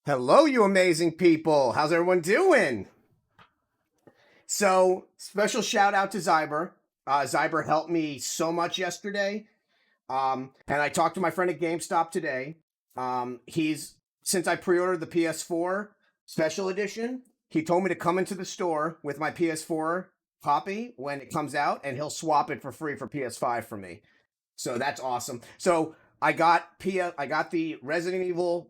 Hello, you amazing people. How's everyone doing? So, special shout out to Zyber. Zyber helped me so much yesterday. And I talked to my friend at GameStop today. He's since I pre-ordered the PS4 special edition, he told me to come into the store with my PS4 copy when it comes out, and he'll swap it for free for PS5 for me. So that's awesome. So I got the Resident Evil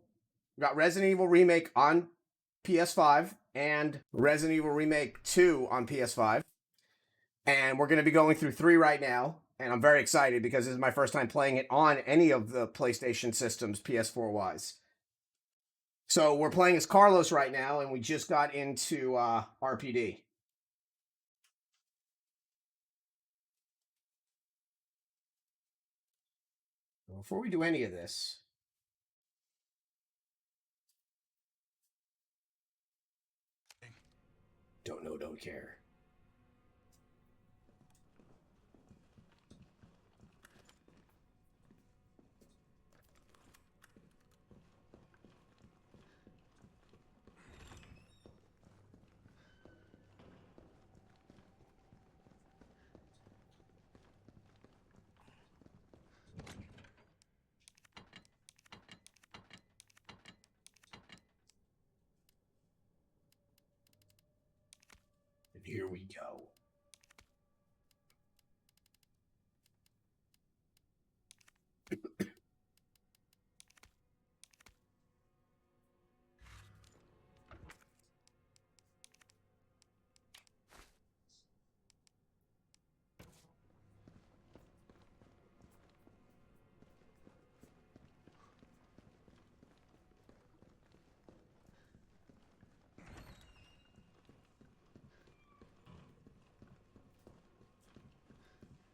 Remake on PS5 and Resident Evil Remake 2 on PS5. And we're going to be going through 3 right now. And I'm very excited because this is my first time playing it on any of the PlayStation systems, PS4 wise. So we're playing as Carlos right now, and we just got into RPD. Before we do any of this, don't know, don't care. And here we go.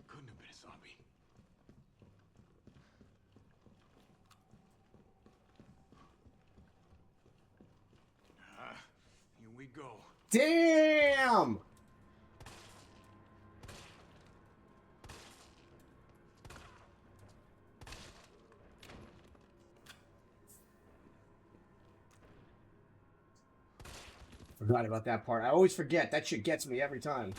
Couldn't have been a zombie. Here we go. Damn! Forgot about that part. I always forget. That shit gets me every time.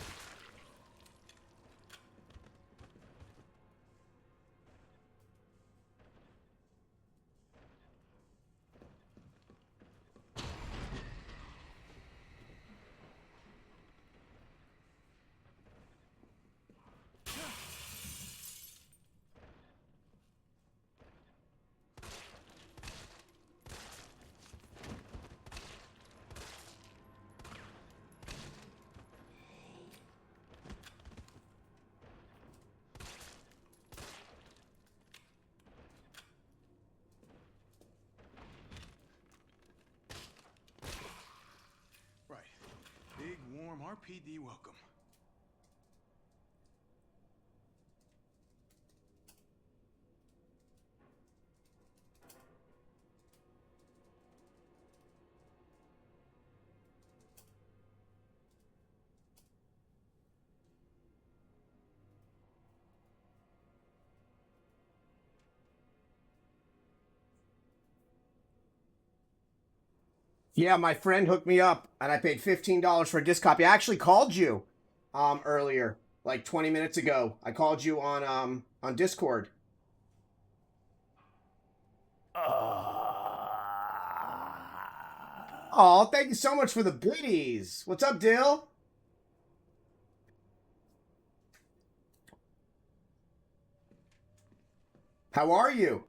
Right. Big, warm RPD welcome. Yeah, my friend hooked me up, and I paid $15 for a disc copy. I actually called you earlier, like 20 minutes ago. I called you on Discord. Oh, thank you so much for the biddies. What's up, Dill? How are you?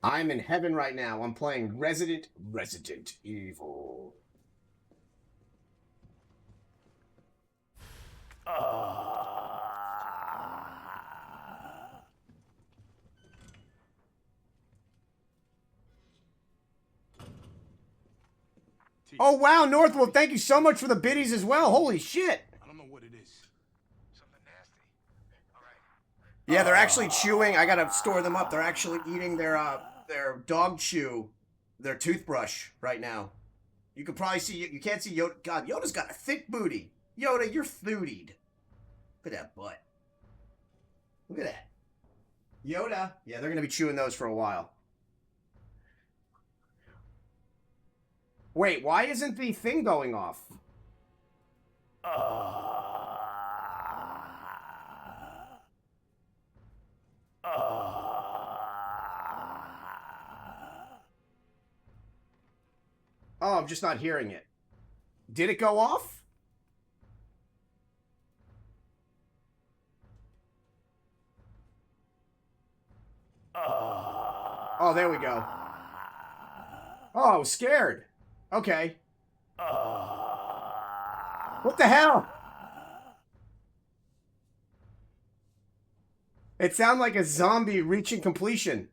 I'm in heaven right now. I'm playing Resident Evil. Oh wow, Northwolf, thank you so much for the biddies as well. Holy shit. I don't know what it is. Something nasty. All right. Yeah, they're actually chewing. I gotta store them up. They're actually eating their dog chew, their toothbrush right now. You can probably see, you can't see Yoda. God, Yoda's got a thick booty. Yoda, you're bootied. Look at that butt. Look at that. Yoda. Yeah, they're going to be chewing those for a while. Wait, why isn't the thing going off? Oh, I'm just not hearing it. Did it go off? Oh, there we go. Oh, I was scared. Okay. What the hell? It sounded like a zombie reaching completion.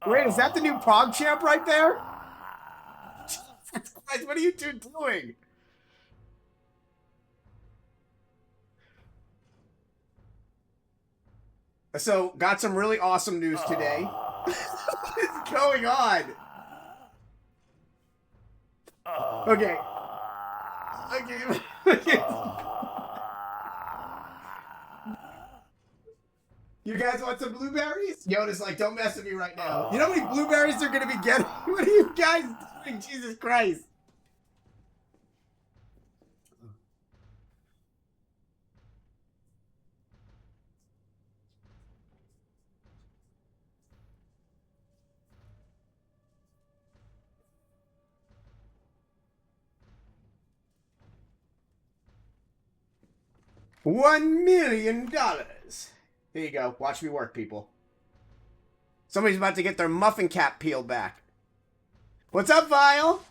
Wait, is that the new PogChamp right there? Jesus Christ, what are you two doing? So, got some really awesome news today. What is going on? Okay. Okay. You guys want some blueberries? Yoda's like, don't mess with me right now. You know how many blueberries they're going to be getting? What are you guys doing? Jesus Christ. $1 million. Here you go. Watch me work, people. Somebody's about to get their muffin cap peeled back. What's up, Vile?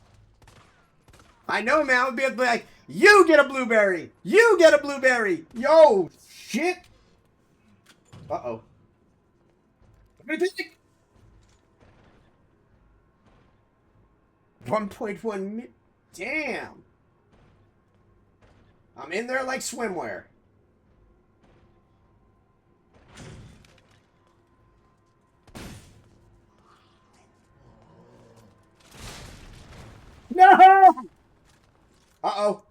I know, man. I would be like, you get a blueberry. You get a blueberry. Yo, shit. Uh-oh. I'm gonna take 1.1 million. Damn. I'm in there like swimwear. No! Uh-oh.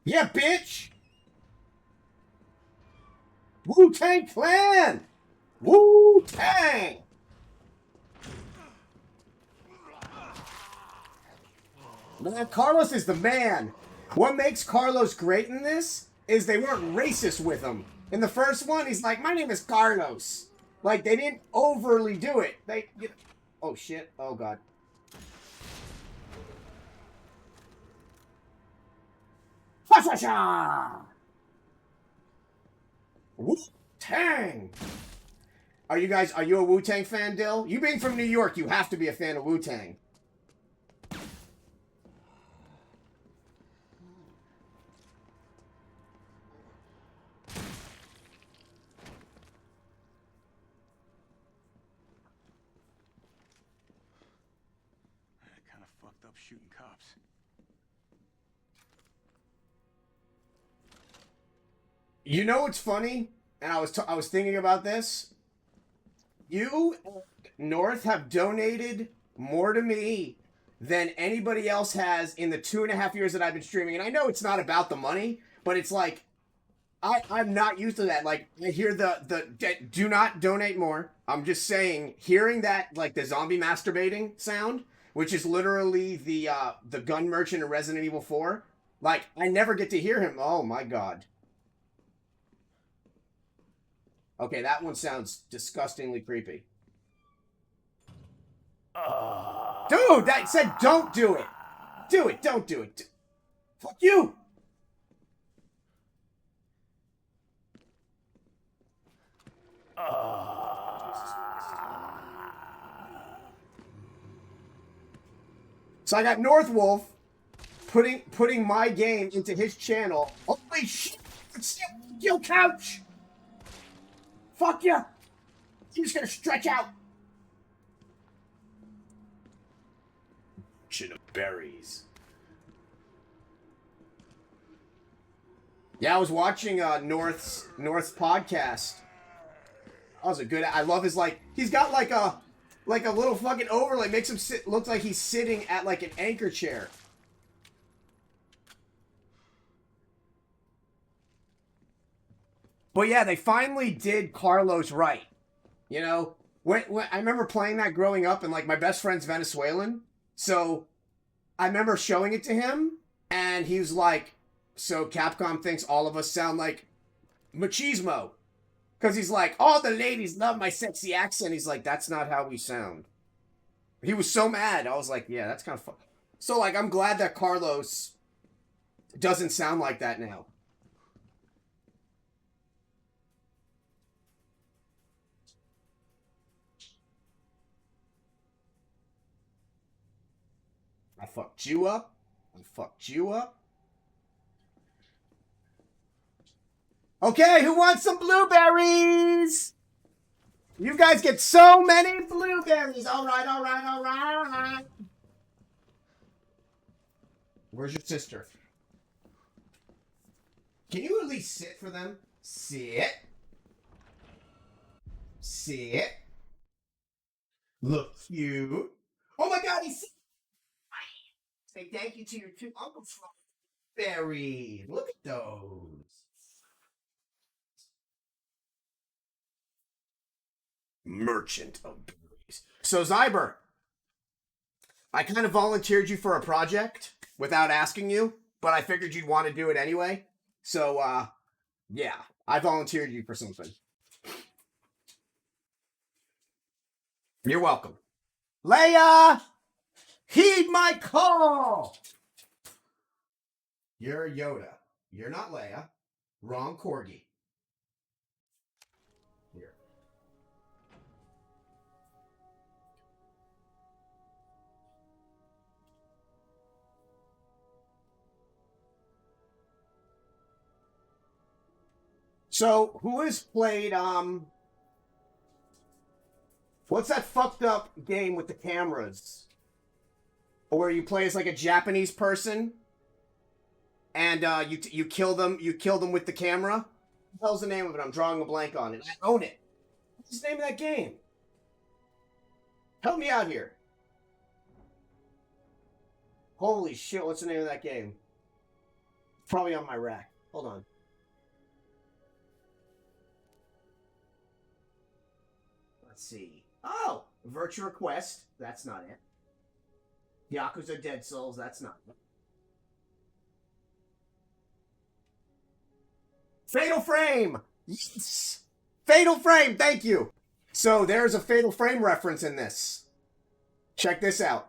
Yeah, bitch! Wu-Tang Clan! Wu-Tang! Man, Carlos is the man. What makes Carlos great in this is they weren't racist with him. In the first one, he's like, my name is Carlos. Like, they didn't overly do it. They, you know, oh, shit. Oh, God. Ha-ha-ha! Wu-Tang! Are you a Wu-Tang fan, Dill? You being from New York, you have to be a fan of Wu-Tang. Shooting cops. You know what's funny? And I was thinking about this. You, North, have donated more to me than anybody else has in the 2.5 years that I've been streaming. And I know it's not about the money, but it's like, I'm not used to that. Like, I hear the do not donate more. I'm just saying, hearing that, like, the zombie masturbating sound, which is literally the gun merchant in Resident Evil 4. Like, I never get to hear him. Oh, my God. Okay, that one sounds disgustingly creepy. Dude, that said don't do it. Do it, don't do it. Fuck you. So I got Northwolf putting my game into his channel. Holy shit! Yo, couch! Fuck ya! I'm just gonna stretch out. Shit of berries. Yeah, I was watching North's podcast. That was a good. I love his like. He's got like a little fucking overlay, makes him sit. Looks like he's sitting at like an anchor chair. But yeah, they finally did Carlos right. You know, when I remember playing that growing up, and like my best friend's Venezuelan, so I remember showing it to him, and he was like, "So Capcom thinks all of us sound like machismo." Because he's like, all the ladies love my sexy accent. He's like, that's not how we sound. He was so mad. I was like, yeah, that's kind of fun. So, like, I'm glad that Carlos doesn't sound like that now. I fucked you up. I fucked you up. Okay, who wants some blueberries? You guys get so many blueberries. All right, all right, all right. Where's your sister? Can you at least sit for them? Sit. Sit. Look cute. Oh my god, he's... Say thank you to your two uncles. Berry. Look at those. Merchant of berries. So, Zyber, I kind of volunteered you for a project without asking you, but I figured you'd want to do it anyway. So, yeah, I volunteered you for something. You're welcome. Leia! Heed my call! You're Yoda. You're not Leia. Wrong corgi. Here. So, who has played, what's that fucked up game with the cameras? Where you play as like a Japanese person, and you kill them with the camera. What the hell's the name of it? I'm drawing a blank on it. I own it. What's the name of that game? Help me out here. Holy shit, what's the name of that game? Probably on my rack. Hold on. Let's see. Oh, Virtua Quest. That's not it. Yakuza Dead Souls. That's not it. Fatal Frame! Yes! Fatal Frame, thank you! So there's a Fatal Frame reference in this. Check this out.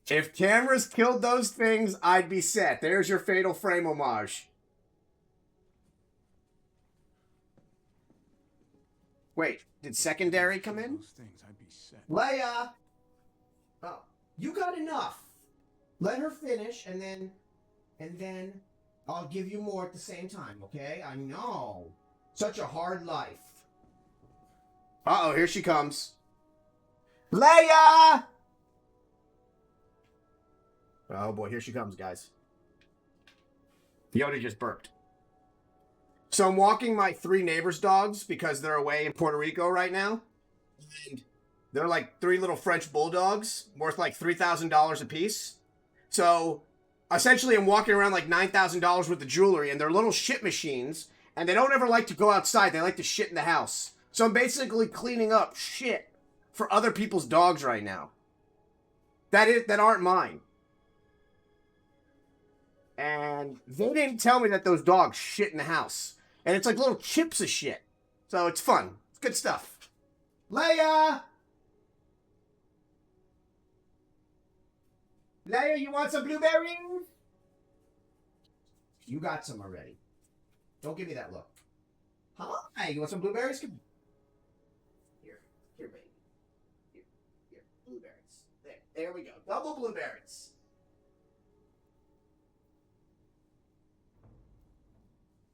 If cameras killed those things, I'd be set. There's your Fatal Frame homage. Wait, did Secondary come in? Those things, I'd be set. Leia! Oh, you got enough. Let her finish, and then I'll give you more at the same time, okay? I know. Such a hard life. Uh-oh, here she comes. Leia! Oh boy, here she comes, guys. Yoda just burped. So I'm walking my 3 neighbors' dogs because they're away in Puerto Rico right now. And they're like 3 little French bulldogs worth like $3,000 a piece. So essentially I'm walking around like $9,000 worth of jewelry, and they're little shit machines, and they don't ever like to go outside. They like to shit in the house. So I'm basically cleaning up shit for other people's dogs right now. That aren't mine. And they didn't tell me that those dogs shit in the house. And it's like little chips of shit. So it's fun. It's good stuff. Leia! Leia, you want some blueberries? You got some already. Don't give me that look. Hi, you want some blueberries? Come here. Here, baby. Here. Blueberries. There we go. Double blueberries.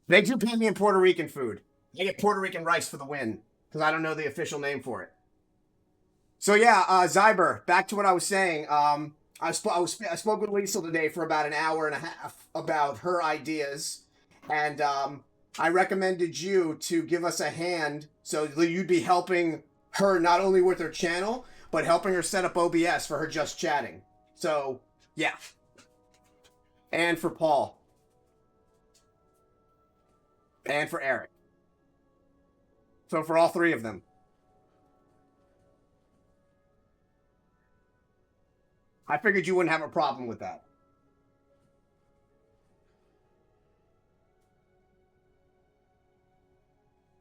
They do pay me in Puerto Rican food. I get Puerto Rican rice for the win, because I don't know the official name for it. So yeah, Zyber, back to what I was saying. I spoke with Liesel today for about an hour and a half about her ideas, and I recommended you to give us a hand so that you'd be helping her not only with her channel but helping her set up OBS for her just chatting. So yeah, and for Paul and for Eric. So for all three of them. I figured you wouldn't have a problem with that.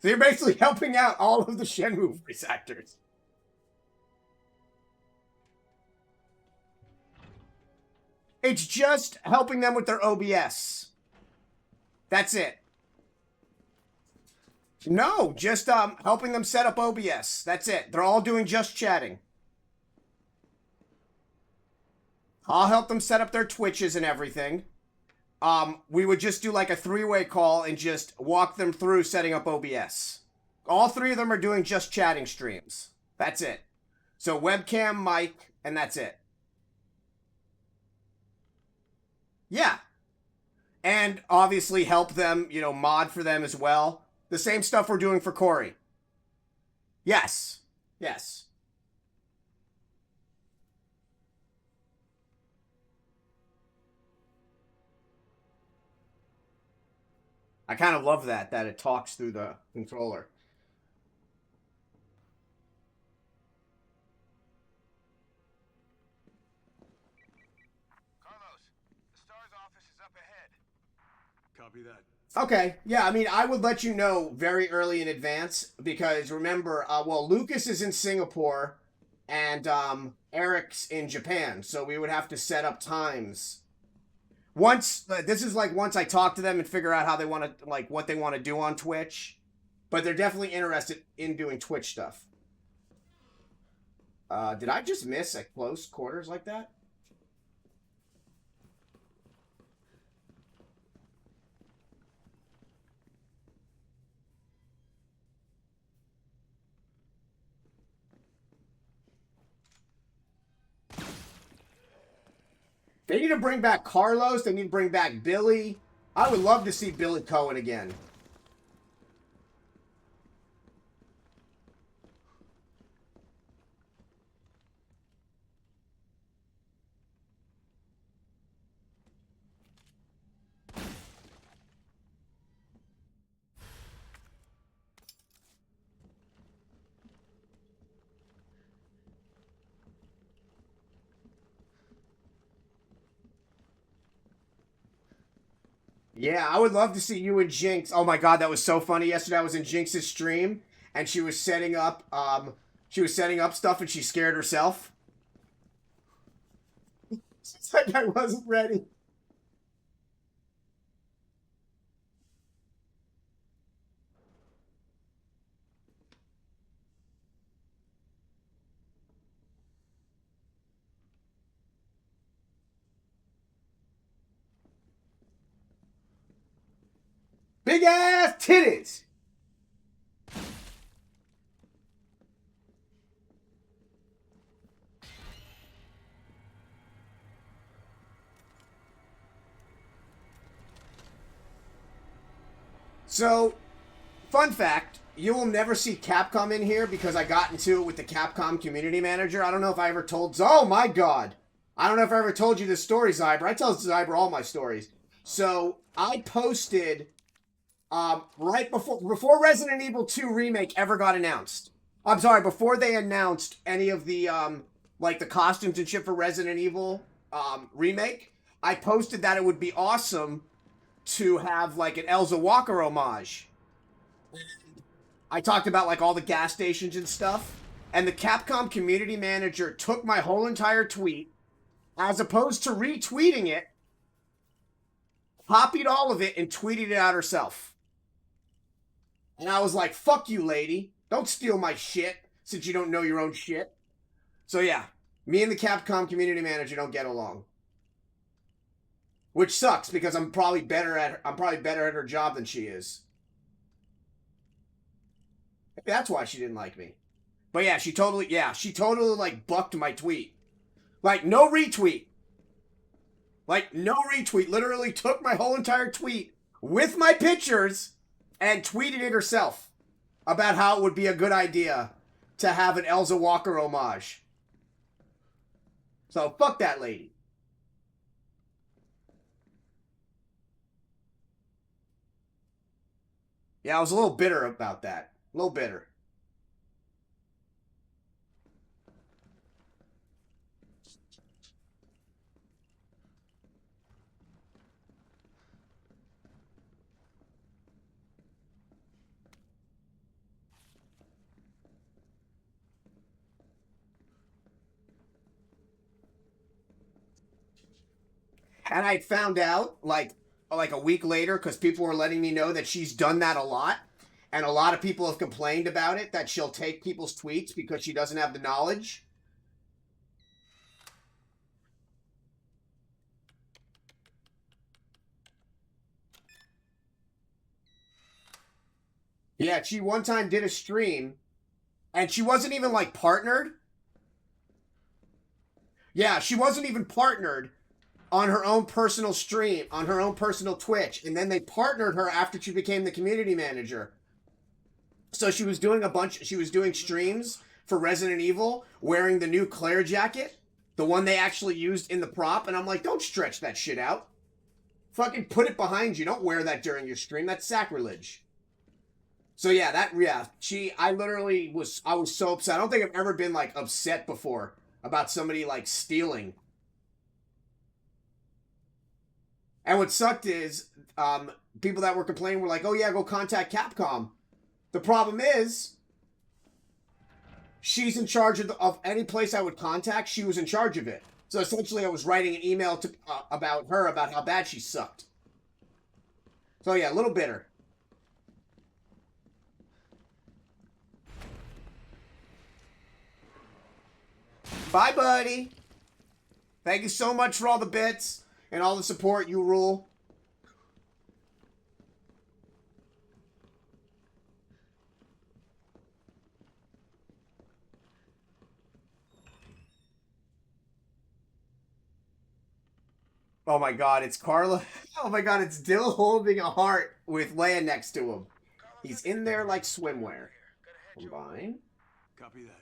So you're basically helping out all of the Shenmue voice actors. It's just helping them with their OBS. That's it. No, just helping them set up OBS. That's it. They're all doing just chatting. I'll help them set up their Twitches and everything. We would just do like a three-way call and just walk them through setting up OBS. All three of them are doing just chatting streams. That's it. So webcam, mic, and that's it. Yeah. And obviously help them, you know, mod for them as well. The same stuff we're doing for Corey. Yes. Yes. I kind of love that it talks through the controller. Carlos, the STARS office is up ahead. Copy that. Okay, yeah, I mean, I would let you know very early in advance because remember, well, Lucas is in Singapore and Eric's in Japan, so we would have to set up times. Once this is like once I talk to them and figure out how they want to like what they want to do on Twitch, but they're definitely interested in doing Twitch stuff. Did I just miss at close quarters like that? They need to bring back Carlos. They need to bring back Billy. I would love to see Billy Cohen again. Yeah, I would love to see you and Jinx. Oh my god, that was so funny. Yesterday I was in Jinx's stream and she was setting up stuff and she scared herself. It's like I wasn't ready. Big ass titties. So, fun fact, you will never see Capcom in here because I got into it with the Capcom community manager. I don't know if I ever told... Oh my god. I don't know if I ever told you this story, Zyber. I tell Zyber all my stories. So, I posted... right before Resident Evil 2 Remake ever got announced. I'm sorry, before they announced any of the, like the costumes and shit for Resident Evil, Remake, I posted that it would be awesome to have, like, an Elza Walker homage. I talked about, like, all the gas stations and stuff, and the Capcom community manager took my whole entire tweet, as opposed to retweeting it, copied all of it, and tweeted it out herself. And I was like, fuck you, lady. Don't steal my shit since you don't know your own shit. So yeah, me and the Capcom community manager don't get along. Which sucks because I'm probably better at her job than she is. Maybe that's why she didn't like me. But yeah, she totally like bucked my tweet. Like no retweet. Like no retweet. Literally took my whole entire tweet with my pictures and tweeted it herself about how it would be a good idea to have an Elza Walker homage. So fuck that lady. Yeah, I was a little bitter about that. A little bitter. And I found out like a week later because people were letting me know that she's done that a lot. And a lot of people have complained about it, that she'll take people's tweets because she doesn't have the knowledge. Yeah, she one time did a stream and she wasn't even like partnered. Yeah, she wasn't even partnered on her own personal stream, on her own personal Twitch. And then they partnered her after she became the community manager. So she was doing streams for Resident Evil wearing the new Claire jacket, the one they actually used in the prop. And I'm like, don't stretch that shit out. Fucking put it behind you. Don't wear that during your stream. That's sacrilege. So yeah, I was so upset. I don't think I've ever been like upset before about somebody like stealing. And what sucked is people that were complaining were like, oh yeah, go contact Capcom. The problem is she's in charge of any place I would contact. She was in charge of it. So essentially I was writing an email to about her, about how bad she sucked. So yeah, a little bitter. Bye, buddy. Thank you so much for all the bits and all the support. You rule. Oh my god, it's Carla. Oh my god, it's Dill holding a heart with Leia next to him. He's in there like swimwear. Combine. Copy that.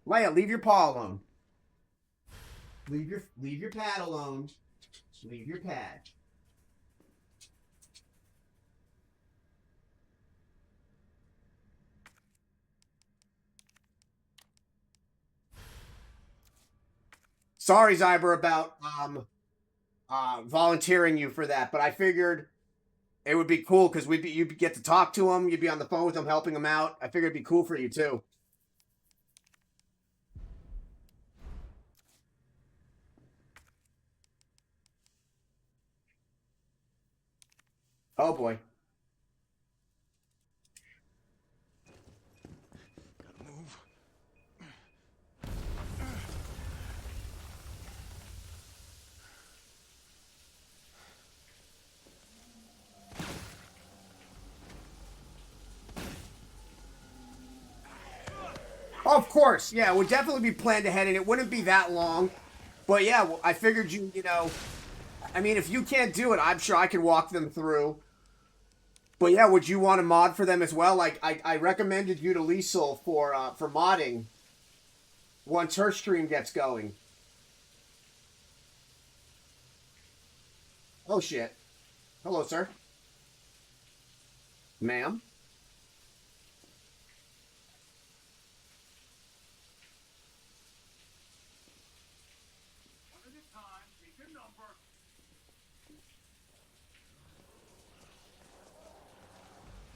Leia, leave your paw alone. Leave your pad alone. Leave your pad. Sorry, Zyber, about volunteering you for that, but I figured it would be cool because you'd get to talk to him, you'd be on the phone with him, helping him out. I figured it'd be cool for you too. Oh boy. Gotta move. Of course, yeah, it would definitely be planned ahead, and it wouldn't be that long. But yeah, well, I figured you know, I mean, if you can't do it, I'm sure I can walk them through. But yeah, would you want to mod for them as well? Like, I recommended you to Liesel for modding once her stream gets going. Oh shit. Hello, sir. Ma'am? One at a time, take a number.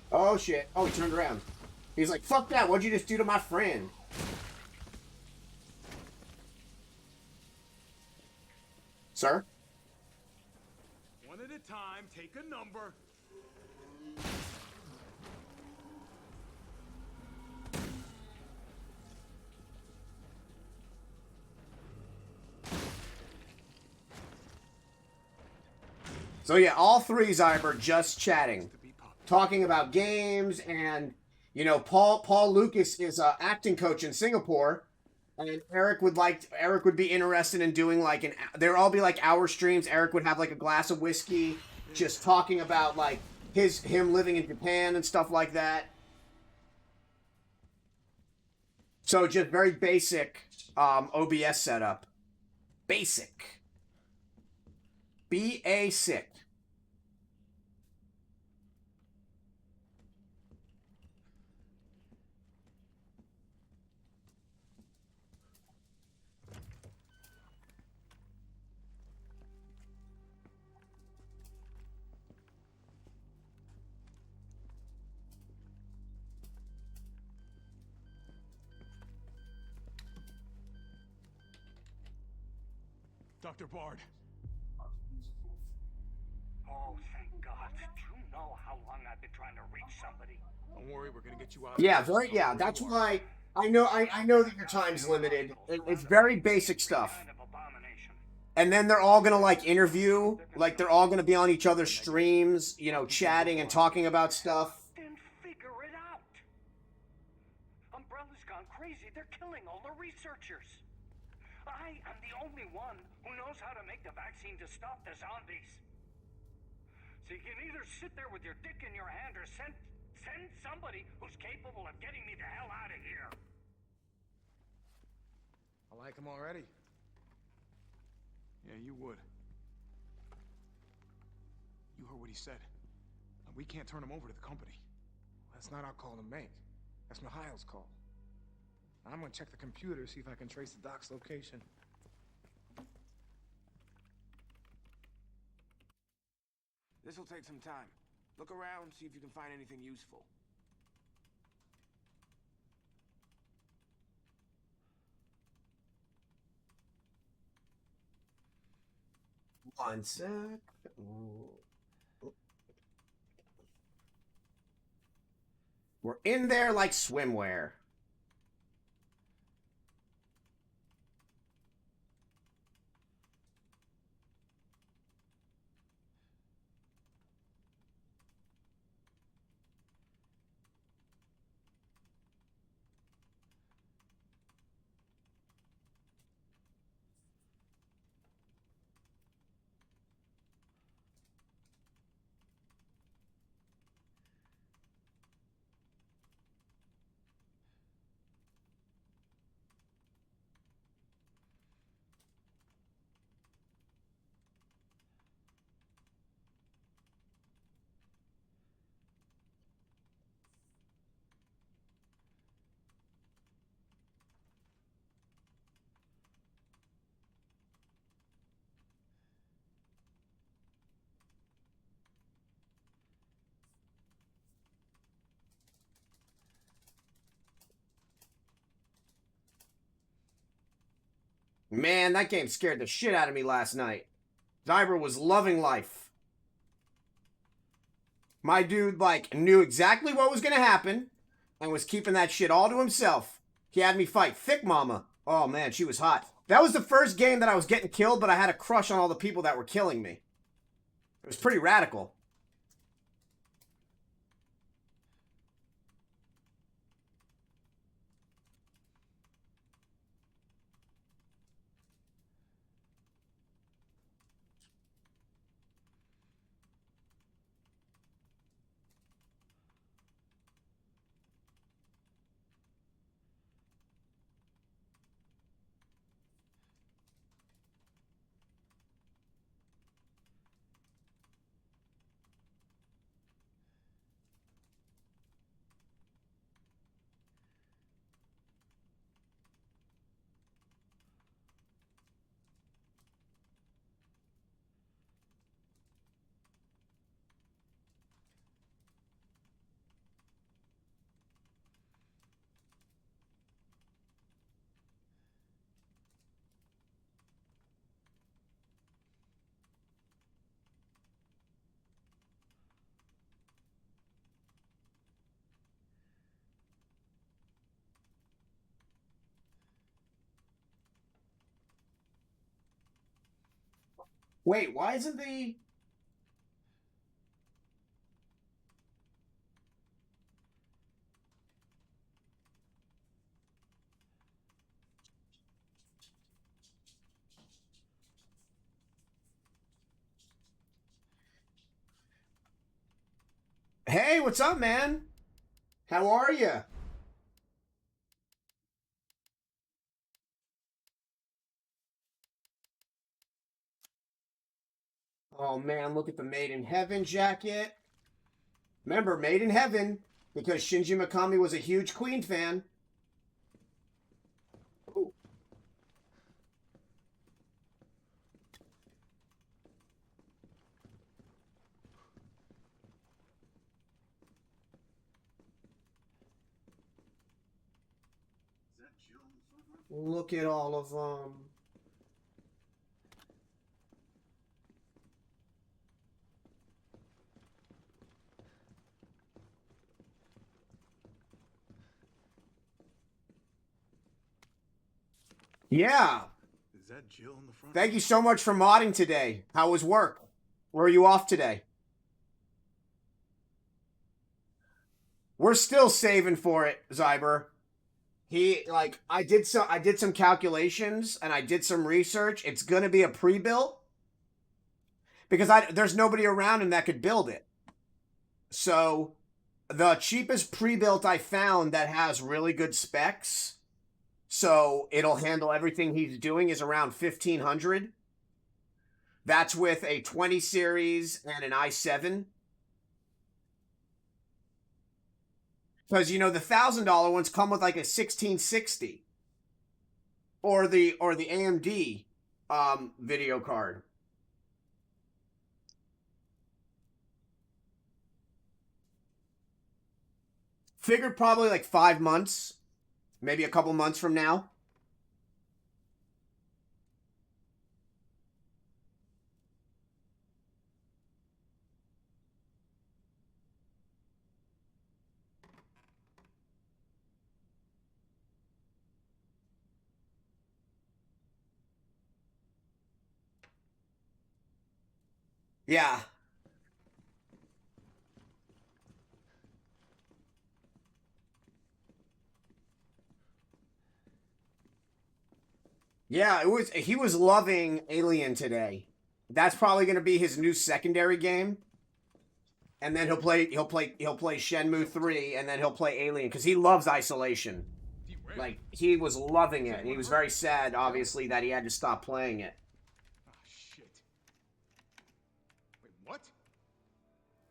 Oh shit. Oh, he turned around. He's like, fuck that, what'd you just do to my friend? Sir? One at a time, take a number. So yeah, all three Zyber just chatting. Talking about games and, You know, Paul Lucas is a acting coach in Singapore, and Eric would be interested in doing like there'd all be like hour streams. Eric would have like a glass of whiskey, just talking about like him living in Japan and stuff like that. So just very basic OBS setup. Basic. BA-sick. Dr. Bard. Oh, thank God. Do you know how long I've been trying to reach somebody? Don't worry, we're gonna get you out. Yeah, very. Yeah, that's why I know. I know that your time's limited. It's very basic stuff. Kind of abomination. And then they're all gonna like interview, like they're all gonna be on each other's streams, you know, chatting and talking about stuff. Then figure it out. Umbrella's gone crazy. They're killing all the researchers. I am the only one who knows how to make the vaccine to stop the zombies. So you can either sit there with your dick in your hand or send somebody who's capable of getting me the hell out of here. I like him already. Yeah, you would. You heard what he said. We can't turn him over to the company. That's not our call to make. That's Mikhail's call. I'm gonna check the computer, see if I can trace the doc's location. This'll take some time. Look around, see if you can find anything useful. One sec. We're in there like swimwear. Man, that game scared the shit out of me last night. Zyber was loving life. My dude, like, knew exactly what was gonna happen and was keeping that shit all to himself. He had me fight Thick Mama. Oh, man, she was hot. That was the first game that I was getting killed, but I had a crush on all the people that were killing me. It was pretty radical. Wait, why isn't the... Hey, what's up, man? How are you? Oh man, look at the Made in Heaven jacket. Remember, Made in Heaven, because Shinji Mikami was a huge Queen fan. Ooh. Look at all of them. Yeah. Is that Jill in the front? Thank you so much for modding today. How was work? Where are you off today? We're still saving for it, Zyber. I did some calculations and I did some research. It's gonna be a pre-built because there's nobody around and that could build it. So the cheapest pre-built I found that has really good specs, so it'll handle everything he's doing, is around 1,500. That's with a 20 series and an i7. Because the $1,000 ones come with like a 1660 or the AMD video card. Figured probably like 5 months, maybe a couple months from now. Yeah. Yeah, he was loving Alien today. That's probably going to be his new secondary game. And then he'll play Shenmue 3 and then he'll play Alien cuz he loves Isolation. Like he was loving it and he was very sad obviously that he had to stop playing it. Ah, shit. Wait, what?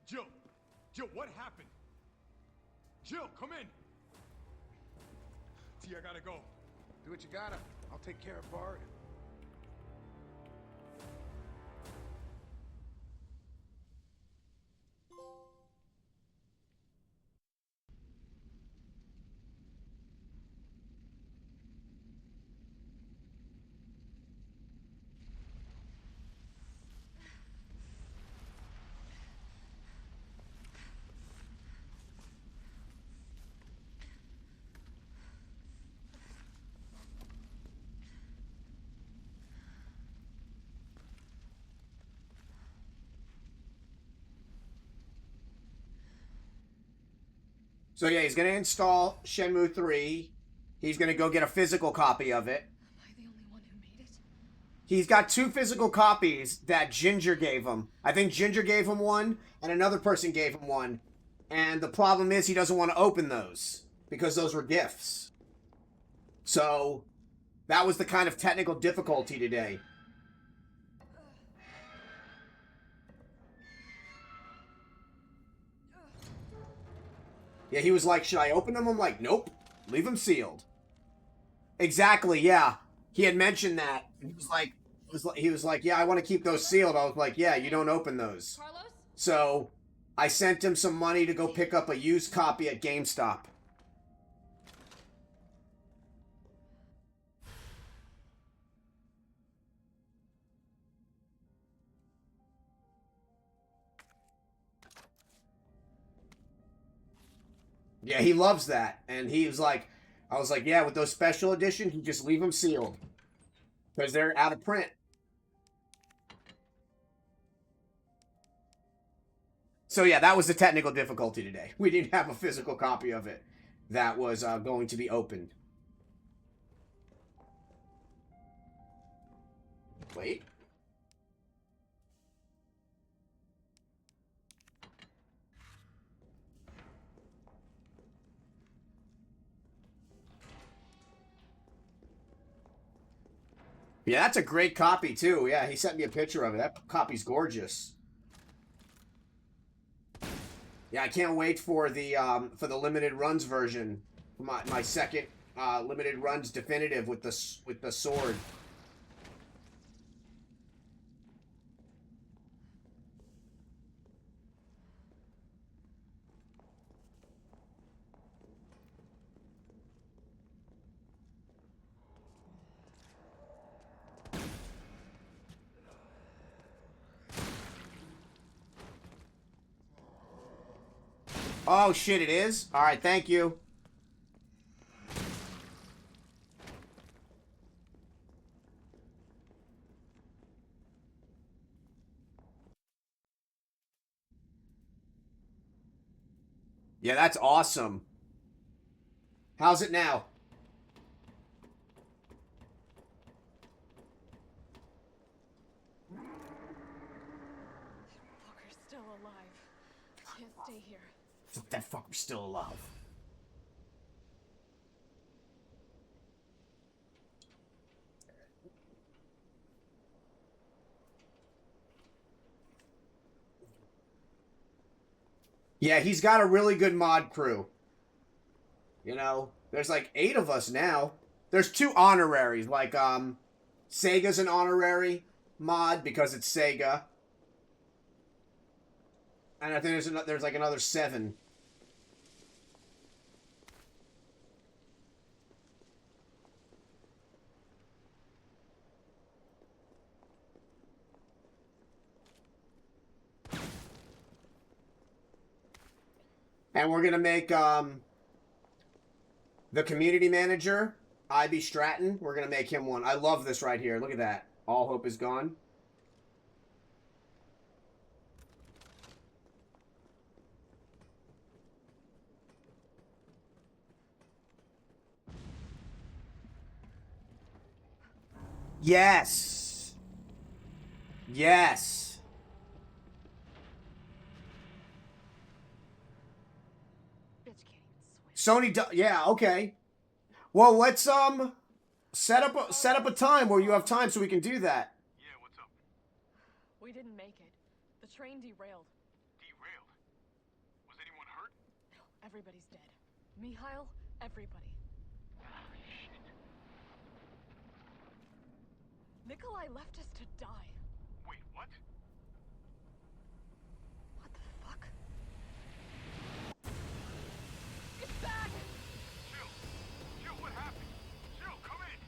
Jill! Jill, what happened? Jill, come in! T, I gotta go. Do what you gotta. I'll take care of Bard. So yeah, he's going to install Shenmue 3. He's going to go get a physical copy of it. Am I the only one who made it? He's got 2 physical copies that Ginger gave him. I think Ginger gave him one, and another person gave him one. And the problem is he doesn't want to open those, because those were gifts. So, that was the kind of technical difficulty today. Yeah, he was like, should I open them? I'm like, nope. Leave them sealed. Exactly, yeah. He had mentioned that. He was like, yeah, I want to keep those sealed. I was like, yeah, you don't open those. Carlos? So I sent him some money to go pick up a used copy at GameStop. Yeah, he loves that. And he was like, I was like, yeah, with those special editions, you just leave them sealed. Because they're out of print. So yeah, that was the technical difficulty today. We didn't have a physical copy of it that was going to be opened. Wait. Yeah, that's a great copy too. Yeah, he sent me a picture of it. That copy's gorgeous. Yeah, I can't wait for the limited runs version. My second limited runs definitive with the sword. Oh shit, it is? All right, thank you. Yeah, that's awesome. How's it now? Fucker's still alive. I can't stay here. That fucker's still alive. Yeah, he's got a really good mod crew. You know, there's like 8 of us now. There's 2 honoraries. Like, Sega's an honorary mod because it's Sega. And I think there's like another 7. And we're gonna make the community manager, Ivy Stratton. We're gonna make him one. I love this right here. Look at that. All hope is gone. Yes. Yes. Bitch can't even swim. Sony, yeah, okay. Well, let's set up a time where you have time so we can do that. Yeah, what's up? We didn't make it. The train derailed. Derailed? Was anyone hurt? No, everybody's dead. Mikhail, everybody. Shit. Nikolai left us to die. Wait, what? What the fuck? It's back! Jill! Jill, what happened? Jill, come in!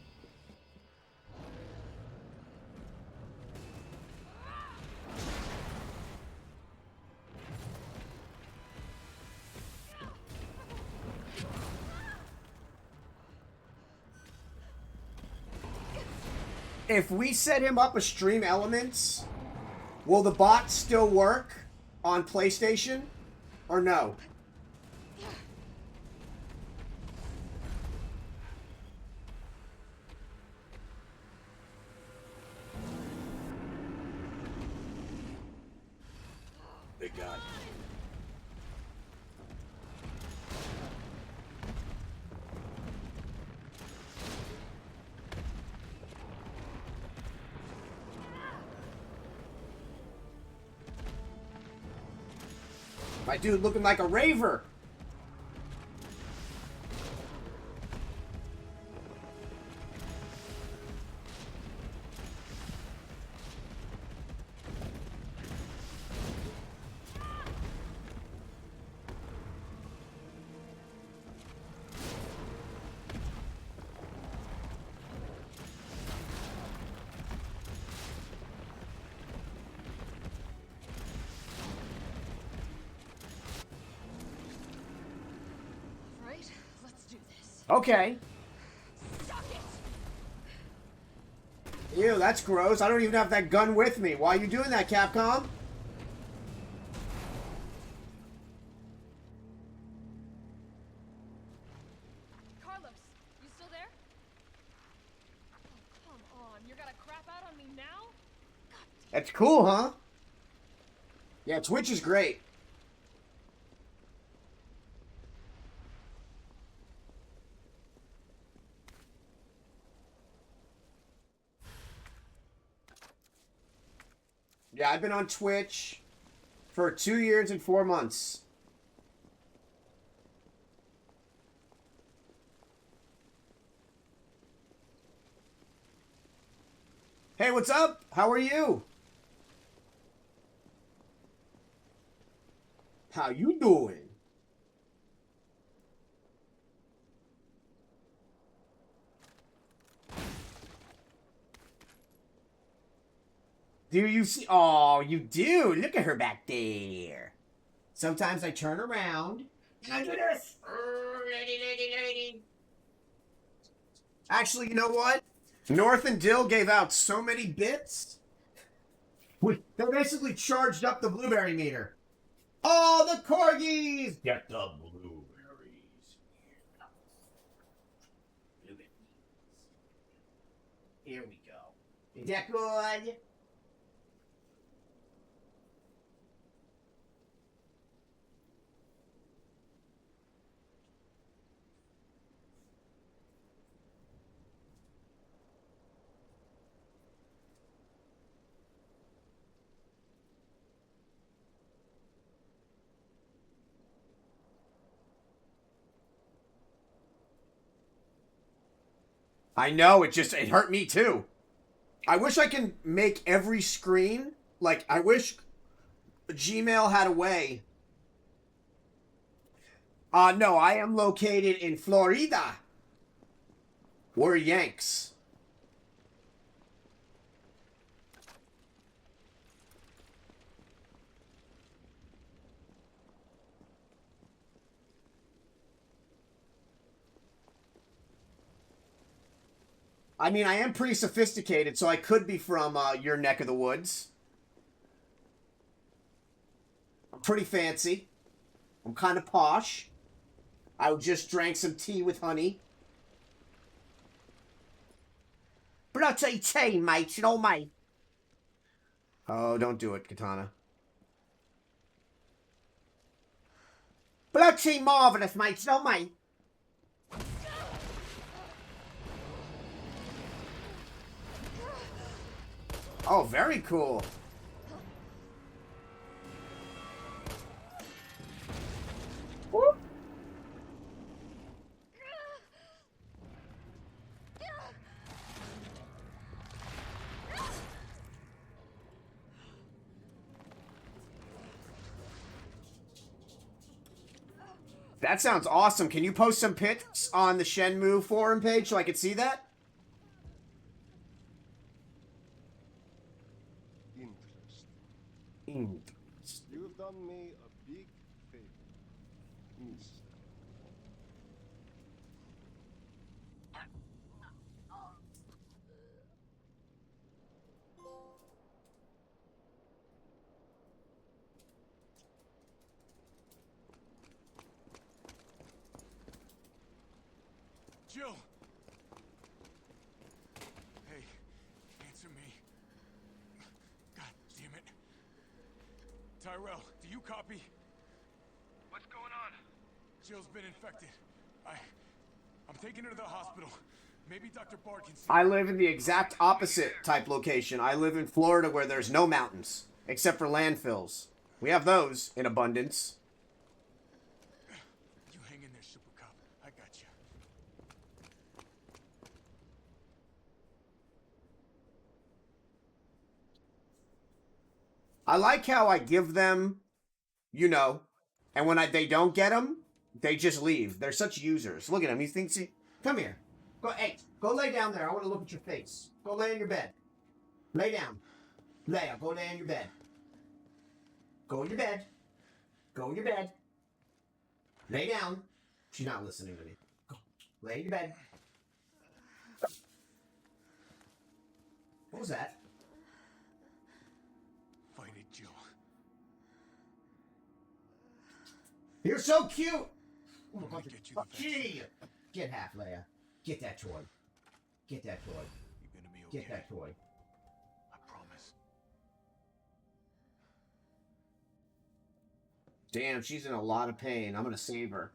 If we set him up a stream elements, will the bot still work on PlayStation or no? Big God. My dude looking like a raver. Right? Let's do this. Okay. Suck it! Ew, that's gross. I don't even have that gun with me. Why are you doing that, Capcom? Carlos, you still there? Oh, come on. You're gonna crap out on me now? God damn. That's cool, huh? Yeah, Twitch is great. Yeah, I've been on Twitch for 2 years and 4 months. Hey, what's up? How are you? How you doing? Do you see? Oh, you do. Look at her back there. Sometimes I turn around and I do this. Actually, you know what? North and Dill gave out so many bits. They basically charged up the blueberry meter. All the corgis! Get the blueberries. Here we go. Is that good? I know, it hurt me too. I wish I can make every screen, like, I wish Gmail had a way. No, I am located in Florida. We're Yanks. I mean, I am pretty sophisticated, so I could be from your neck of the woods. I'm pretty fancy. I'm kind of posh. I just drank some tea with honey. Bloody tea, mate, you know, mate. Oh, don't do it, Katana. Bloody marvelous, mate, you know, mate. Oh, very cool. Whoop. That sounds awesome. Can you post some pics on the Shenmue forum page so I could see that? You've done me a big favor, miss. Jill! Hey, answer me. God damn it. Tyrell, do you copy? What's going on? Jill's been infected. I'm taking her to the hospital. Maybe Dr. Bard can see I her. live in the exact opposite type location. I live in Florida where there's no mountains, except for landfills. We have those in abundance. You hang in there, Super Cop. I got you. I like how I give them, you know, and when they don't get them, they just leave. They're such users. Look at him. He thinks he... Come here. Go lay down there. I want to look at your face. Go lay in your bed. Lay down. Leia, go lay in your bed. Go in your bed. Go in your bed. Lay down. She's not listening to me. Go. Lay in your bed. What was that? Fight it, Jill. You're so cute. I'm gonna get you the vaccine. Gee. Get half, Leia. Get that toy. Get that toy. You're gonna be okay. Get that toy. I promise. Damn, she's in a lot of pain. I'm gonna save her.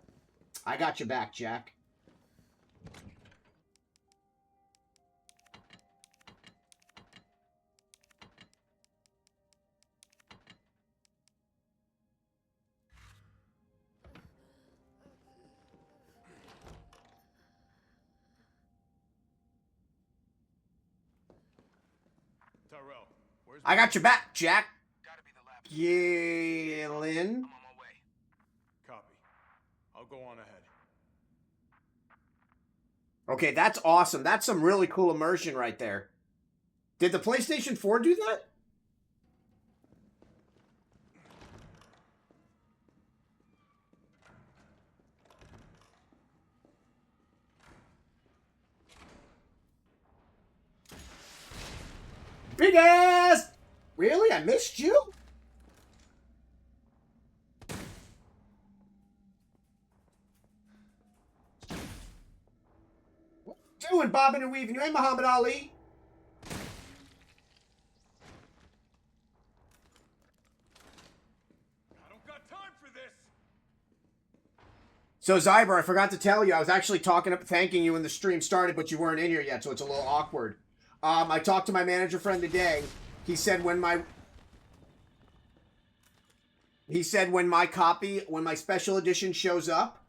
I got your back, Jack. I got your back, Jack. Gotta be the lab. Galen. I'm on my way. Copy. I'll go on ahead. Okay, that's awesome. That's some really cool immersion right there. Did the PlayStation 4 do that? Big ass! Really? I missed you? What you doing, bobbing and weaving? You ain't Muhammad Ali. I don't got time for this. So, Zyber, I forgot to tell you, I was actually thanking you when the stream started, but you weren't in here yet, so it's a little awkward. I talked to my manager friend today. He said when my special edition shows up,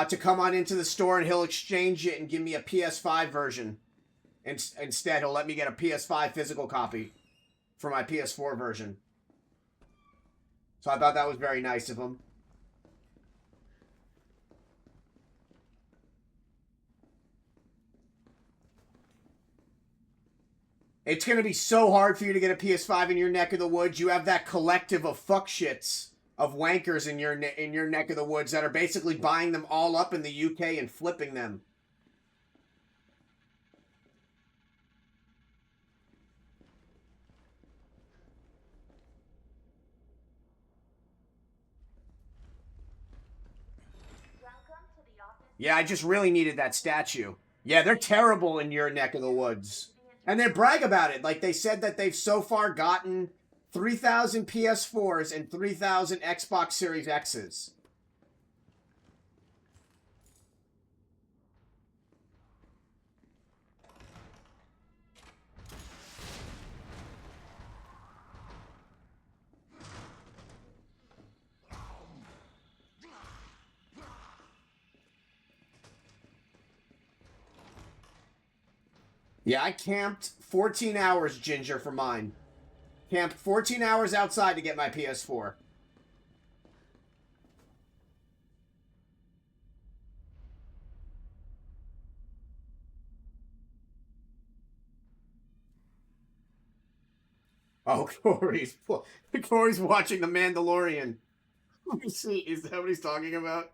to come on into the store and he'll exchange it and give me a PS5 version. Instead, he'll let me get a PS5 physical copy for my PS4 version. So I thought that was very nice of him. It's going to be so hard for you to get a PS5 in your neck of the woods. You have that collective of fuckshits, of wankers in your neck of the woods that are basically buying them all up in the UK and flipping them. Yeah, I just really needed that statue. Yeah, they're terrible in your neck of the woods. And they brag about it. Like, they said that they've so far gotten 3,000 PS4s and 3,000 Xbox Series X's. Yeah, I camped 14 hours, Ginger, for mine. Camped 14 hours outside to get my PS4. Oh, Corey's watching The Mandalorian. Let me see. Is that what he's talking about?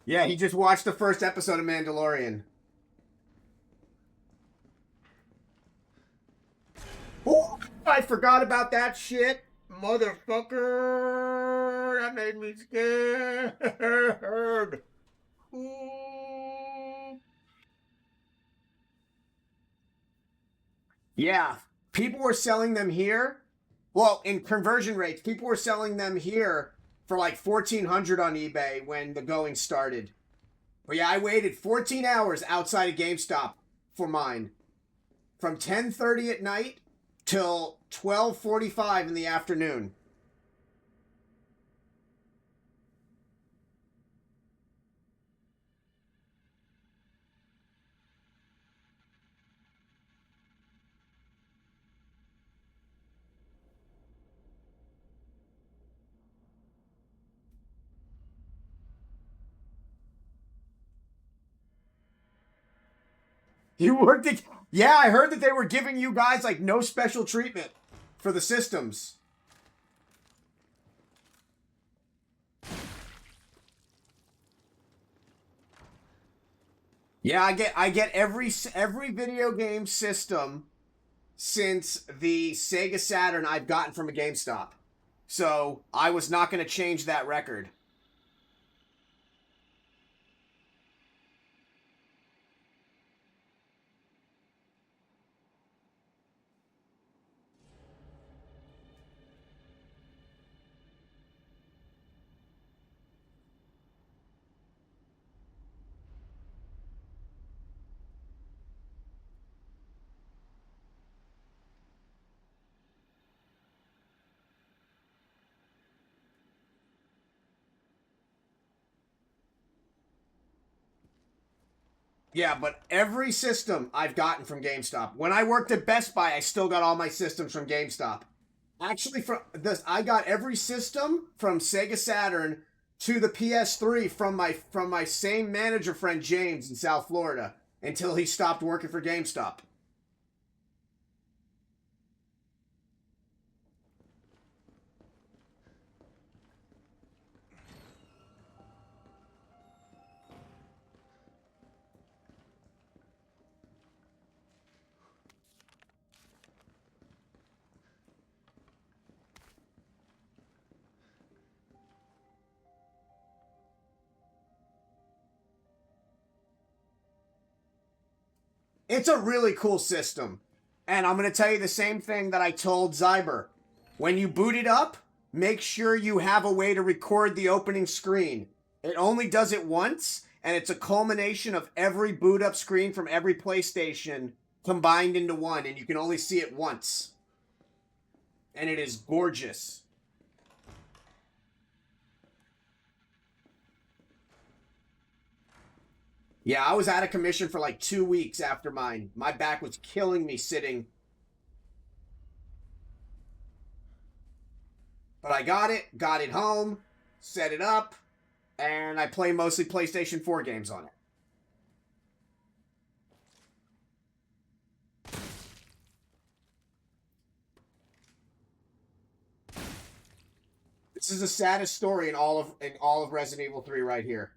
Yeah, he just watched the first episode of Mandalorian. Oh, I forgot about that shit. Motherfucker. That made me scared. Ooh. Yeah, people were selling them here. Well, in conversion rates, people were selling them here for like 1,400 on eBay when the going started. But yeah, I waited 14 hours outside of GameStop for mine. From 10:30 at night till 12:45 in the afternoon. You worked it? Yeah, I heard that they were giving you guys like no special treatment for the systems. Yeah, I get every video game system since the Sega Saturn I've gotten from a GameStop. So, I was not going to change that record. Yeah, but every system I've gotten from GameStop. When I worked at Best Buy, I still got all my systems from GameStop. Actually, from this, I got every system from Sega Saturn to the PS3 from my same manager friend James in South Florida until he stopped working for GameStop. It's a really cool system. And I'm going to tell you the same thing that I told Zyber. When you boot it up, make sure you have a way to record the opening screen. It only does it once, and it's a culmination of every boot up screen from every PlayStation combined into one, and you can only see it once. And it is gorgeous. Yeah, I was out of commission for like 2 weeks after mine. My back was killing me sitting. But I got it home, set it up, and I play mostly PlayStation 4 games on it. This is the saddest story in all of Resident Evil 3 right here.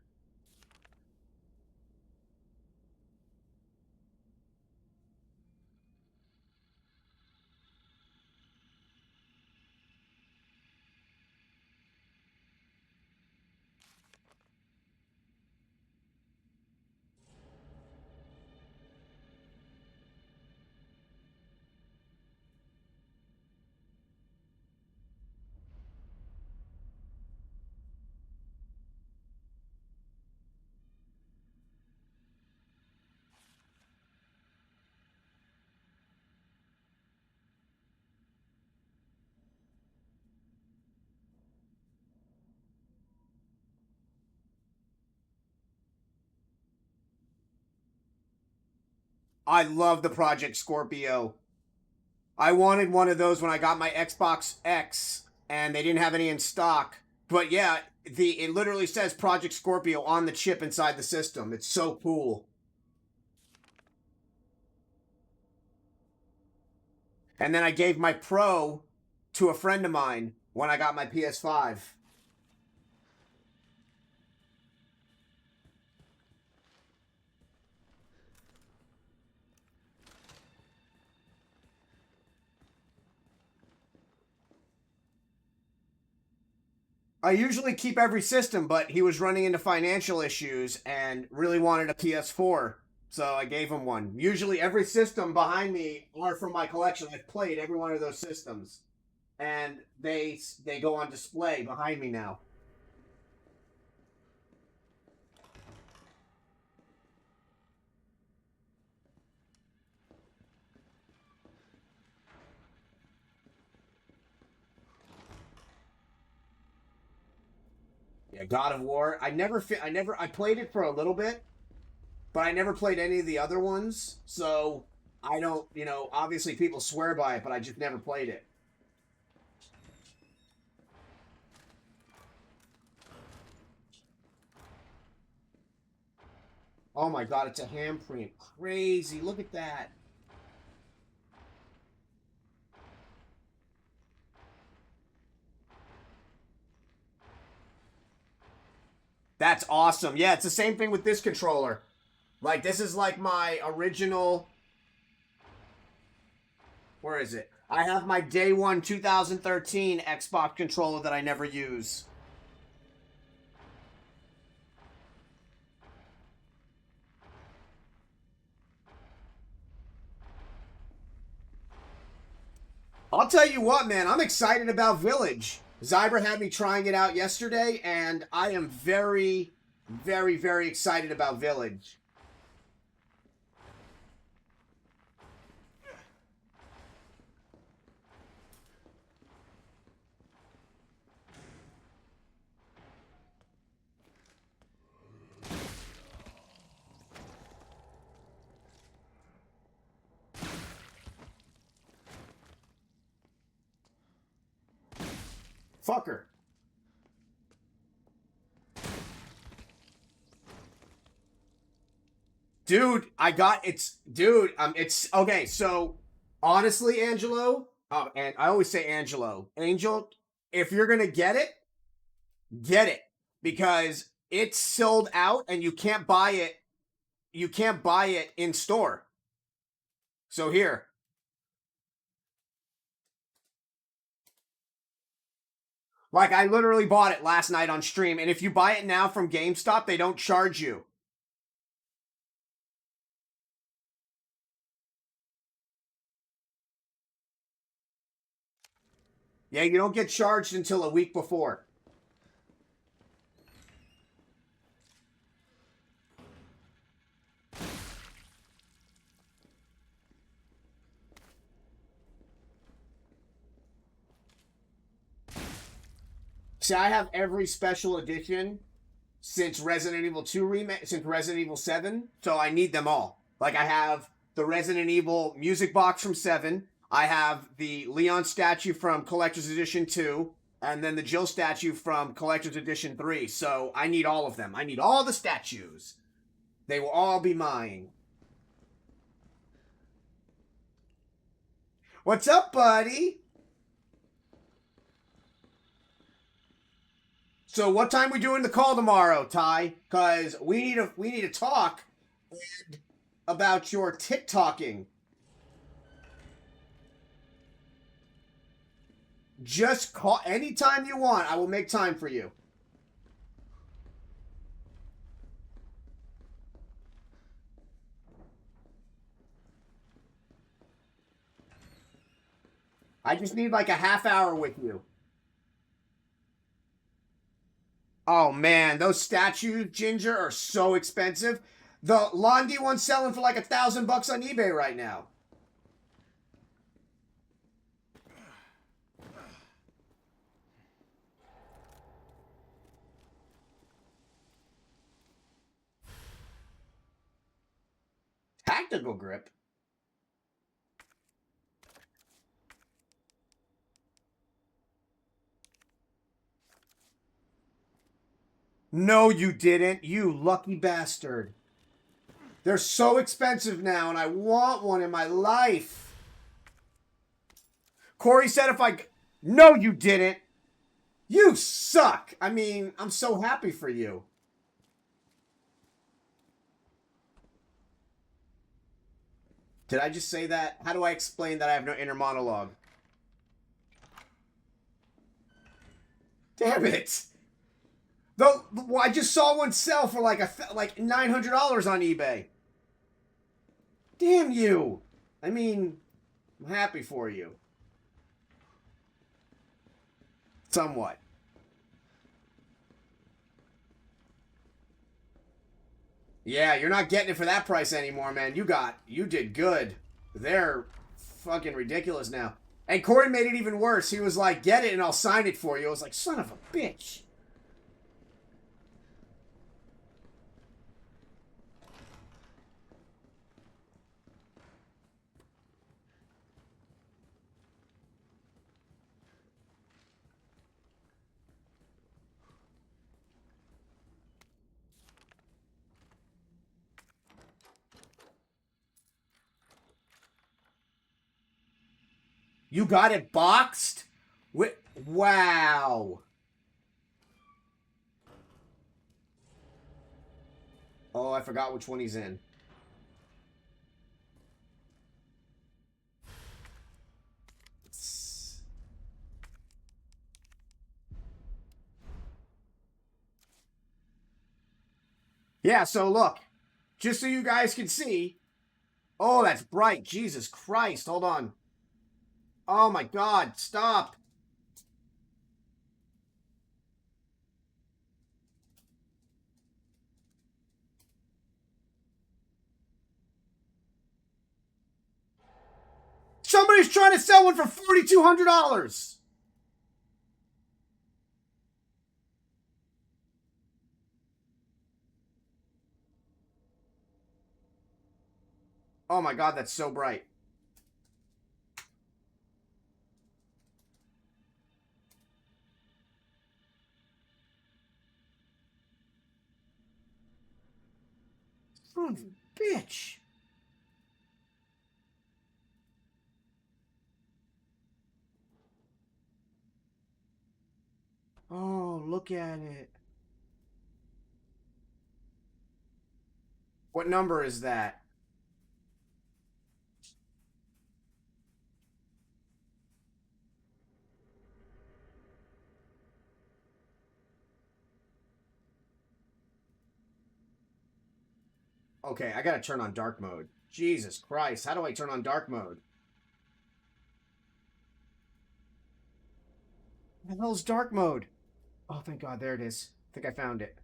I love the Project Scorpio. I wanted one of those when I got my Xbox X, and they didn't have any in stock. But yeah, it literally says Project Scorpio on the chip inside the system. It's so cool. And then I gave my Pro to a friend of mine when I got my PS5. I usually keep every system, but he was running into financial issues and really wanted a PS4, so I gave him one. Usually every system behind me are from my collection. I've played every one of those systems, and they go on display behind me now. Yeah, God of War. I played it for a little bit, but I never played any of the other ones. So I don't, obviously people swear by it, but I just never played it. Oh my God, it's a handprint. Crazy. Look at that. That's awesome. Yeah, it's the same thing with this controller. Like, this is like my original. Where is it? I have my day one 2013 Xbox controller that I never use. I'll tell you what, man, I'm excited about Village. Zyber had me trying it out yesterday, and I am very, very, very excited about Village. Fucker. Dude, it's okay. So honestly, Angelo, and I always say Angel, if you're gonna get it because it's sold out and you can't buy it. You can't buy it in store. So here. Like I literally bought it last night on stream, and if you buy it now from GameStop, they don't charge you. Yeah, you don't get charged until a week before. See, I have every special edition since Resident Evil 2 remake, since Resident Evil 7, so I need them all. Like I have the Resident Evil music box from 7, I have the Leon statue from Collector's Edition 2, and then the Jill statue from Collector's Edition 3. So I need all of them. I need all the statues. They will all be mine. What's up, buddy? So what time we doing the call tomorrow, Ty? Cause we need to talk about your TikToking. Just call anytime you want. I will make time for you. I just need like a half hour with you. Oh man, those statues, Ginger, are so expensive. The Londi one's selling for like $1,000 on eBay right now. Tactical grip. No, you didn't. You lucky bastard. They're so expensive now, and I want one in my life. Corey said if I... No, you didn't. You suck. I mean, I'm so happy for you. Did I just say that? How do I explain that I have no inner monologue? Damn it. Though I just saw one sell for like $900 on eBay. Damn you. I mean, I'm happy for you. Somewhat. Yeah, you're not getting it for that price anymore, man. You did good. They're fucking ridiculous now. And Corey made it even worse. He was like, get it and I'll sign it for you. I was like, son of a bitch. You got it boxed? Wow. Oh, I forgot which one he's in. Yeah, so look. Just so you guys can see. Oh, that's bright. Jesus Christ. Hold on. Oh my God, stop. Somebody's trying to sell one for $4,200. Oh my God, that's so bright. Son of a bitch. Oh, look at it. What number is that? Okay, I gotta turn on dark mode. Jesus Christ, how do I turn on dark mode? What the hell's dark mode? Oh, thank God, there it is. I think I found it.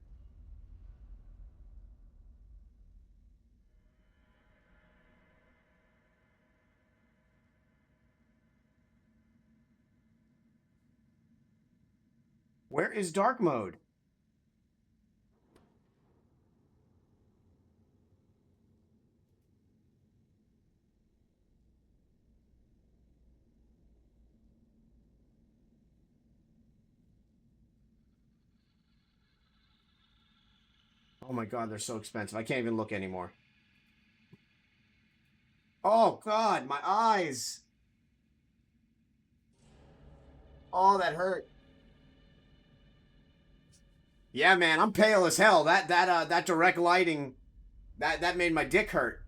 Where is dark mode? Oh my God, they're so expensive. I can't even look anymore. Oh God, my eyes. Oh, that hurt. Yeah, man, I'm pale as hell. That direct lighting, that made my dick hurt.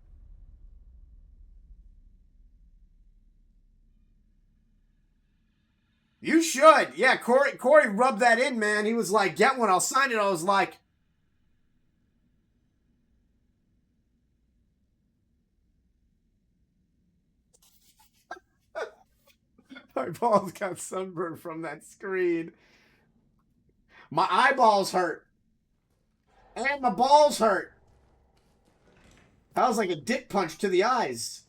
You should. Yeah, Corey rubbed that in, man. He was like, "Get one, I'll sign it." I was like, my balls got sunburned from that screen. My eyeballs hurt. And my balls hurt. That was like a dick punch to the eyes.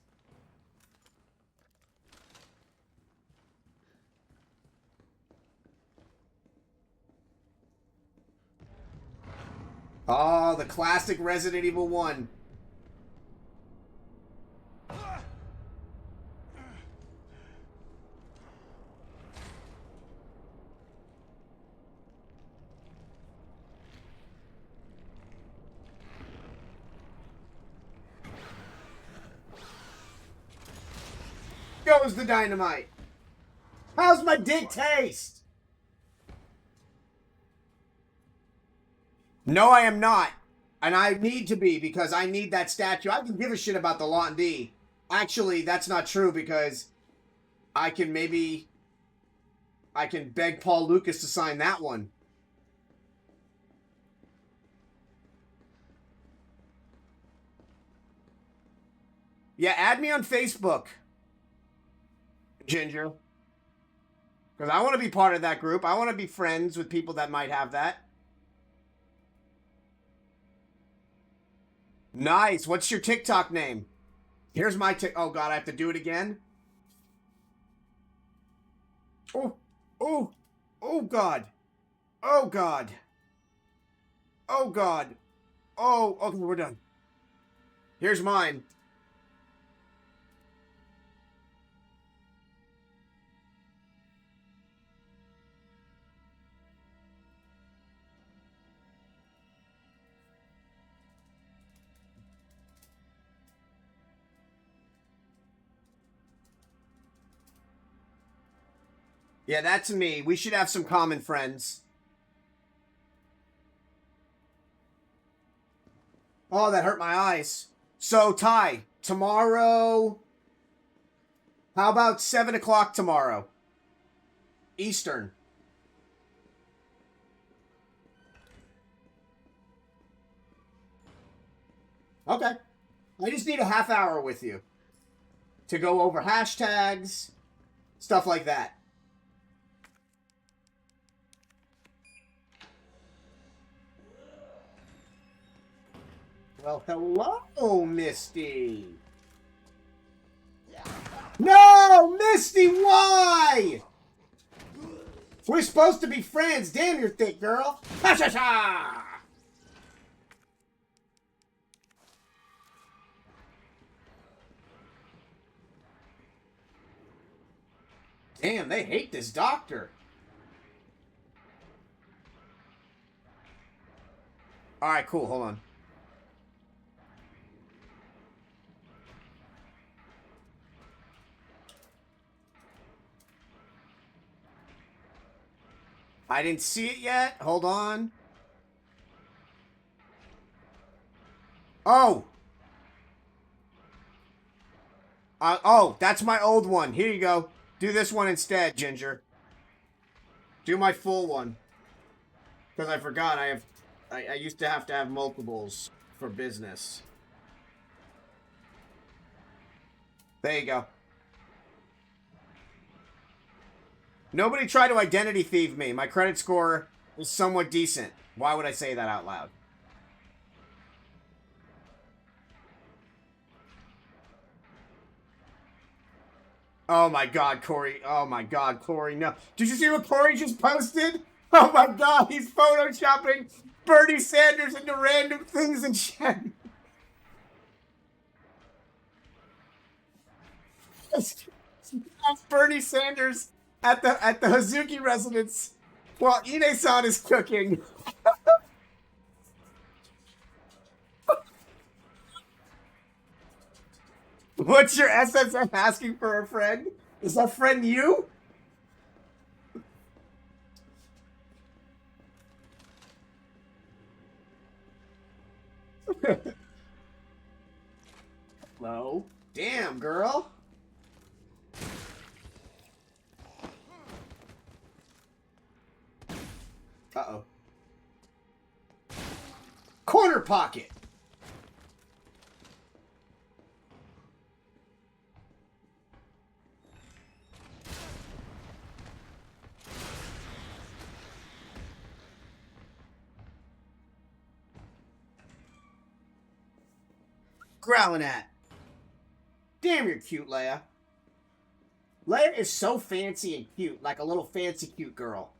Oh, the classic Resident Evil 1. Goes the dynamite. How's my dick taste? No, I am not. And I need to be because I need that statue. I can give a shit about the Lot D. Actually, that's not true because I can beg Paul Lucas to sign that one. Yeah, add me on Facebook, Ginger. Because I want to be part of that group. I want to be friends with people that might have that. Nice. What's your TikTok name? Here's my oh God, I have to do it again. Oh, oh, oh God. Oh God. Oh God. Oh, okay, we're done. Here's mine. Yeah, that's me. We should have some common friends. Oh, that hurt my eyes. So, Ty, tomorrow... How about 7 o'clock tomorrow? Eastern. Okay. I just need a half hour with you. To go over hashtags, stuff like that. Well, hello, Misty. No, Misty, why? We're supposed to be friends. Damn, you're thick, girl. Ha ha ha! Damn, they hate this doctor. All right, cool. Hold on. I didn't see it yet. Hold on. Oh. Oh, that's my old one. Here you go. Do this one instead, Ginger. Do my full one. Because I forgot I used to have multiples for business. There you go. Nobody tried to identity thieve me. My credit score is somewhat decent. Why would I say that out loud? Oh my god, Corey. Oh my god, Corey. No. Did you see what Corey just posted? Oh my god, he's photoshopping Bernie Sanders into random things in chat. Bernie Sanders at the Hazuki residence while Ine-san is cooking. What's your SSF asking for a friend? Is that friend you? Hello? Damn, girl. Uh-oh. Corner pocket. Growling at. Damn, you're cute, Leia. Leia is so fancy and cute, like a little fancy cute girl.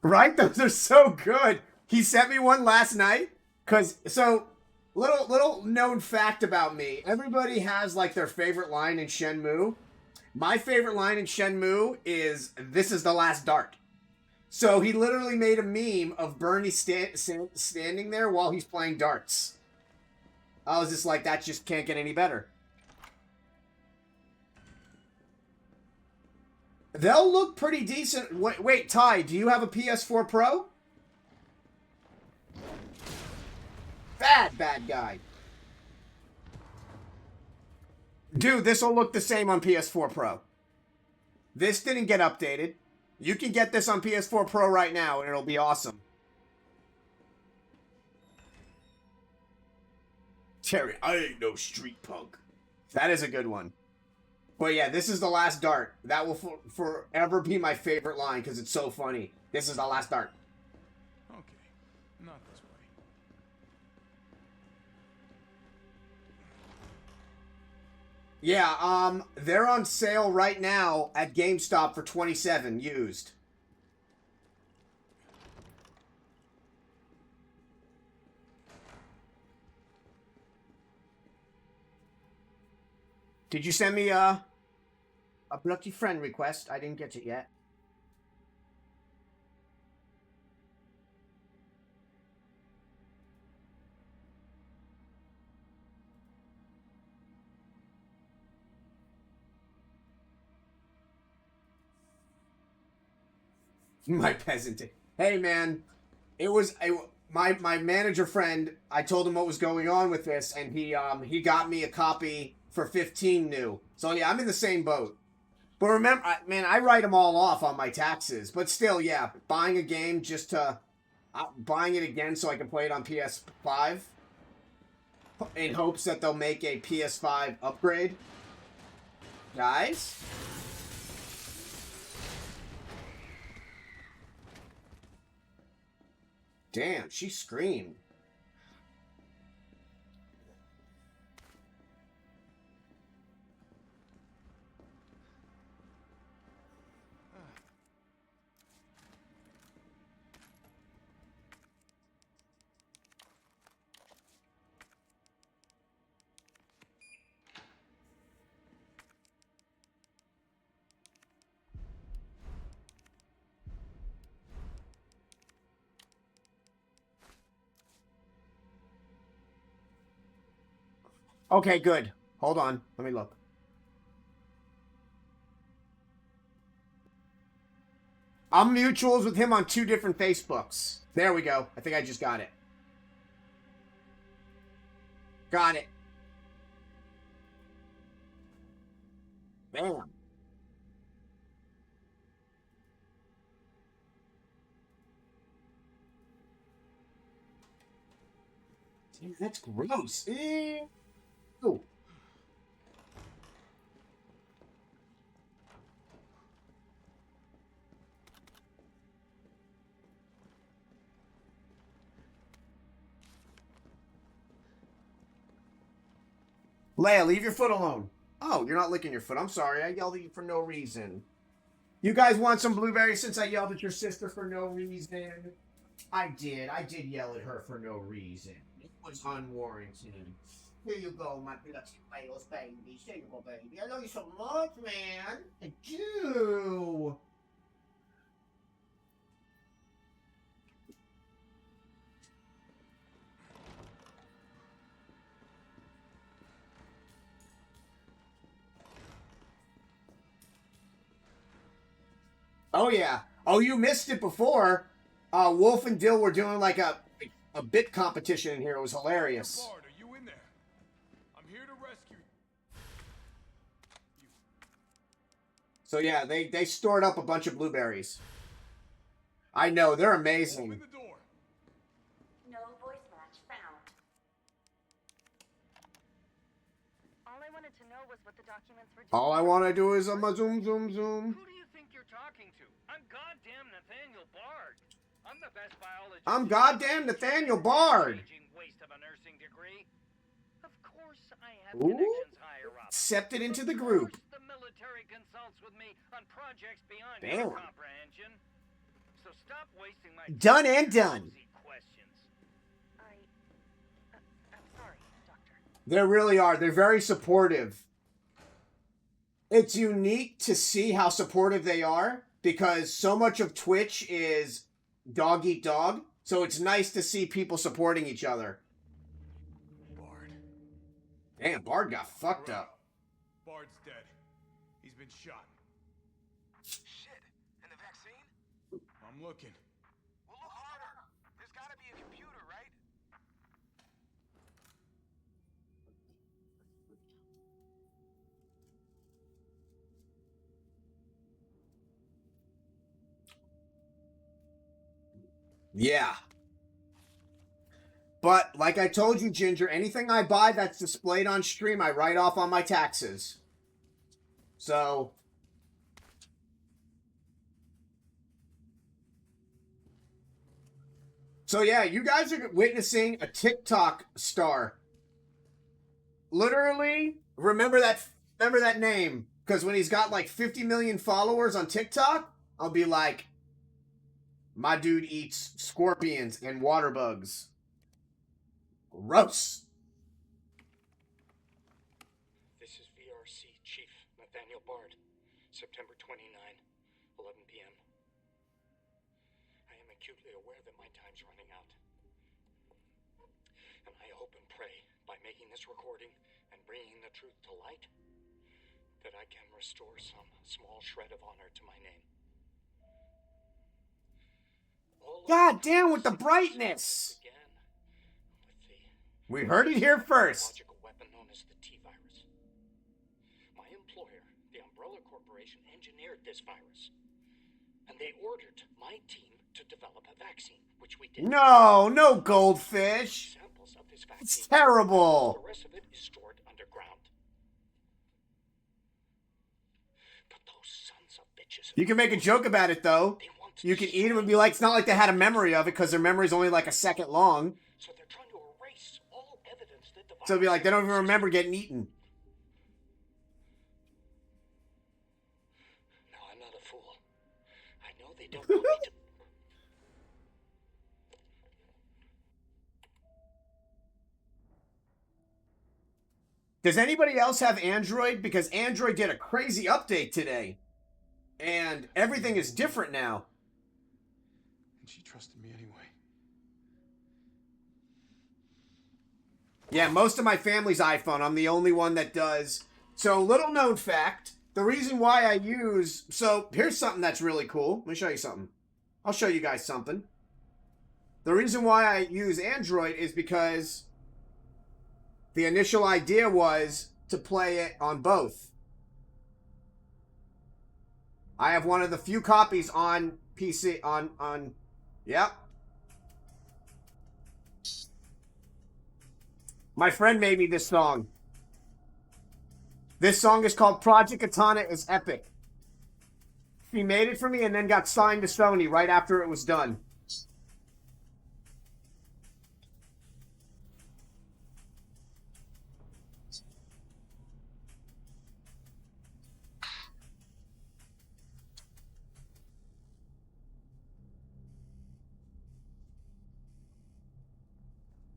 Right? Those are so good. He sent me one last night. Little known fact about me. Everybody has like their favorite line in Shenmue. My favorite line in Shenmue is, "This is the last dart." So he literally made a meme of Bernie standing there while he's playing darts. I was just like, that just can't get any better. They'll look pretty decent. Wait, Ty, do you have a PS4 Pro? Bad guy. Dude, this will look the same on PS4 Pro. This didn't get updated. You can get this on PS4 Pro right now, and it'll be awesome. Terry, I ain't no street punk. That is a good one. But yeah, this is the last dart. That will forever be my favorite line because it's so funny. This is the last dart. Okay, not this way. Yeah, they're on sale right now at GameStop for $27 used. Did you send me a lucky friend request? I didn't get it yet. My peasant. Hey man, it was my manager friend. I told him what was going on with this, and he got me a copy for 15 new. So yeah, I'm in the same boat. But remember, man, I write them all off on my taxes. But still, yeah, buying a game just to buying it again so I can play it on PS5 in hopes that they'll make a PS5 upgrade. Guys. Damn, she screamed. Okay, good. Hold on. Let me look. I'm mutuals with him on 2 different Facebooks. There we go. I think I just got it. Got it. Bam. Dude, that's gross. Ew. Leia, leave your foot alone. Oh, you're not licking your foot. I'm sorry. I yelled at you for no reason. You guys want some blueberries since I yelled at your sister for no reason? I did. I did yell at her for no reason. It was unwarranted. Here you go, my bloody whales, baby. Here you go, baby. I love you so much, man. I do. Oh, yeah. Oh, you missed it before. Wolf and Dill were doing like a bit competition in here. It was hilarious. Bard, are you in there? I'm here to rescue you. So yeah, they stored up a bunch of blueberries. I know, they're Open amazing. the door. No voice match found. All I wanted to know was what the documents were doing. All I want to do is a zoom, zoom, zoom. Who do you think you're talking to? I'm goddamn Nathaniel Bard. I'm the best biologist. I'm goddamn Nathaniel Bard. Waste of a nursing degree. Of course, I have Ooh. connections higher up. Accepted into the Of group. course the military consults with me on projects beyond Damn. your comprehension. So stop wasting my Done time and with done. nosy questions. I'm sorry, Doctor. They really are. They're very supportive. It's unique to see how supportive they are because so much of Twitch is dog eat dog. So it's nice to see people supporting each other. Bard. Damn, Bard got fucked up. Bard's dead. He's been shot. Shit. And the vaccine? I'm looking. Well, look harder. There's gotta be a computer, right? Yeah. But like I told you, Ginger, anything I buy that's displayed on stream, I write off on my taxes. So yeah, you guys are witnessing a TikTok star. Literally, remember that name, because when he's got like 50 million followers on TikTok, I'll be like, my dude eats scorpions and water bugs. Gross. This is VRC Chief Nathaniel Bard, September 29, 11 p.m. I am acutely aware that my time's running out. And I hope and pray, by making this recording and bringing the truth to light, that I can restore some small shred of honor to my name. God damn with the brightness. Began with the We heard it here first. biological weapon known as the T-virus. My employer, the Umbrella Corporation, engineered this virus. And they ordered my team to develop a vaccine, which we did. No goldfish. Samples of this It's vaccine. terrible. The rest of it is stored underground. But those sons of bitches. You can make a joke about it though. They want to You can eat them destroy and be like, it's not like they had a memory of it because their memory's only like a second long. So they're trying to erase all evidence that the So it'd be like, they don't even virus remember getting eaten. No, I'm not a fool. I know they don't want me to. Does anybody else have Android? Because Android did a crazy update today. And everything is different now. And she trusted me anyway. Yeah, most of my family's iPhone. I'm the only one that does. So, little known fact, the reason why I use... So, here's something that's really cool. Let me show you something. I'll show you guys something. The reason why I use Android is because the initial idea was to play it on both. I have one of the few copies on PC, yep. My friend made me this song. This song is called Project Katana is Epic. He made it for me and then got signed to Sony right after it was done.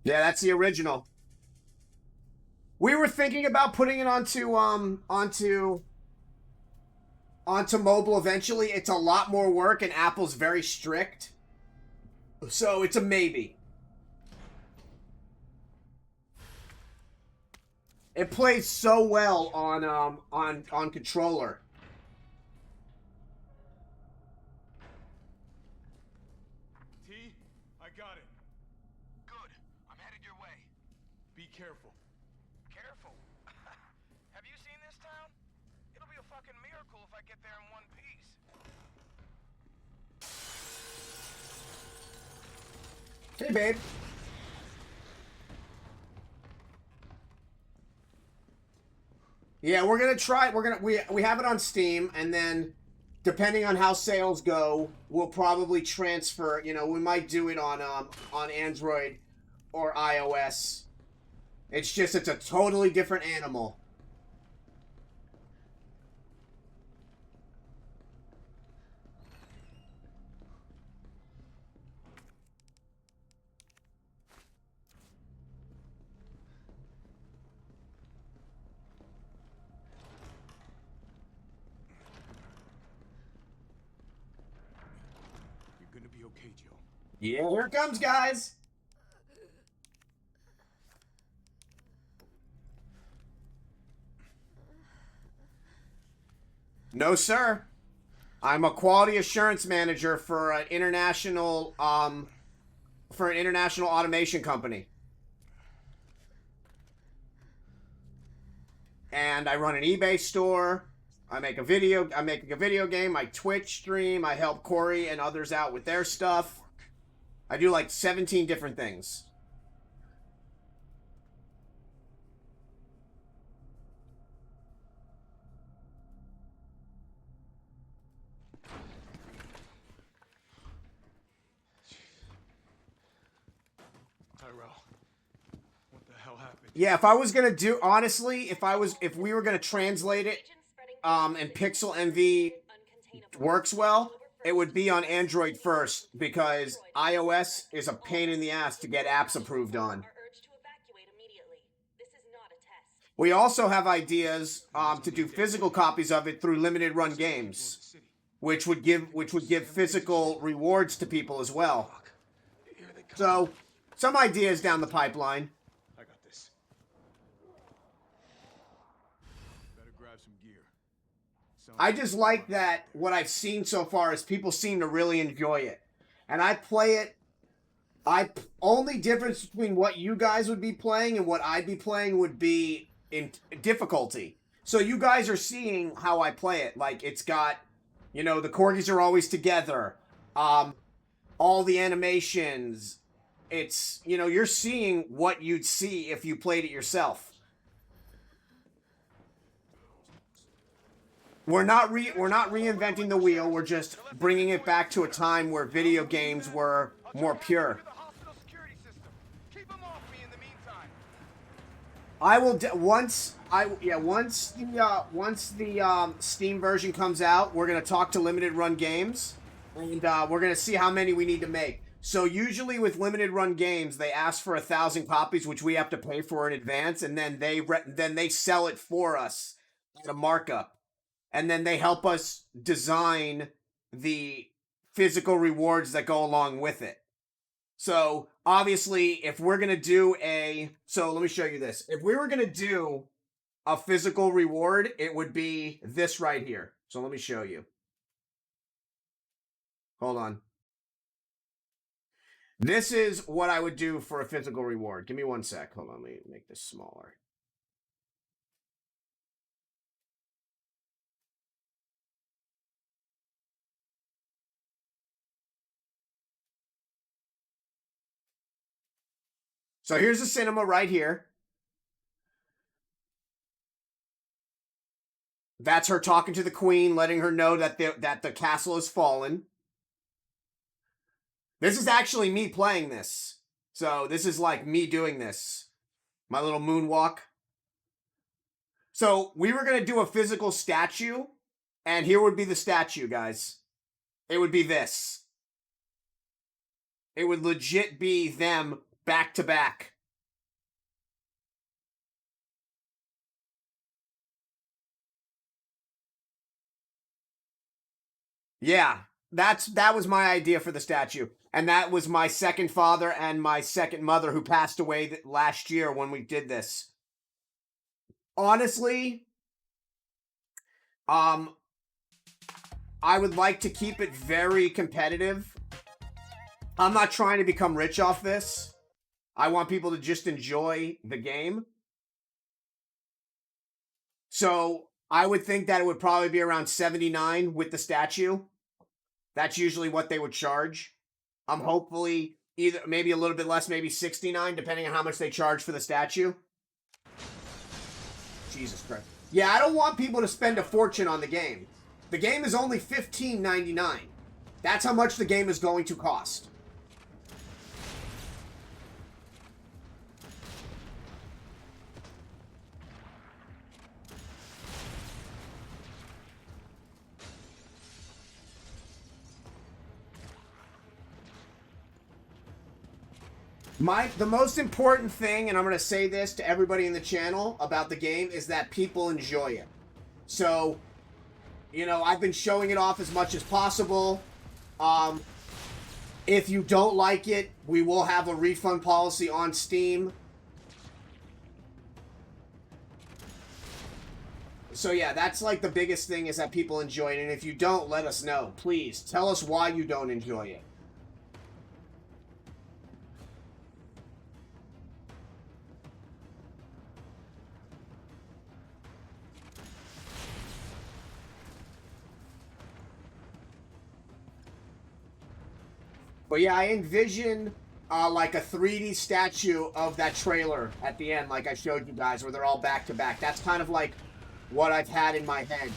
Yeah, that's the original. We were thinking about putting it onto mobile eventually. It's a lot more work and Apple's very strict. So it's a maybe. It plays so well on controller. T, I got it. Good. I'm headed your way. Be careful. Careful. Have you seen this town? It'll be a fucking miracle if I get there in one piece. Hey, babe. Yeah, we're gonna try. We have it on Steam, and then depending on how sales go, we'll probably transfer. You know, we might do it on Android or iOS. It's a totally different animal. You're gonna be okay, Joe. Yeah, here it comes, guys. No, sir. I'm a quality assurance manager for an international automation company. And I run an eBay store. I'm making a video game, I Twitch stream, I help Corey and others out with their stuff. I do like 17 different things. Tyrell, what the hell happened? Yeah, if I was gonna do, honestly, if we were gonna translate it, and Pixel MV works well, it would be on Android first, because iOS is a pain in the ass to get apps approved on. We also have ideas to do physical copies of it through limited run games, which would give physical rewards to people as well. So, some ideas down the pipeline. I got this. Better grab some gear. I just like that what I've seen so far is people seem to really enjoy it. And I play it. Only difference between what you guys would be playing and what I'd be playing would be in difficulty. So you guys are seeing how I play it. Like, it's got, you know, the corgis are always together. All the animations. It's, you know, you're seeing what you'd see if you played it yourself. We're not reinventing the wheel. We're just bringing it back to a time where video games were more pure. I will once the Steam version comes out, we're gonna talk to Limited Run Games, and we're gonna see how many we need to make. So usually with limited run games, they ask for 1,000 copies, which we have to pay for in advance, and then they sell it for us at a markup. And then they help us design the physical rewards that go along with it. So obviously, if we're gonna do so let me show you this. If we were gonna do a physical reward, it would be this right here. So let me show you. Hold on. This is what I would do for a physical reward. Give me one sec. Hold on, let me make this smaller. So here's the cinema right here. That's her talking to the queen, letting her know that the castle has fallen. This is actually me playing this. So this is like me doing this. My little moonwalk. So we were going to do a physical statue. And here would be the statue, guys. It would be this. It would legit be them back to back. Yeah, that was my idea for the statue. And that was my second father and my second mother who passed away last year when we did this. Honestly, I would like to keep it very competitive. I'm not trying to become rich off this. I want people to just enjoy the game. So I would think that it would probably be around $79 with the statue. That's usually what they would charge. I'm hopefully either maybe a little bit less, maybe $69, depending on how much they charge for the statue. Jesus Christ. Yeah, I don't want people to spend a fortune on the game. The game is only $15.99. That's how much the game is going to cost. The most important thing, and I'm going to say this to everybody in the channel about the game, is that people enjoy it. So, you know, I've been showing it off as much as possible. If you don't like it, we will have a refund policy on Steam. So yeah, that's like the biggest thing, is that people enjoy it. And if you don't, let us know. Please, tell us why you don't enjoy it. But yeah, I envision like a 3D statue of that trailer at the end, like I showed you guys, where they're all back to back. That's kind of like what I've had in my head.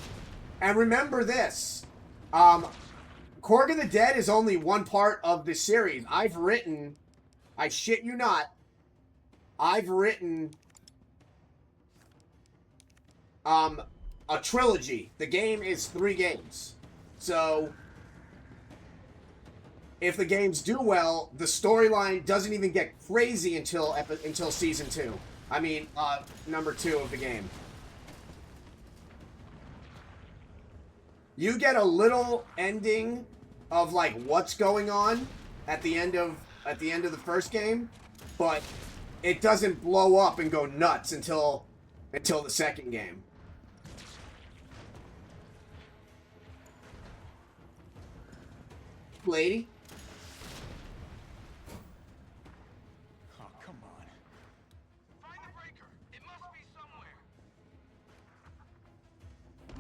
And remember this, Korg of the Dead is only one part of the series. I've written, I shit you not, I've written a trilogy. The game is 3 games. So if the games do well, the storyline doesn't even get crazy until season 2. I mean, number 2 of the game. You get a little ending of like what's going on at the end of the first game, but it doesn't blow up and go nuts until the second game. Lady? Oh, come on. Find the breaker. It must be somewhere.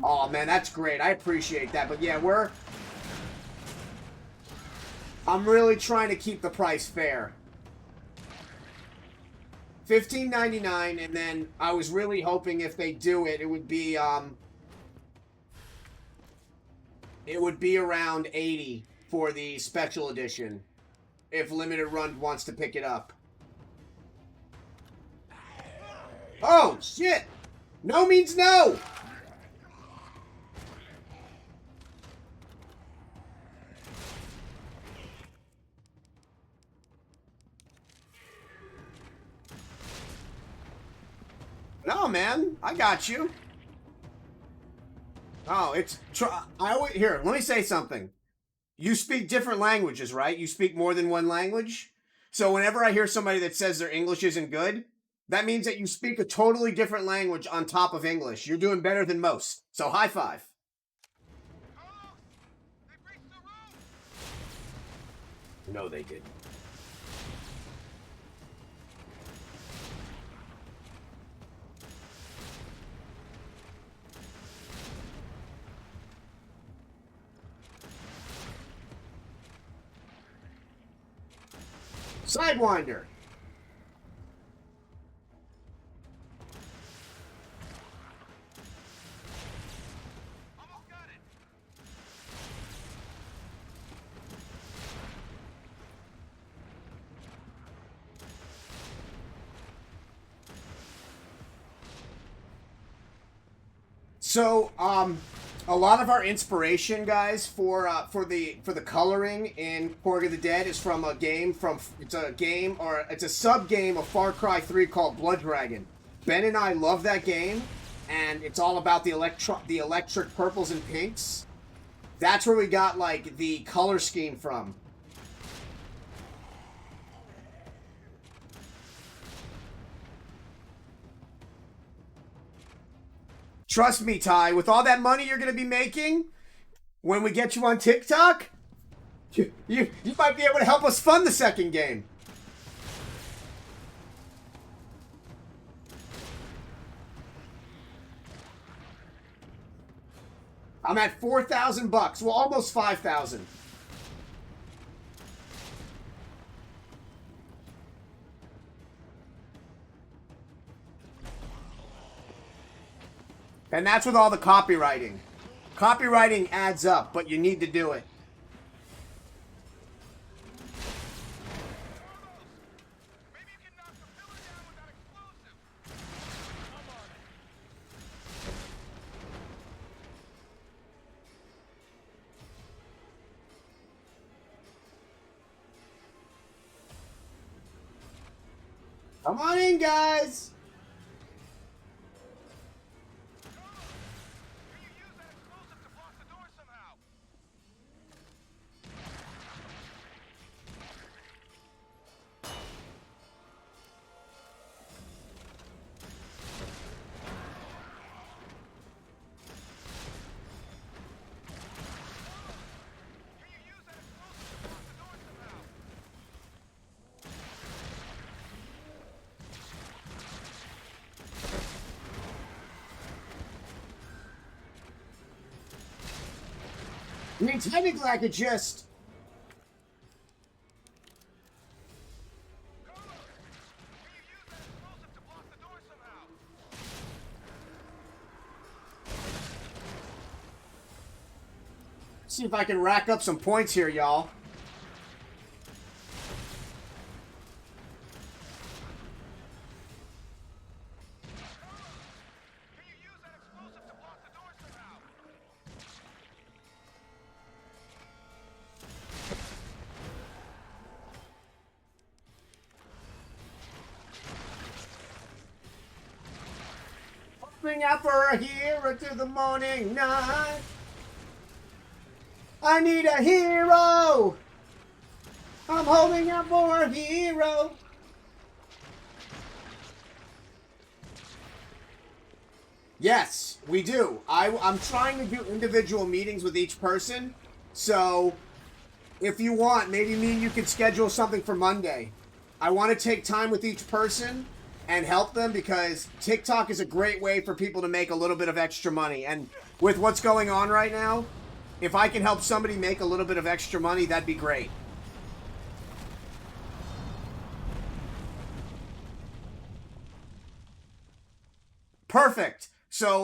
Oh man, that's great. I appreciate that. But yeah, I'm really trying to keep the price fair. $15.99, and then I was really hoping if they do it, it would be around $80 for the special edition, if Limited Run wants to pick it up. Oh shit! No means no! No, man, I got you. Oh, here, let me say something. You speak different languages, right? You speak more than one language? So whenever I hear somebody that says their English isn't good, that means that you speak a totally different language on top of English. You're doing better than most. So high five. Carlos! They breached the roof! No, they didn't. Sidewinder. Almost got it! So, a lot of our inspiration, guys, for the coloring in Porg of the Dead is from a game it's a sub game of Far Cry 3 called Blood Dragon. Ben and I love that game, and it's all about the electric purples and pinks. That's where we got like the color scheme from. Trust me, Ty, with all that money you're going to be making, when we get you on TikTok, you might be able to help us fund the second game. I'm at $4,000. Well, almost 5,000. And that's with all the copywriting. Copywriting adds up, but you need to do it. Maybe you can knock the pillar down with that explosive! Come on in, guys. Can you use that explosive to block the door somehow? Can you use that explosive to block the door somehow? I mean, technically, I could just... Carlos! Can you use that explosive to block the door somehow? See if I can rack up some points here, y'all. Can you use that explosive to block the door somehow? Holding out for a hero to the morning night. I need a hero. I'm holding out for a hero. Yes, we do. I'm trying to do individual meetings with each person. So, if you want, maybe me and you could schedule something for Monday. I want to take time with each person and help them because TikTok is a great way for people to make a little bit of extra money. And with what's going on right now, if I can help somebody make a little bit of extra money, that'd be great. Perfect. So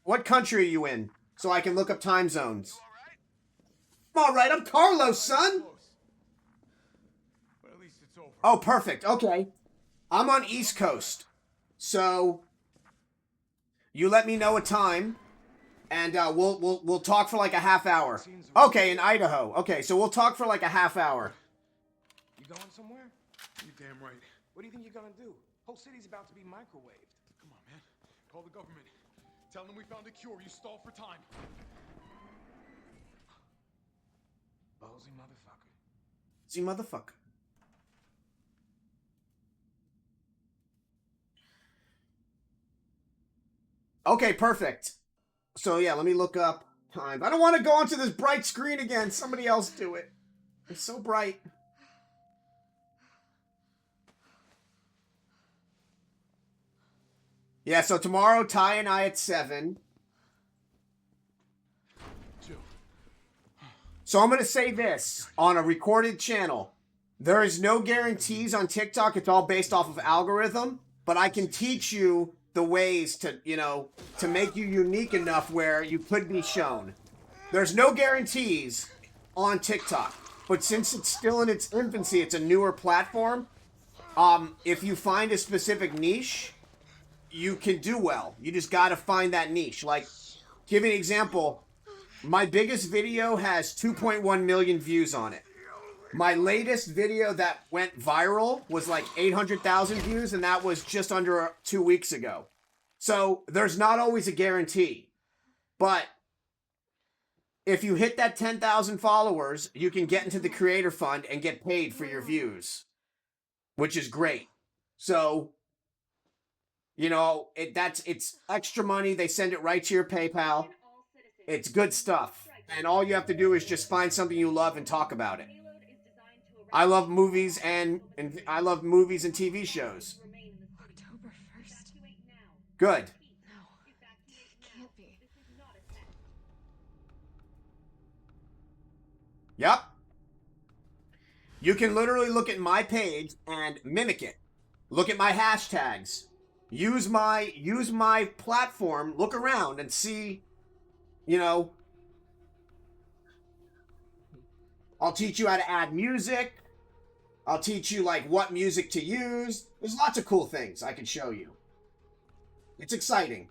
what country are you in? So I can look up time zones. I'm all right. I'm Carlos, son. But at least it's over. Oh, perfect. Okay. I'm on East Coast. So you let me know a time and we'll talk for like a half hour. Okay, in Idaho. Okay, so we'll talk for like a half hour. You going somewhere? You damn right. What do you think you're gonna do? Whole city's about to be microwaved. Come on, man. Call the government. Tell them we found a cure. You stalled for time. Ballsy motherfucker. See, motherfucker. Okay, perfect. So yeah, let me look up times. I don't want to go onto this bright screen again. Somebody else do it. It's so bright. Yeah, so tomorrow, Ty and I at 7. So I'm going to say this on a recorded channel. There is no guarantees on TikTok. It's all based off of algorithm. But I can teach you the ways to, you know, to make you unique enough where you could be shown. There's no guarantees on TikTok. But since it's still in its infancy, it's a newer platform. If you find a specific niche, you can do well. You just got to find that niche. Like, give you an example. My biggest video has 2.1 million views on it. My latest video that went viral was like 800,000 views, and that was just under 2 weeks ago. So there's not always a guarantee. But if you hit that 10,000 followers, you can get into the creator fund and get paid for your views, which is great. So, you know, it's extra money. They send it right to your PayPal. It's good stuff. And all you have to do is just find something you love and talk about it. I love movies and I love movies and TV shows. October 1st. Good. No, it can't be. Yep. You can literally look at my page and mimic it. Look at my hashtags. Use my platform, look around and see, you know, I'll teach you how to add music. I'll teach you like what music to use. There's lots of cool things I can show you. It's exciting.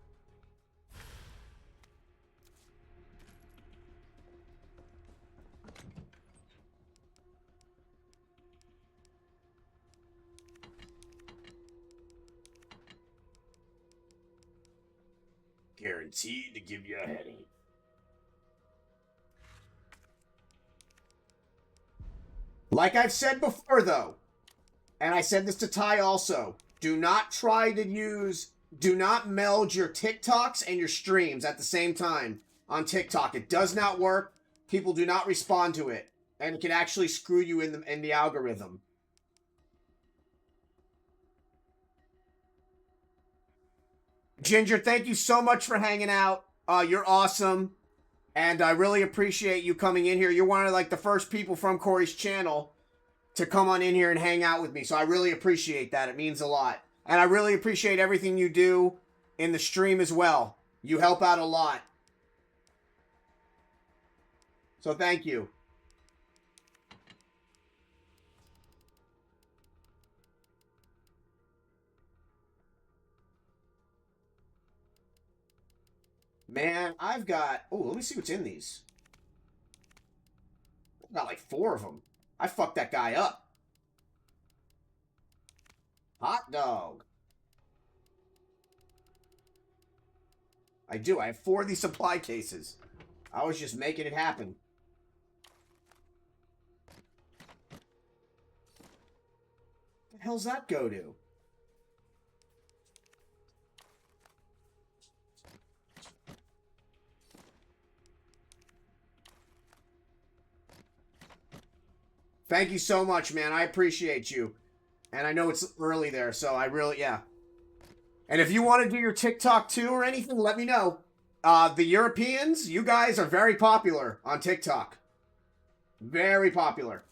Guaranteed to give you a headache. Like I've said before, though, and I said this to Ty also, do not meld your TikToks and your streams at the same time on TikTok. It does not work. People do not respond to it, and it can actually screw you in the algorithm. Ginger, thank you so much for hanging out. You're awesome. And I really appreciate you coming in here. You're one of like the first people from Corey's channel to come on in here and hang out with me. So I really appreciate that. It means a lot. And I really appreciate everything you do in the stream as well. You help out a lot. So thank you. Man, I've got... Oh, let me see what's in these. I've got like 4 of them. I fucked that guy up. Hot dog. I do. I have 4 of these supply cases. I was just making it happen. What the hell's that go to? Thank you so much, man. I appreciate you. And I know it's early there, so I really, yeah. And if you want to do your TikTok too or anything, let me know. The Europeans, you guys are very popular on TikTok. Very popular.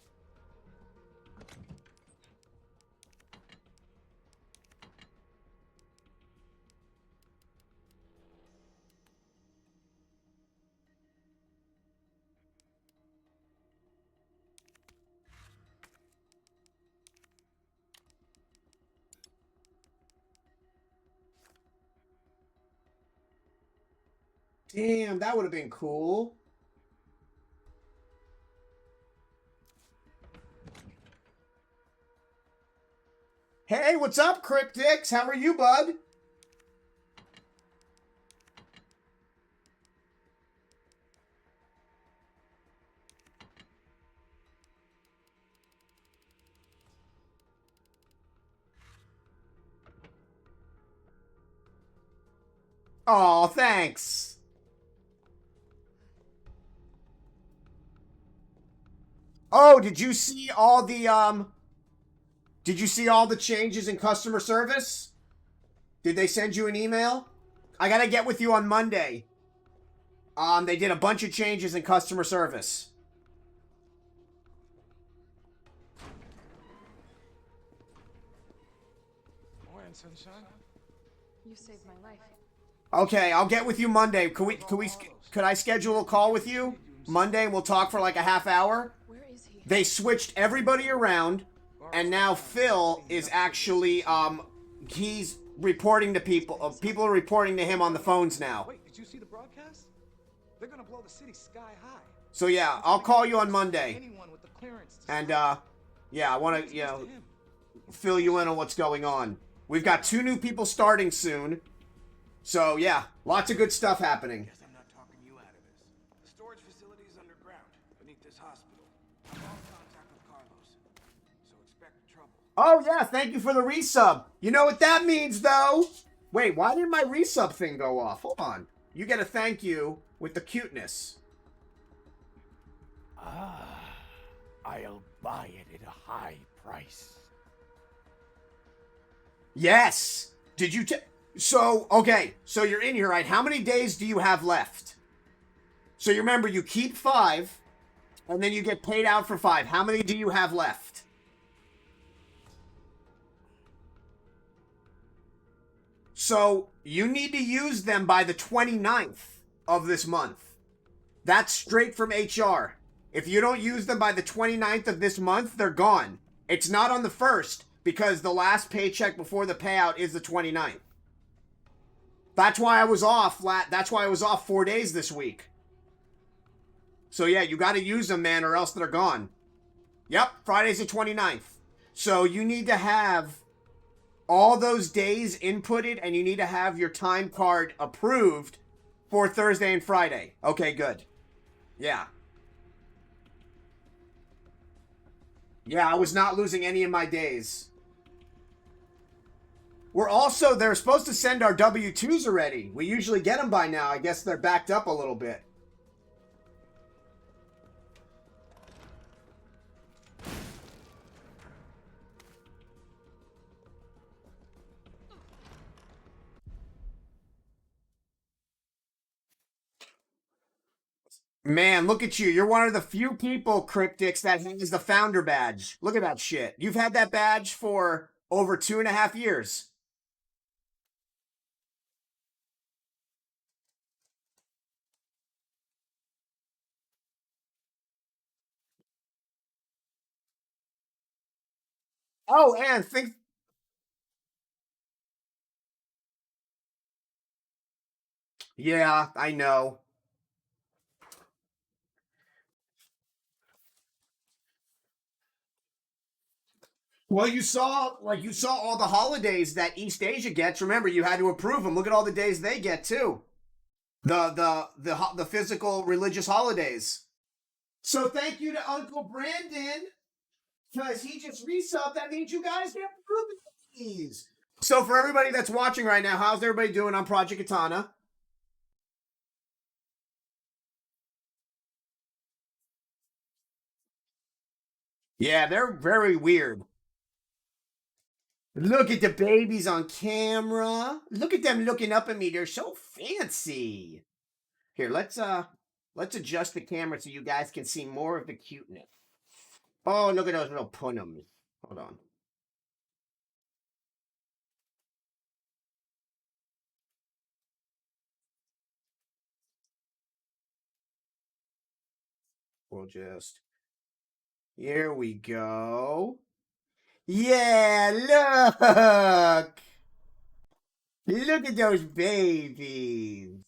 Damn, that would have been cool. Hey, what's up, Cryptix? How are you, bud? Oh, thanks. Oh, did you see all the did you see all the changes in customer service? Did they send you an email? I gotta get with you on Monday. They did a bunch of changes in customer service. Morning, sunshine. You saved my life. Okay, I'll get with you Monday. Could I schedule a call with you Monday and we'll talk for like a half hour? Where is he? They switched everybody around, and now Phil is actually he's reporting to people. People are reporting to him on the phones now. Wait, did you see the broadcast? They're gonna blow the city sky high. So yeah, I'll call you on Monday, Anyone with the clearance to and strike. yeah, I want It's to just him. fill you in on what's going on. We've got 2 new people starting soon, so yeah, lots of good stuff happening. Guess I'm not talking you out of this. The storage facility is underground, beneath this hospital. I'm in contact with Carlos, so expect trouble. Oh yeah, thank you for the resub. You know what that means though? Wait, why did my resub thing go off? Hold on. You get a thank you with the cuteness. I'll buy it at a high price. Yes. Did you So, okay. So you're in here, right? How many days do you have left? So you remember, you keep 5, and then you get paid out for 5. How many do you have left? So you need to use them by the 29th of this month. That's straight from HR. If you don't use them by the 29th of this month, they're gone. It's not on the 1st because the last paycheck before the payout is the 29th. That's why I was off. That's why I was off 4 days this week. So yeah, you got to use them, man, or else they're gone. Yep, Friday's the 29th. So you need to have all those days inputted, and you need to have your time card approved for Thursday and Friday. Okay, good. Yeah. Yeah, I was not losing any of my days. They're supposed to send our W-2s already. We usually get them by now. I guess they're backed up a little bit. Man, look at you. You're one of the few people, Cryptics, that has the founder badge. Look at that shit. You've had that badge for over 2.5 years. Oh, and think... Yeah, I know. Well, you saw all the holidays that East Asia gets. Remember, you had to approve them. Look at all the days they get too. The physical religious holidays. So thank you to Uncle Brandon, because he just resubbed. That means you guys get rubies. So for everybody that's watching right now, how's everybody doing on Project Katana? Yeah, they're very weird. Look at the babies on camera. Look at them looking up at me. They're so fancy. Here, let's adjust the camera so you guys can see more of the cuteness. Oh, look at those little punums. Hold on. We'll just... Here we go. Yeah, look! Look at those babies.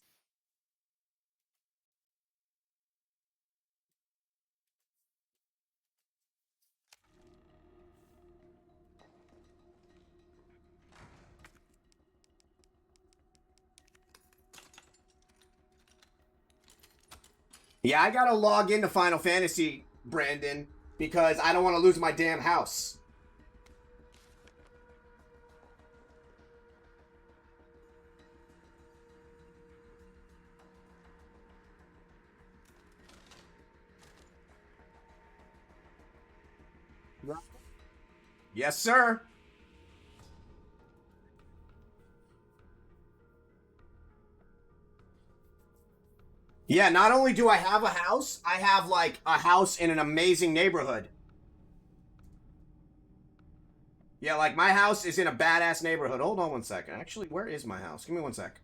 Yeah, I gotta log into Final Fantasy, Brandon, because I don't want to lose my damn house. Yes, sir. Yeah, not only do I have a house, I have like a house in an amazing neighborhood. Yeah, like my house is in a badass neighborhood. Hold on one second. Actually, where is my house? Give me one sec.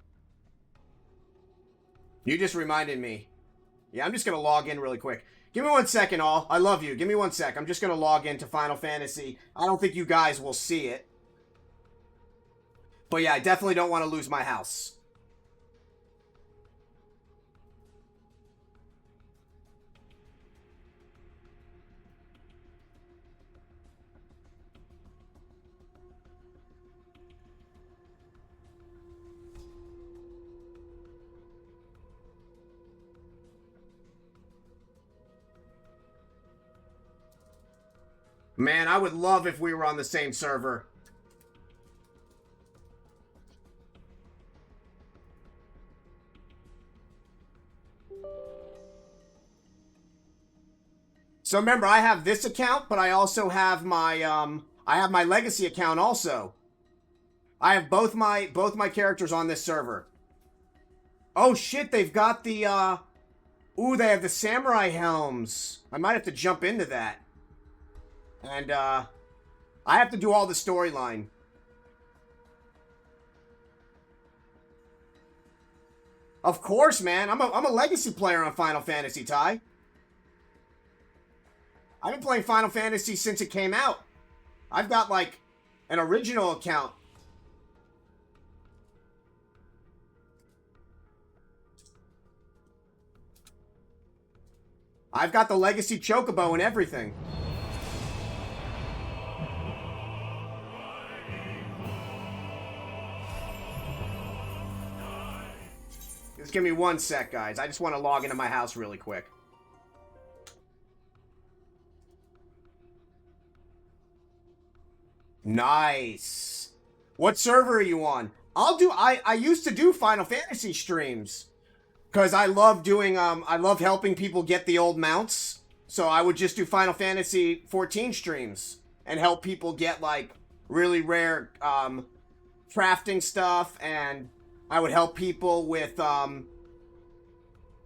You just reminded me. Yeah, I'm just going to log in really quick. Give me 1 second, all. I love you. Give me 1 sec. I'm just going to log into Final Fantasy. I don't think you guys will see it. But yeah, I definitely don't want to lose my house. Man, I would love if we were on the same server. So remember, I have this account, but I also have my I have my legacy account also. I have both my characters on this server. Oh shit, they've got the ooh, they have the samurai helms. I might have to jump into that. And I have to do all the storyline. Of course, man. I'm a legacy player on Final Fantasy, Ty. I've been playing Final Fantasy since it came out. I've got like an original account. I've got the legacy chocobo and everything. Just give me 1 sec, guys. I just want to log into my house really quick. Nice. What server are you on? I used to do Final Fantasy streams. Because I love doing, I love helping people get the old mounts. So I would just do Final Fantasy 14 streams. And help people get, like, really rare, crafting stuff. And I would help people with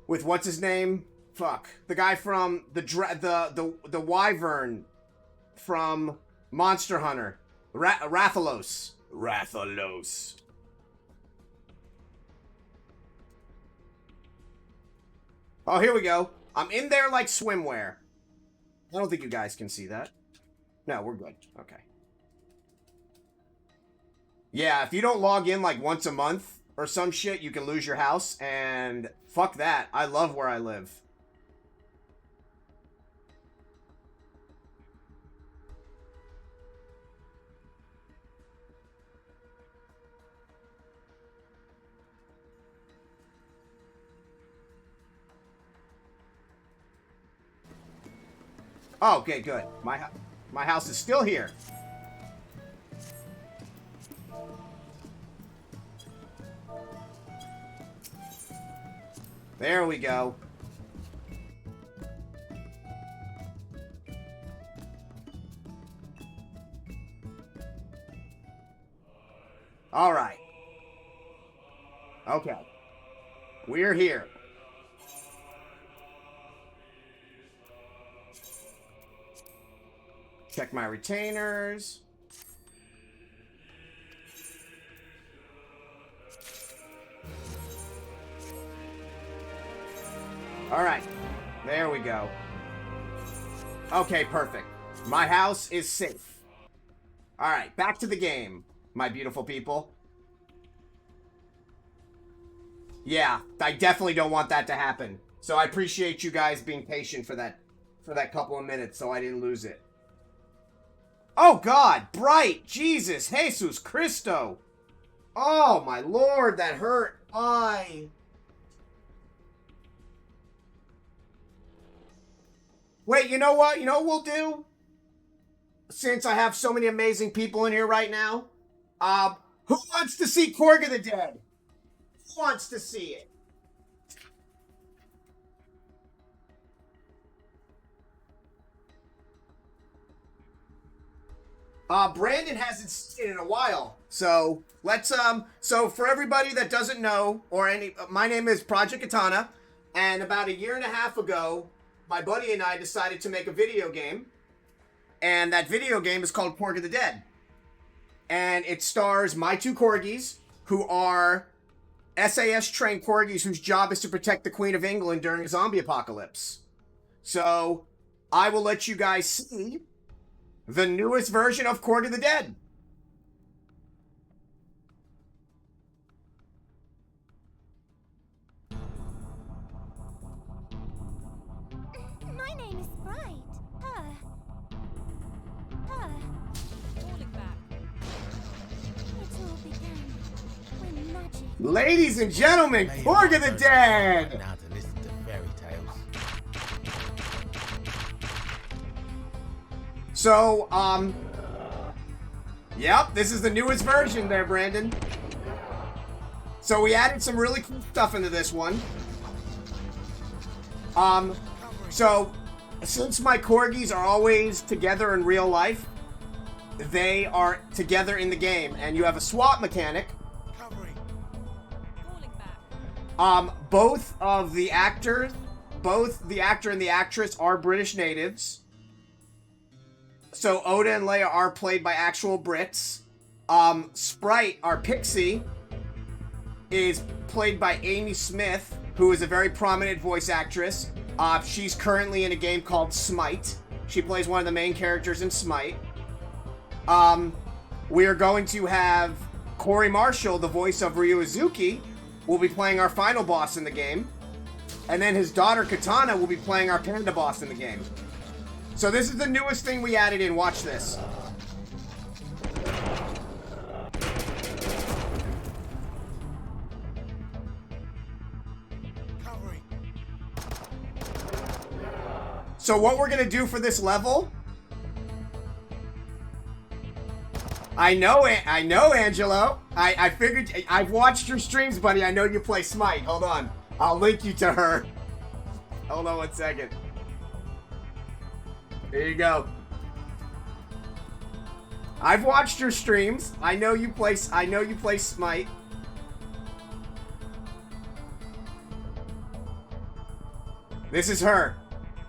what's his name? Fuck. The guy from the Wyvern from Monster Hunter. Rathalos. Rathalos. Oh, here we go. I'm in there like swimwear. I don't think you guys can see that. No, we're good. Okay. Yeah, if you don't log in like once a month or some shit, you can lose your house. And fuck that. I love where I live. Oh, okay, good. My house is still here. There we go. All right. Okay. We're here. Check my retainers. All right. There we go. Okay, perfect. My house is safe. All right, back to the game, my beautiful people. Yeah, I definitely don't want that to happen. So I appreciate you guys being patient for that couple of minutes so I didn't lose it. Oh, God. Bright. Jesus. Jesus Christo. Oh, my Lord. That hurt. Wait, you know what? You know what we'll do? Since I have so many amazing people in here right now. Who wants to see Korg of the Dead? Who wants to see it? Brandon hasn't seen it in a while, so let's So for everybody that doesn't know, my name is Project Katana, and about 1.5 years ago, my buddy and I decided to make a video game, and that video game is called Porg of the Dead, and it stars my 2 corgis, who are SAS trained corgis whose job is to protect the Queen of England during a zombie apocalypse. So I will let you guys see the newest version of Porg of the Dead. My name is Sprite. Falling back. It all began when magic. Ladies and gentlemen, Porg of the Dead! Now to listen to fairy tales. So, yep, this is the newest version there, Brandon. So we added some really cool stuff into this one. So, since my corgis are always together in real life, they are together in the game, and you have a swap mechanic. Covering. Falling back. Both the actor and the actress are British natives. So Oda and Leia are played by actual Brits. Sprite, our pixie, is played by Amy Smith, who is a very prominent voice actress. She's currently in a game called Smite. She plays one of the main characters in Smite. We are going to have Corey Marshall, the voice of Ryu Izuki, will be playing our final boss in the game. And then his daughter Katana will be playing our panda boss in the game. So this is the newest thing we added in. Watch this. Covering. So what we're gonna do for this level? I know, Angelo. I figured, I've watched your streams, buddy. I know you play Smite. Hold on. I'll link you to her. Hold on 1 second. There you go. I've watched your streams. I know you play Smite. This is her.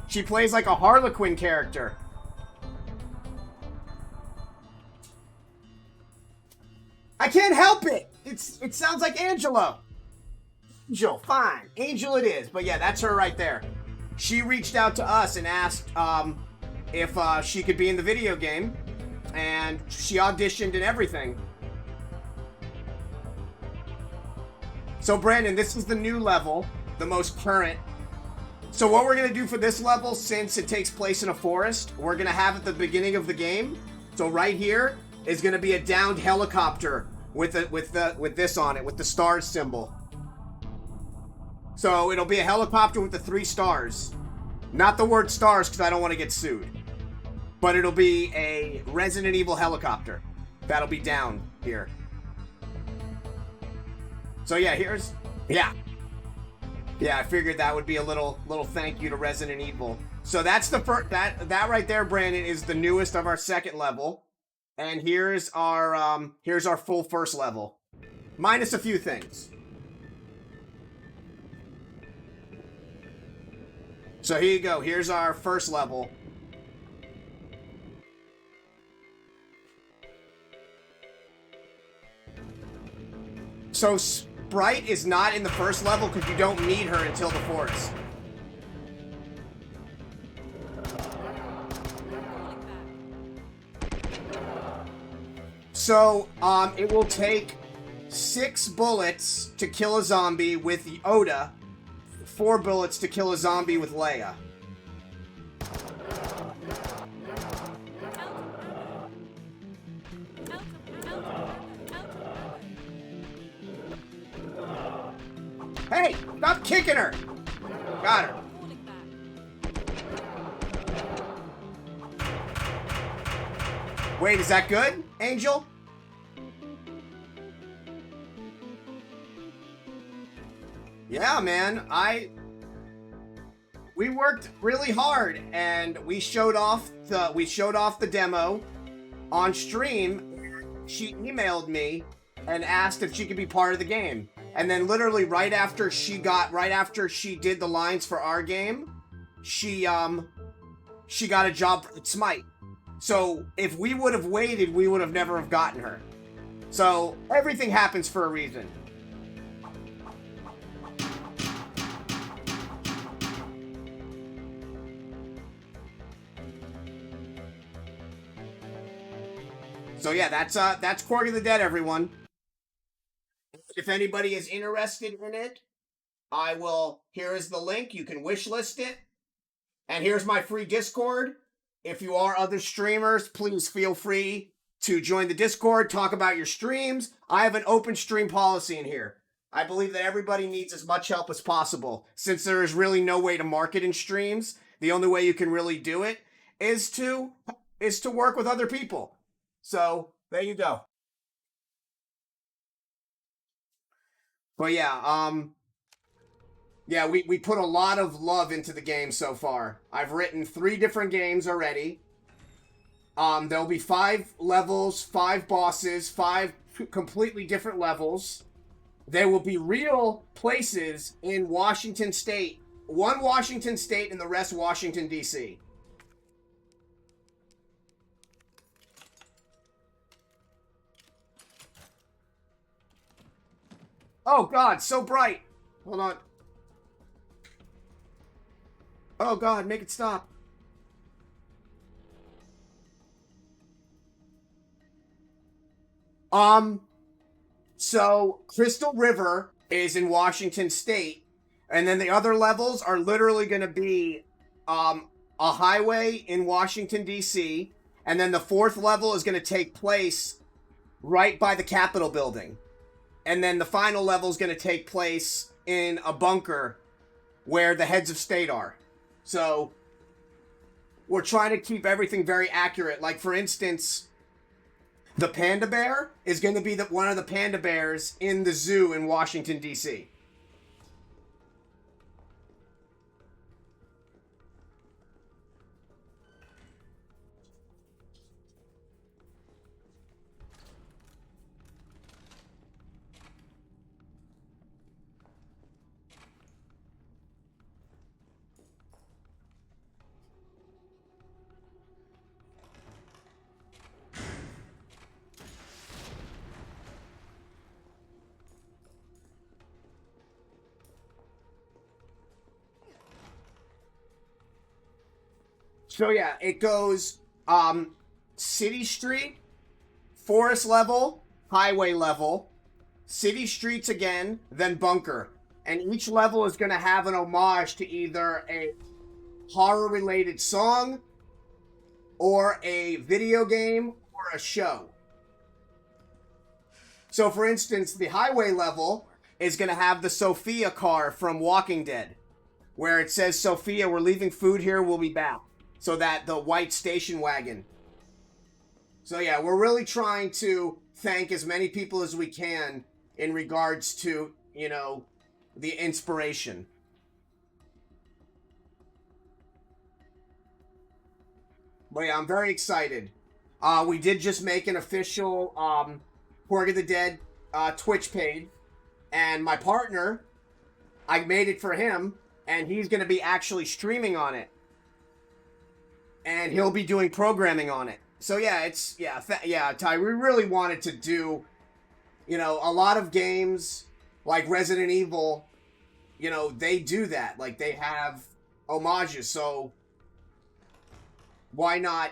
She plays like a Harlequin character. I can't help it. It sounds like Angelo. Angel, fine. Angel it is. But yeah, that's her right there. She reached out to us and asked if she could be in the video game, and she auditioned and everything. So Brandon, this is the new level, the most current. So what we're gonna do for this level, since it takes place in a forest, we're gonna have at the beginning of the game. So right here is gonna be a downed helicopter with this on it, with the stars symbol. So it'll be a helicopter with the 3 stars. Not the word stars, because I don't want to get sued. But it'll be a Resident Evil helicopter. That'll be down here. So yeah, yeah, I figured that would be a little thank you to Resident Evil. So that's the first, that right there, Brandon, is the newest of our second level. And here's our full first level. Minus a few things. So here you go. Here's our first level. So Sprite is not in the first level because you don't need her until the forest. So it will take 6 bullets to kill a zombie with Oda. 4 bullets to kill a zombie with Leia. Hey, stop kicking her! Got her. Wait, is that good, Angel? Yeah, man, we worked really hard, and we showed off the demo, on stream. She emailed me and asked if she could be part of the game. And then literally right after she did the lines for our game, she got a job at Smite. So if we would have waited, we would have never have gotten her. So everything happens for a reason. So yeah, that's Corgi of the Dead, everyone. If anybody is interested in it, here is the link. You can wishlist it. And here's my free Discord. If you are other streamers, please feel free to join the Discord, talk about your streams. I have an open stream policy in here. I believe that everybody needs as much help as possible. Since there is really no way to market in streams, the only way you can really do it is to work with other people. So, there you go. But yeah, we put a lot of love into the game so far. I've written 3 different games already. There'll be 5 levels, 5 bosses, 5 completely different levels. There will be real places in Washington State. 1 Washington State and the rest Washington, D.C. Oh, God, so bright. Hold on. Oh, God, make it stop. So Crystal River is in Washington State, and then the other levels are literally going to be a highway in Washington, D.C., and then the 4th level is going to take place right by the Capitol building. And then the final level is going to take place in a bunker where the heads of state are. So we're trying to keep everything very accurate. Like, for instance, the panda bear is going to be one of the panda bears in the zoo in Washington, D.C. So yeah, it goes city street, forest level, highway level, city streets again, then bunker. And each level is going to have an homage to either a horror-related song or a video game or a show. So for instance, the highway level is going to have the Sophia car from Walking Dead, where it says, "Sophia, we're leaving food here, we'll be back." So that the white station wagon. So yeah, we're really trying to thank as many people as we can in regards to, the inspiration. But yeah, I'm very excited. We did just make an official Corgi of the Dead Twitch page. And my partner, I made it for him, and he's going to be actually streaming on it. And he'll be doing programming on it. So yeah, Ty, we really wanted to do, a lot of games like Resident Evil, they do that. Like, they have homages. So why not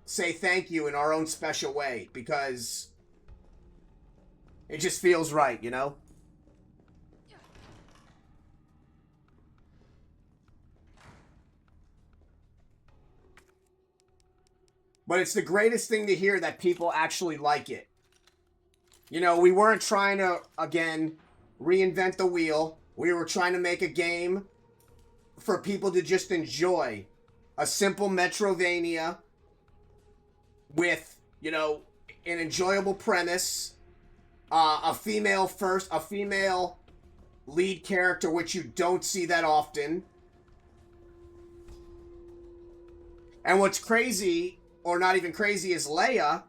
say thank you in our own special way? Because it just feels right, But it's the greatest thing to hear that people actually like it. We weren't trying to, again, reinvent the wheel. We were trying to make a game for people to just enjoy. A simple Metrovania with, an enjoyable premise. A female lead character, which you don't see that often. And what's crazy, or not even crazy, is Leia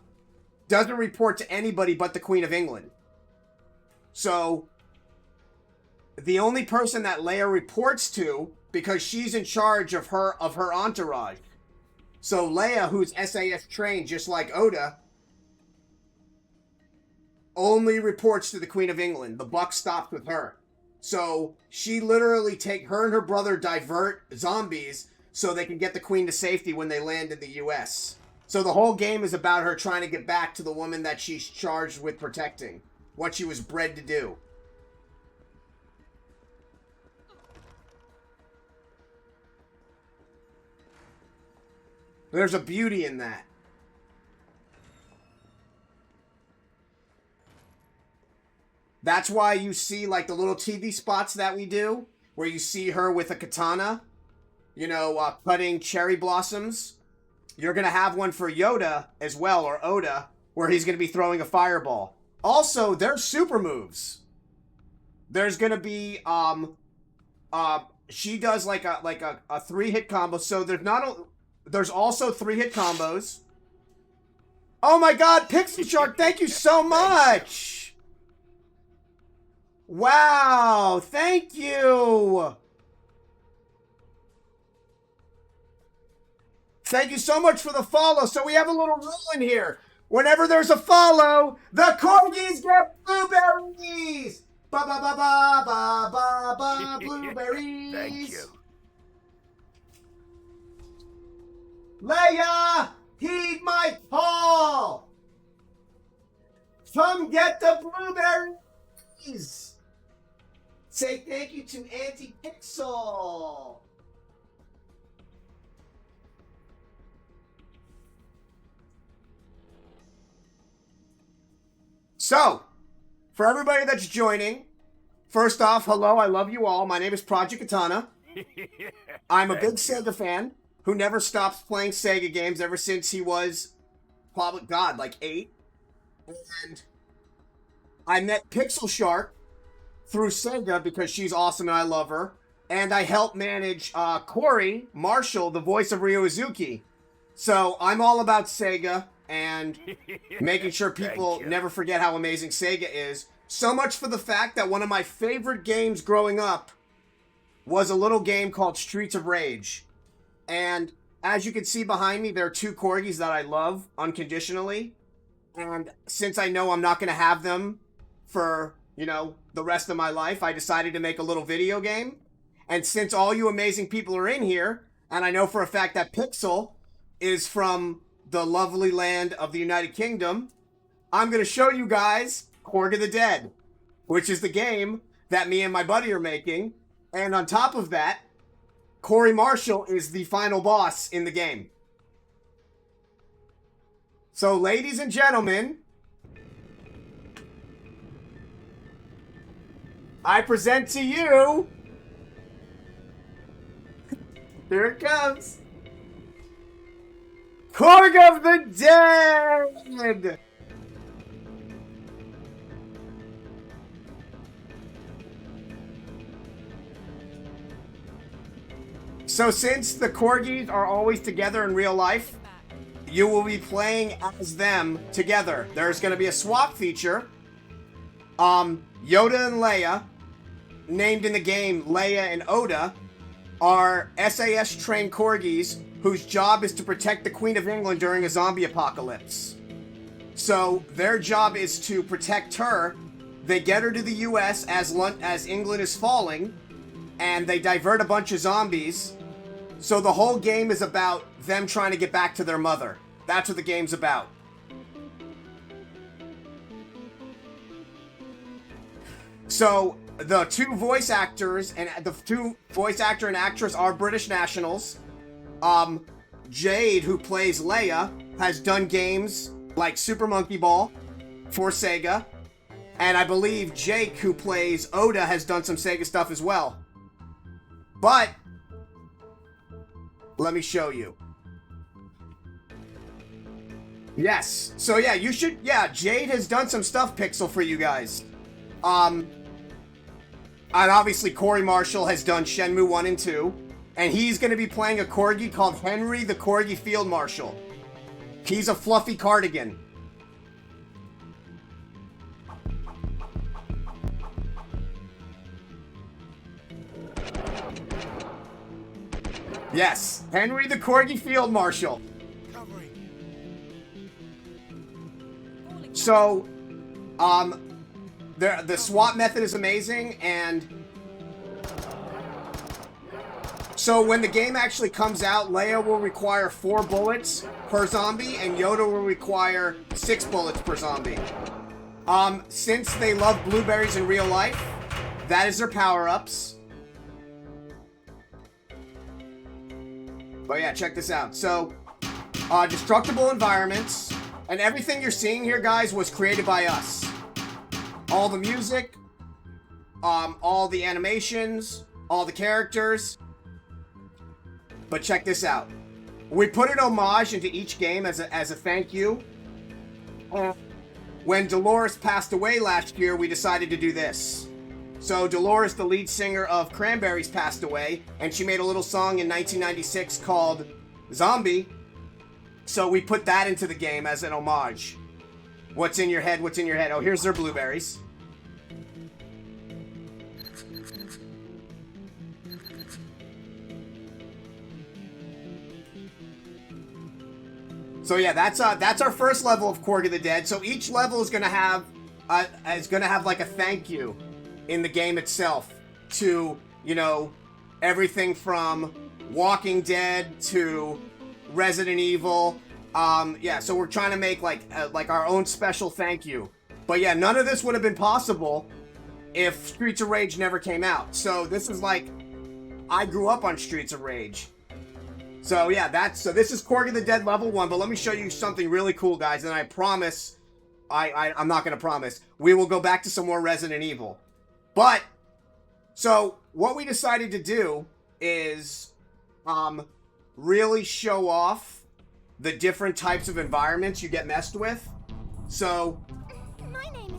doesn't report to anybody but the Queen of England. So, the only person that Leia reports to, because she's in charge of her entourage. So Leia, who's SAS trained just like Oda, only reports to the Queen of England. The buck stops with her. So she literally her and her brother divert zombies so they can get the Queen to safety when they land in the US. So the whole game is about her trying to get back to the woman that she's charged with protecting. What she was bred to do. There's a beauty in that. That's why you see, like, the little TV spots that we do, where you see her with a katana, you know, cutting cherry blossoms. You're going to have one for Yoda as well, or Oda, where he's going to be throwing a fireball. Also, there's super moves. There's going to be, she does like a 3-hit combo. So there's also 3-hit combos. Oh my God, Pixel Shark, thank you so much. Wow, thank you. Thank you so much for the follow. So we have a little rule in here. Whenever there's a follow, the corgis get blueberries. Ba ba ba ba ba ba ba blueberries. Thank you. Leia, heed my call. Come get the blueberries. Say thank you to Auntie Pixel. So, for everybody that's joining, first off, hello, I love you all. My name is Project Katana. I'm a big Sega fan who never stops playing Sega games ever since he was, probably, God, like 8. And I met Pixel Shark through Sega because she's awesome and I love her. And I helped manage Corey Marshall, the voice of Ryo Izuki. So I'm all about Sega and making sure people never forget how amazing Sega is. So much for the fact that one of my favorite games growing up was a little game called Streets of Rage. And as you can see behind me, there are 2 corgis that I love unconditionally. And since I know I'm not going to have them for, you know, the rest of my life, I decided to make a little video game. And since all you amazing people are in here, and I know for a fact that Pixel is from the lovely land of the United Kingdom, I'm going to show you guys Korg of the Dead, which is the game that me and my buddy are making. And on top of that, Corey Marshall is the final boss in the game. So, ladies and gentlemen, I present to you... Here it comes. Korg of the Dead! So since the corgis are always together in real life, you will be playing as them together. There's going to be a swap feature. Yoda and Leia, named in the game Leia and Oda, are SAS trained corgis whose job is to protect the Queen of England during a zombie apocalypse. So their job is to protect her. They get her to the US as England is falling, and they divert a bunch of zombies. So the whole game is about them trying to get back to their mother. That's what the game's about. So the 2 voice actors and the 2 voice actor and actress are British nationals. Jade, who plays Leia, has done games like Super Monkey Ball for Sega. And I believe Jake, who plays Oda, has done some Sega stuff as well. But let me show you. Yes. So yeah, you should... Yeah, Jade has done some stuff, Pixel, for you guys. And obviously Corey Marshall has done Shenmue 1 and 2. And he's going to be playing a corgi called Henry the Corgi Field Marshal. He's a fluffy cardigan. Yes, Henry the Corgi Field Marshal. So, the swap method is amazing, and so when the game actually comes out, Leia will require 4 bullets per zombie, and Yoda will require 6 bullets per zombie. Since they love blueberries in real life, that is their power-ups. But yeah, check this out. So, destructible environments, and everything you're seeing here, guys, was created by us. All the music, all the animations, all the characters. But check this out. We put an homage into each game as a thank you. When Dolores passed away last year, we decided to do this. So Dolores, the lead singer of Cranberries, passed away, and she made a little song in 1996 called Zombie. So we put that into the game as an homage. What's in your head? What's in your head? Oh, here's their blueberries. So yeah, that's our first level of Corgi the Dead. So each level is gonna have like a thank you in the game itself to, you know, everything from Walking Dead to Resident Evil. Yeah, so we're trying to make like our own special thank you. But yeah, none of this would have been possible if Streets of Rage never came out. So this is like, I grew up on Streets of Rage. So yeah, this is Corgi the Dead level 1, but let me show you something really cool, guys, and I promise, I'm not going to promise, we will go back to some more Resident Evil. But, so, what we decided to do is, really show off the different types of environments you get messed with. So,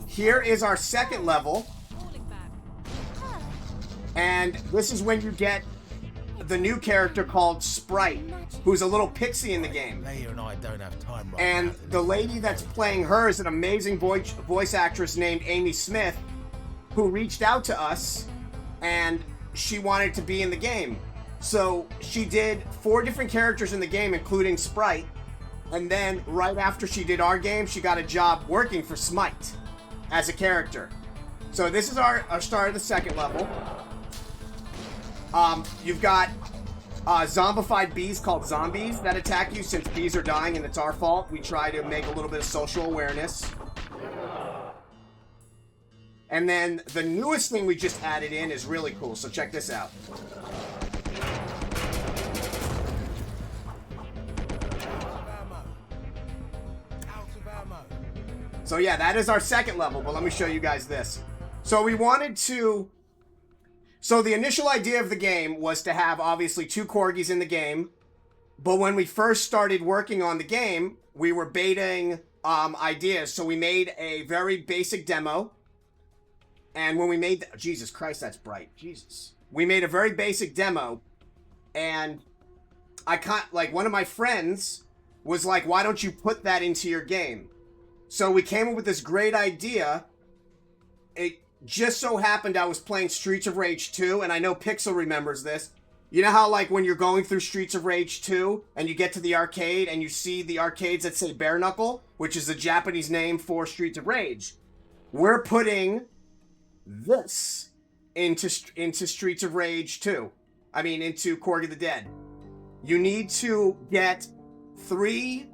here is our second level, and this is when you get the new character called Sprite, who's a little pixie in the game. And the lady that's playing her is an amazing voice actress named Amy Smith, who reached out to us, and she wanted to be in the game. So she did 4 different characters in the game, including Sprite, and then right after she did our game, she got a job working for Smite as a character. So this is our start of the second level. You've got zombified bees called zombies that attack you. Since bees are dying and it's our fault, we try to make a little bit of social awareness. And then the newest thing we just added in is really cool, so check this out. So yeah, that is our second level, but let me show you guys this. So we wanted to... So the initial idea of the game was to have, obviously, 2 Corgis in the game, but when we first started working on the game, we were baiting ideas, so we made a very basic demo. And when we made... Jesus Christ, that's bright. Jesus. We made a very basic demo, and one of my friends was like, why don't you put that into your game? So we came up with this great idea. It just so happened I was playing Streets of Rage 2, and I know Pixel remembers this. You know how, like, when you're going through Streets of Rage 2, and you get to the arcade, and you see the arcades that say Bare Knuckle, which is the Japanese name for Streets of Rage? We're putting this into Streets of Rage 2. I mean, into Corgi the Dead. You need to get 3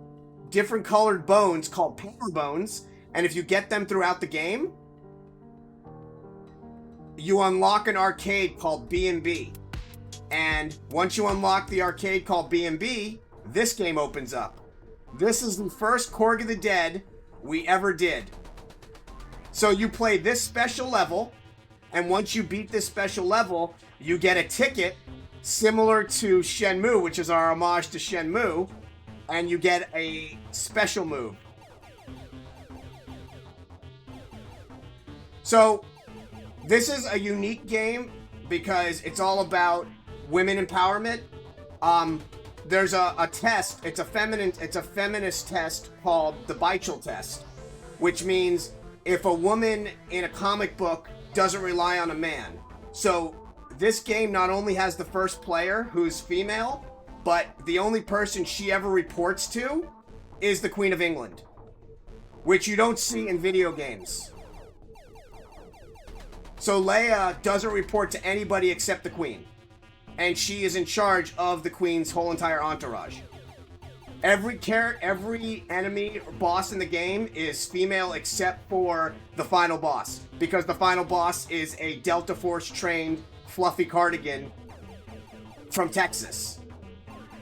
different colored bones called power bones, and if you get them throughout the game, you unlock an arcade called B&B. And once you unlock the arcade called B&B, this game opens up. This is the first Corgi the Dead we ever did. So you play this special level, and once you beat this special level, you get a ticket similar to Shenmue, which is our homage to Shenmue, and you get a special move. So this is a unique game because it's all about women empowerment. there's a test. It's a feminist test called the Beichel test, which means if a woman in a comic book doesn't rely on a man. So this game not only has the first player who's female, but the only person she ever reports to is the Queen of England, which you don't see in video games. So Leia doesn't report to anybody except the Queen. And she is in charge of the Queen's whole entire entourage. Every enemy or boss in the game is female except for the final boss. Because the final boss is a Delta Force trained fluffy cardigan from Texas.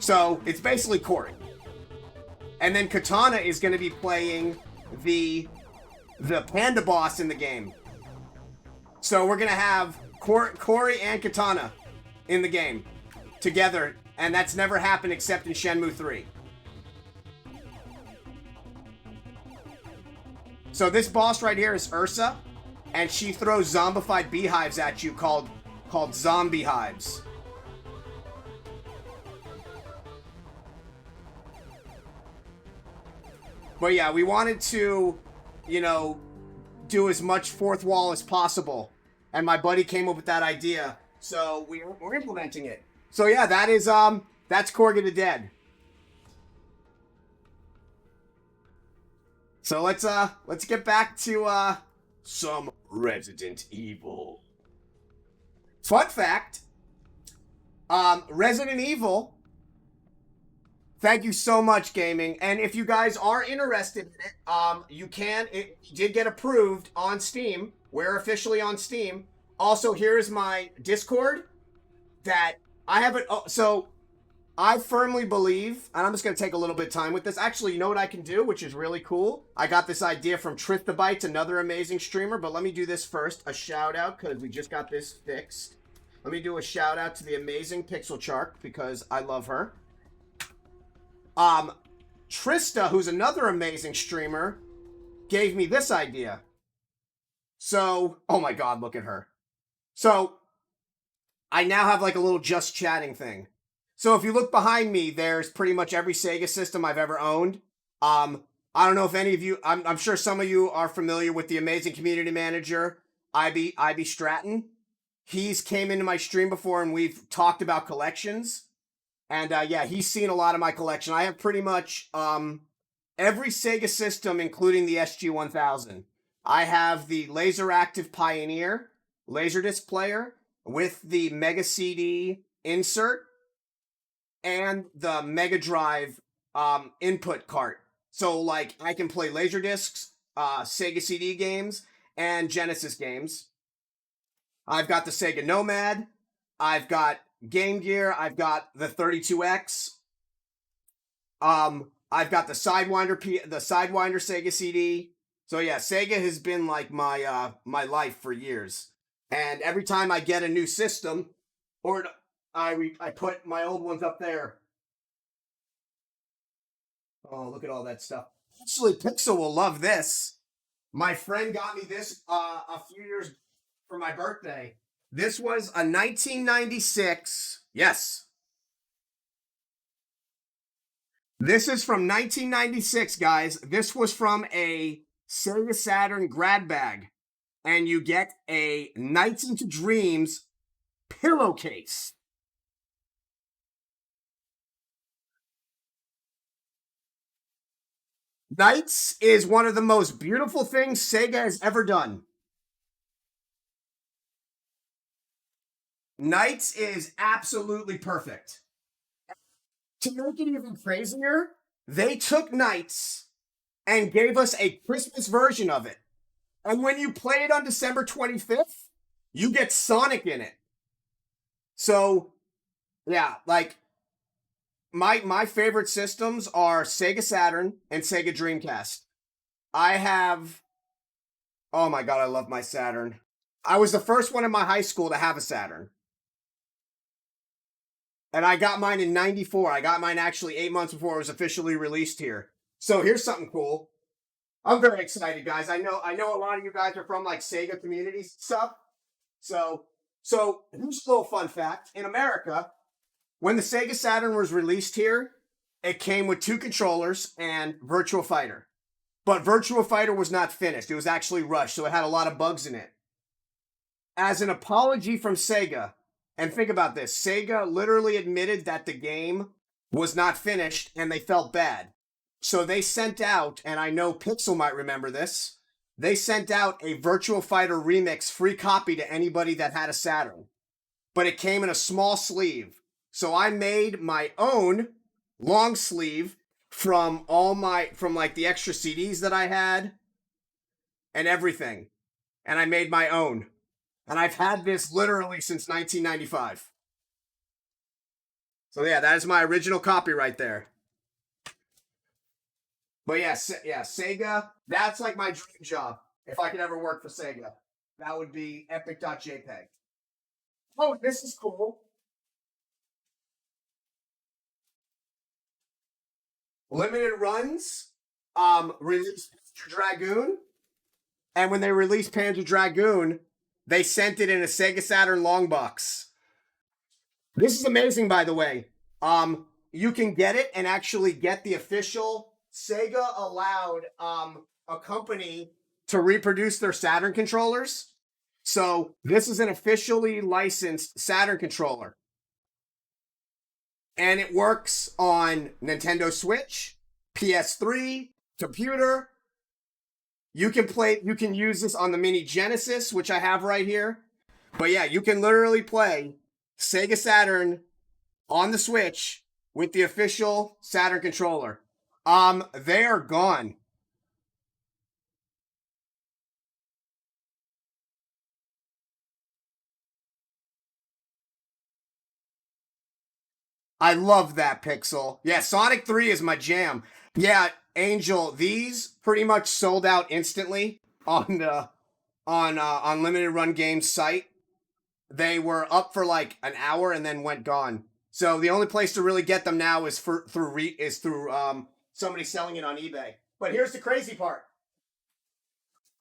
So it's basically Corey. And then Katana is going to be playing the panda boss in the game. So we're going to have Corey and Katana in the game together, and that's never happened except in Shenmue 3. So this boss right here is Ursa, and she throws zombified beehives at you called zombie hives. But yeah, we wanted to, do as much fourth wall as possible, and my buddy came up with that idea. So we're implementing it. So yeah, that's Corgi the Dead. So let's get back to some Resident Evil. Fun fact, Resident Evil. Thank you so much, gaming. And if you guys are interested in it, you can. It did get approved on Steam. We're officially on Steam. Also, here's my Discord that I haven't... so, I firmly believe, and I'm just going to take a little bit of time with this. Actually, you know what I can do, which is really cool? I got this idea from Trithabytes, another amazing streamer, but let me do this first. A shout-out, because we just got this fixed. Let me do a shout-out to the amazing Pixel Chark, because I love her. Trista, who's another amazing streamer, gave me this idea. So, oh my god, look at her. So, I now have like a little just chatting thing. So if you look behind me, there's pretty much every Sega system I've ever owned. I don't know if any of you, I'm sure some of you are familiar with the amazing community manager, IB Stratton. He's came into my stream before and we've talked about collections. And yeah, he's seen a lot of my collection. I have pretty much every Sega system, including the SG-1000. I have the Laser Active Pioneer Laserdisc player with the Mega CD insert and the Mega Drive input cart. So, like, I can play Laserdiscs, Sega CD games, and Genesis games. I've got the Sega Nomad. I've got Game Gear. I've got the 32X. I've got the Sidewinder Sega CD. So yeah, Sega has been like my life for years. And every time I get a new system, or I put my old ones up there. Oh, look at all that stuff. Actually, Pixel will love this. My friend got me this a few years for my birthday. This was a 1996. Yes. This is from 1996, guys. This was from a Sega Saturn grad bag. And you get a Nights into Dreams pillowcase. Nights is one of the most beautiful things Sega has ever done. Nights is absolutely perfect. To make it even crazier, they took Nights and gave us a Christmas version of it. And when you play it on December 25th, you get Sonic in it. So, yeah, like, my favorite systems are Sega Saturn and Sega Dreamcast. I have... Oh my god, I love my Saturn. I was the first one in my high school to have a Saturn. And I got mine in 94. I got mine actually 8 months before it was officially released here. So here's something cool. I'm very excited, guys. I know a lot of you guys are from like Sega community stuff. So here's a little fun fact. In America, when the Sega Saturn was released here, it came with 2 controllers and Virtua Fighter. But Virtua Fighter was not finished. It was actually rushed, so it had a lot of bugs in it. As an apology from Sega, and think about this, Sega literally admitted that the game was not finished and they felt bad. So they sent out, and I know Pixel might remember this, they sent out a Virtua Fighter Remix free copy to anybody that had a Saturn. But it came in a small sleeve. So I made my own long sleeve from like the extra CDs that I had and everything. And I made my own. And I've had this literally since 1995. So yeah, that is my original copy right there. But yeah, Sega, that's like my dream job. If I could ever work for Sega, that would be epic.jpg. Oh, this is cool. Limited runs, released Panzer Dragoon. And when they released Panzer Dragoon, they sent it in a Sega Saturn long box. This is amazing, by the way. You can get it and actually get the official Sega allowed a company to reproduce their Saturn controllers. So this is an officially licensed Saturn controller. And it works on Nintendo Switch, PS3, computer. You can use this on the Mini Genesis, which I have right here. But yeah, you can literally play Sega Saturn on the Switch with the official Saturn controller. They are gone. I love that, Pixel. Yeah, Sonic 3 is my jam. Yeah, Angel, these pretty much sold out instantly on the on Limited Run Games site. They were up for like an hour and then went gone. So the only place to really get them now is through somebody selling it on eBay. But here's the crazy part.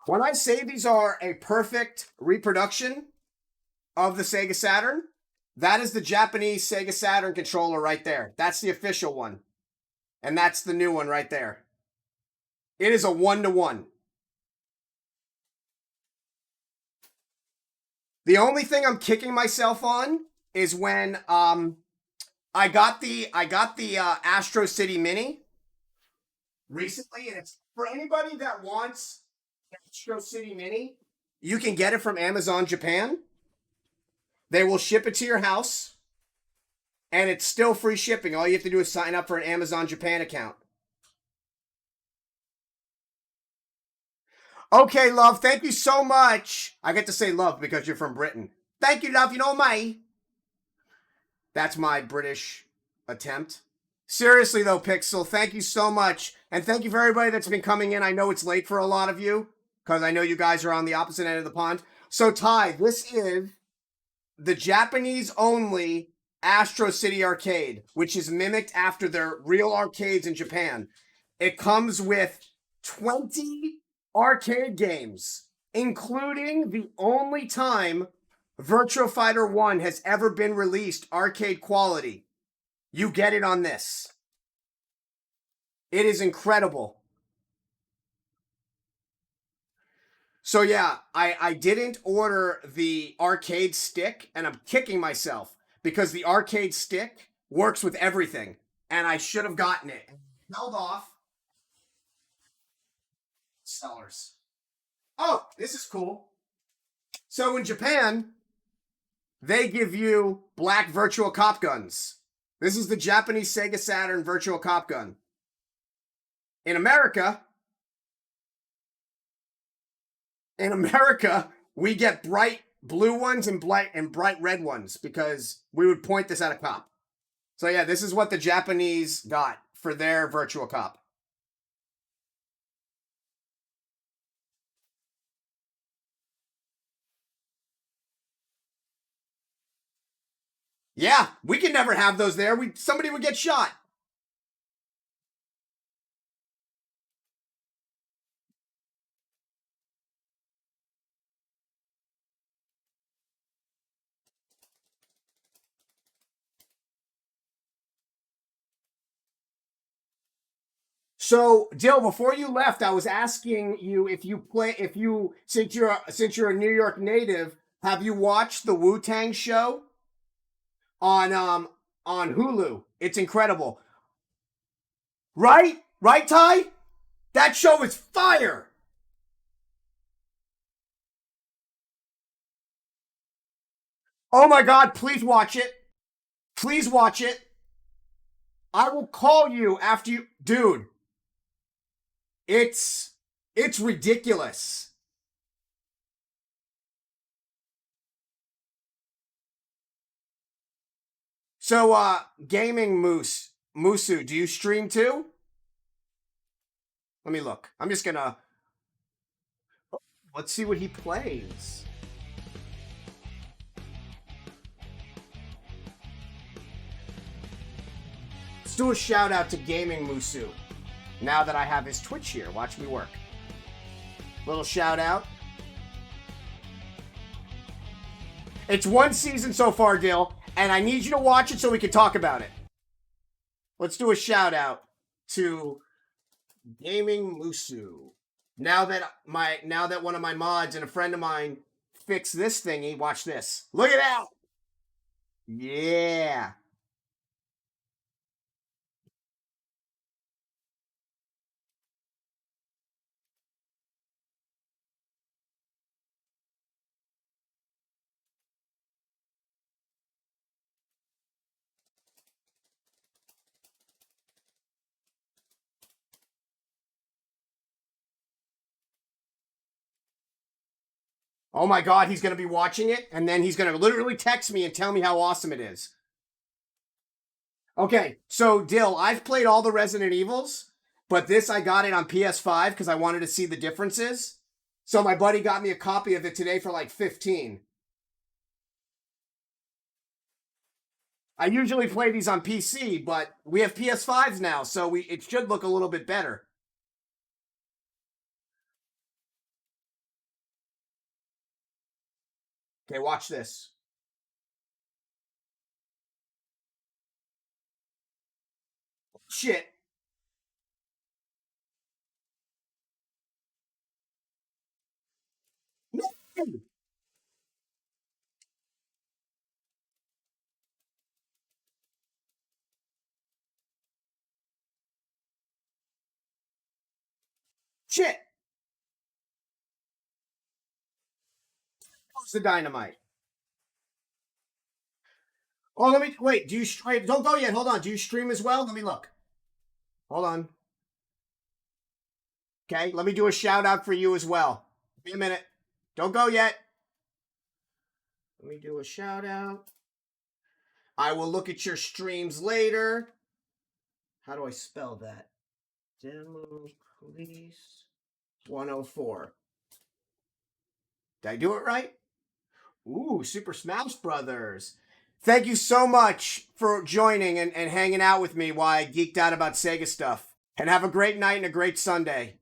When I say these are a perfect reproduction of the Sega Saturn, that is the Japanese Sega Saturn controller right there. That's the official one. And that's the new one right there. It is a 1-to-1. The only thing I'm kicking myself on is when I got the Astro City Mini recently, and it's for anybody that wants Astro City Mini, you can get it from Amazon Japan. They will ship it to your house, and it's still free shipping. All you have to do is sign up for an Amazon Japan account. Okay, love, thank you so much. I get to say love because you're from Britain. Thank you, love, you know me. That's my British attempt. Seriously, though, Pixel, thank you so much. And thank you for everybody that's been coming in. I know it's late for a lot of you, because I know you guys are on the opposite end of the pond. So, Ty, this is the Japanese-only Astro City Arcade, which is mimicked after their real arcades in Japan. It comes with 20 arcade games, including the only time Virtua Fighter 1 has ever been released arcade quality. You get it on this. It is incredible. So yeah, I didn't order the arcade stick, and I'm kicking myself because the arcade stick works with everything, and I should have gotten it. Held off. Sellers. Oh, this is cool. So in Japan, they give you black Virtual Cop guns. This is the Japanese Sega Saturn Virtual Cop gun. In America, we get bright blue ones and bright red ones because we would point this at a cop. So yeah, this is what the Japanese got for their Virtual Cop. Yeah, we could never have those there. Somebody would get shot. So, Dill, before you left, I was asking you since you're a New York native, have you watched the Wu-Tang show on Hulu? It's incredible. Right? Right, Ty? That show is fire. Oh my God, please watch it. Please watch it. I will call you after you, dude. It's ridiculous. So, Gaming Musu, do you stream too? Let me look. I'm just gonna, let's see what he plays. Let's do a shout out to Gaming Musu. Now that I have his Twitch here, watch me work. Little shout out. It's one season so far, Dill, and I need you to watch it so we can talk about it. Let's do a shout out to Gaming Musu. Now that one of my mods and a friend of mine fixed this thingy, watch this. Look at that. Yeah. Oh my God, he's going to be watching it, and then he's going to literally text me and tell me how awesome it is. Okay, so Dill, I've played all the Resident Evils, but this I got it on PS5 because I wanted to see the differences. So my buddy got me a copy of it today for like 15. I usually play these on PC, but we have PS5s now, so it should look a little bit better. Okay, watch this. Shit. No. Shit. How's the dynamite? Oh, let me wait. Do you stream? Don't go yet. Hold on. Do you stream as well? Let me look. Hold on. Okay, let me do a shout out for you as well. Give me a minute. Don't go yet. Let me do a shout out. I will look at your streams later. How do I spell that? Demo Police 104. Did I do it right? Ooh, Super Smash Brothers. Thank you so much for joining and hanging out with me while I geeked out about Sega stuff. And have a great night and a great Sunday.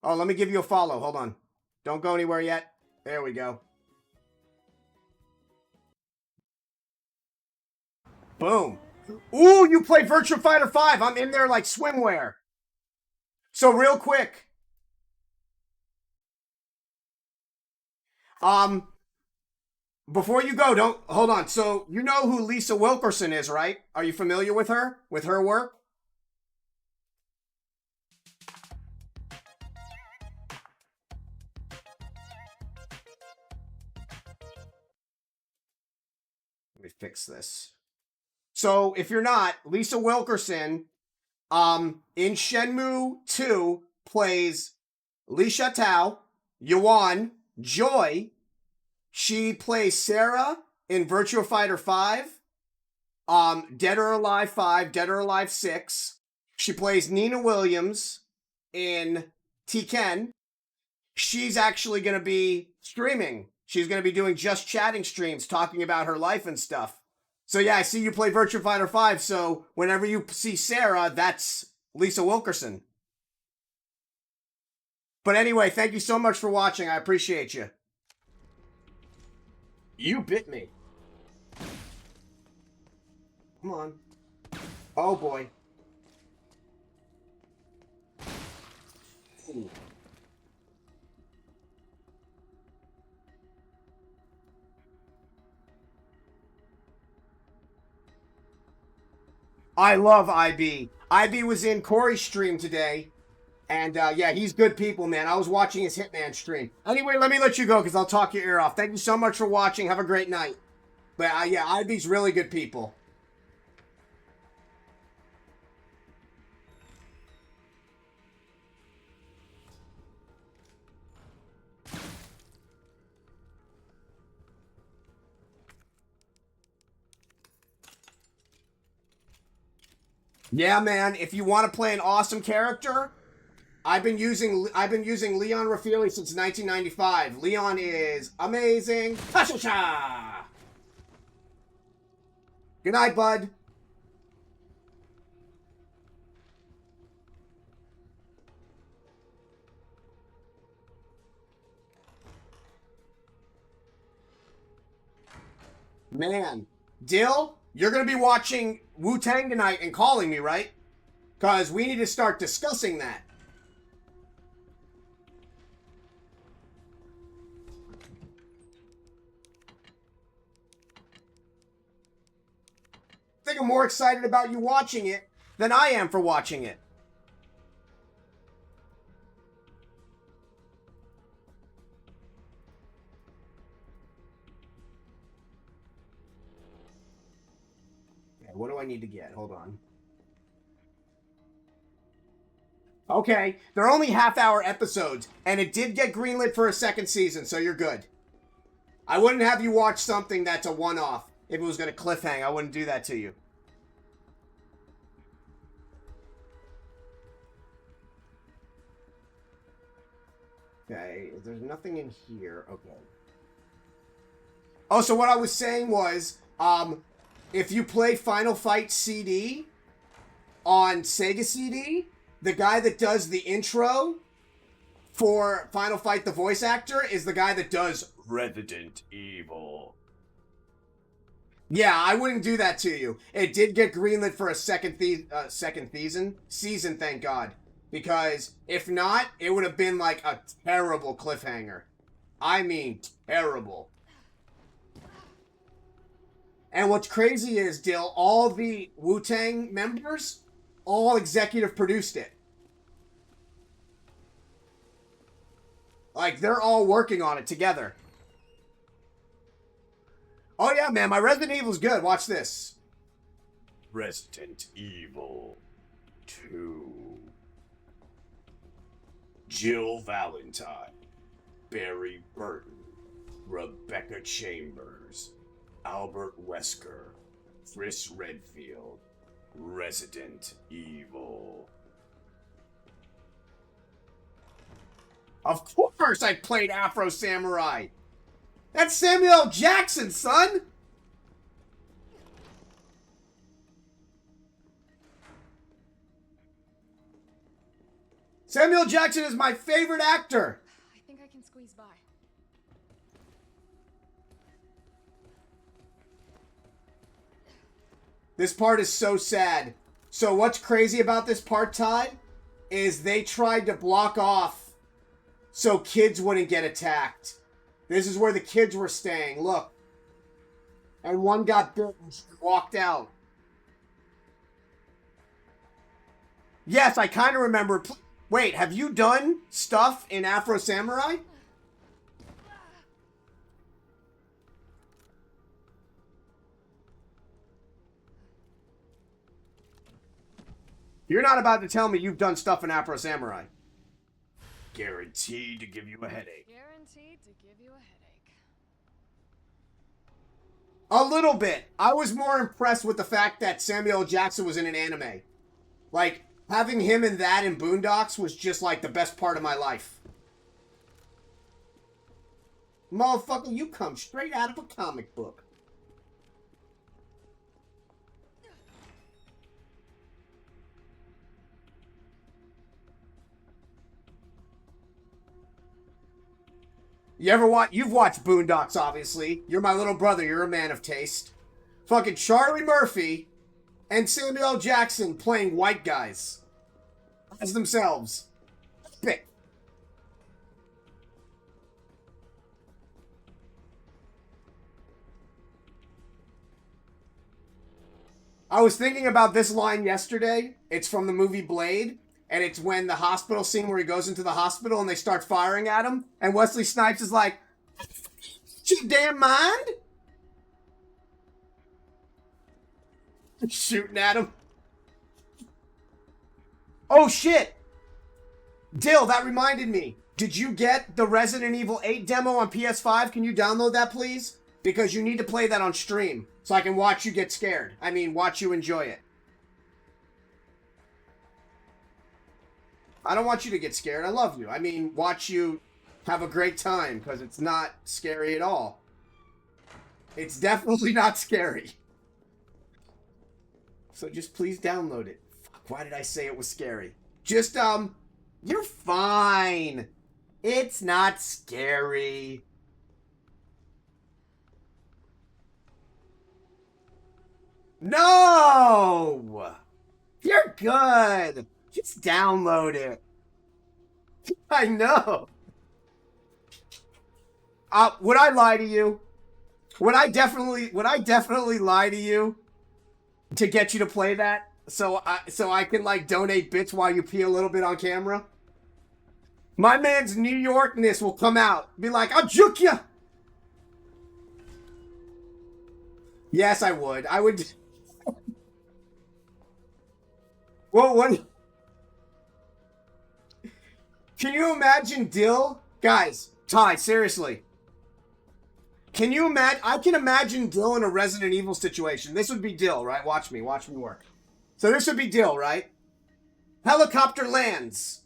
Oh, let me give you a follow. Hold on. Don't go anywhere yet. There we go. Boom. Ooh, you play Virtua Fighter 5. I'm in there like swimwear. So real quick. Before you go, don't hold on. So you know who Lisa Wilkerson is, right? Are you familiar with her? With her work? Let me fix this. So if you're not, Lisa Wilkerson, in Shenmue 2 plays Li Shatao, Yuan, Joy. She plays Sarah in Virtua Fighter 5, Dead or Alive 5, Dead or Alive 6. She plays Nina Williams in Tekken. She's actually going to be streaming. She's going to be doing just chatting streams, talking about her life and stuff. So yeah, I see you play Virtua Fighter 5, so whenever you see Sarah, that's Lisa Wilkerson. But anyway, thank you so much for watching. I appreciate you. You bit me. Come on. Oh boy. Jackson. I love IB. IB was in Corey's stream today. And yeah, he's good people, man. I was watching his Hitman stream. Anyway, let me let you go because I'll talk your ear off. Thank you so much for watching. Have a great night. But yeah, IB's really good people. Yeah, man. If you want to play an awesome character, I've been using Leon Rafili since 1995. Leon is amazing. Ha-sha-sha! Good night, bud. Man, Dill, you're going to be watching Wu-Tang tonight and calling me, right? Because we need to start discussing that. I think I'm more excited about you watching it than I am for watching it. Okay, what do I need to get? Hold on. Okay, they're only half-hour episodes, and it did get greenlit for a second season, so you're good. I wouldn't have you watch something that's a one-off. If it was going to cliffhang, I wouldn't do that to you. Okay, there's nothing in here. Okay. Oh, so what I was saying was, if you play Final Fight CD on Sega CD, the guy that does the intro for Final Fight, the voice actor, is the guy that does Resident Evil. Yeah, I wouldn't do that to you. It did get greenlit for a second season, thank God. Because if not, it would have been like a terrible cliffhanger. I mean, terrible. And what's crazy is, Dill, all the Wu-Tang members, all executive produced it. Like, they're all working on it together. Oh yeah, man, my Resident Evil's good. Watch this. Resident Evil 2. Jill Valentine, Barry Burton, Rebecca Chambers, Albert Wesker, Chris Redfield, Resident Evil. Of course I played Afro Samurai! That's Samuel L. Jackson, son! Samuel Jackson is my favorite actor! I think I can squeeze by. This part is so sad. So what's crazy about this part, Todd, is they tried to block off so kids wouldn't get attacked. This is where the kids were staying. Look. And one got bit and walked out. Yes, I kind of remember. Wait, have you done stuff in Afro Samurai? You're not about to tell me you've done stuff in Afro Samurai. Guaranteed to give you a headache. Guaranteed to give you a headache. A little bit. I was more impressed with the fact that Samuel L. Jackson was in an anime. Like, having him in that in Boondocks was just like the best part of my life. Motherfucker, you come straight out of a comic book. You ever watch? You've watched Boondocks, obviously. You're my little brother. You're a man of taste. Fucking Charlie Murphy and Samuel L. Jackson playing white guys as themselves. Epic. I was thinking about this line yesterday. It's from the movie Blade, and it's when the hospital scene where he goes into the hospital and they start firing at him, and Wesley Snipes is like, "You damn mind?" Shooting at him. Oh shit! Dill, that reminded me. Did you get the Resident Evil 8 demo on PS5? Can you download that, please? Because you need to play that on stream, so I can watch you get scared. I mean, watch you enjoy it. I don't want you to get scared. I love you. I mean, watch you have a great time, because it's not scary at all. It's definitely not scary. So just please download it. Fuck, why did I say it was scary? Just, you're fine. It's not scary. No! You're good. Just download it. I know. Would I lie to you? Would I definitely lie to you to get you to play that? So I can like donate bits while you pee a little bit on camera? My man's New Yorkness will come out. Be like, "I'll juke you." Yes, I would. I would. Well, what? Can you imagine Dill? Guys, Ty, seriously. Can you imagine? I can imagine Dill in a Resident Evil situation. This would be Dill, right? Watch me work. So this would be Dill, right? Helicopter lands.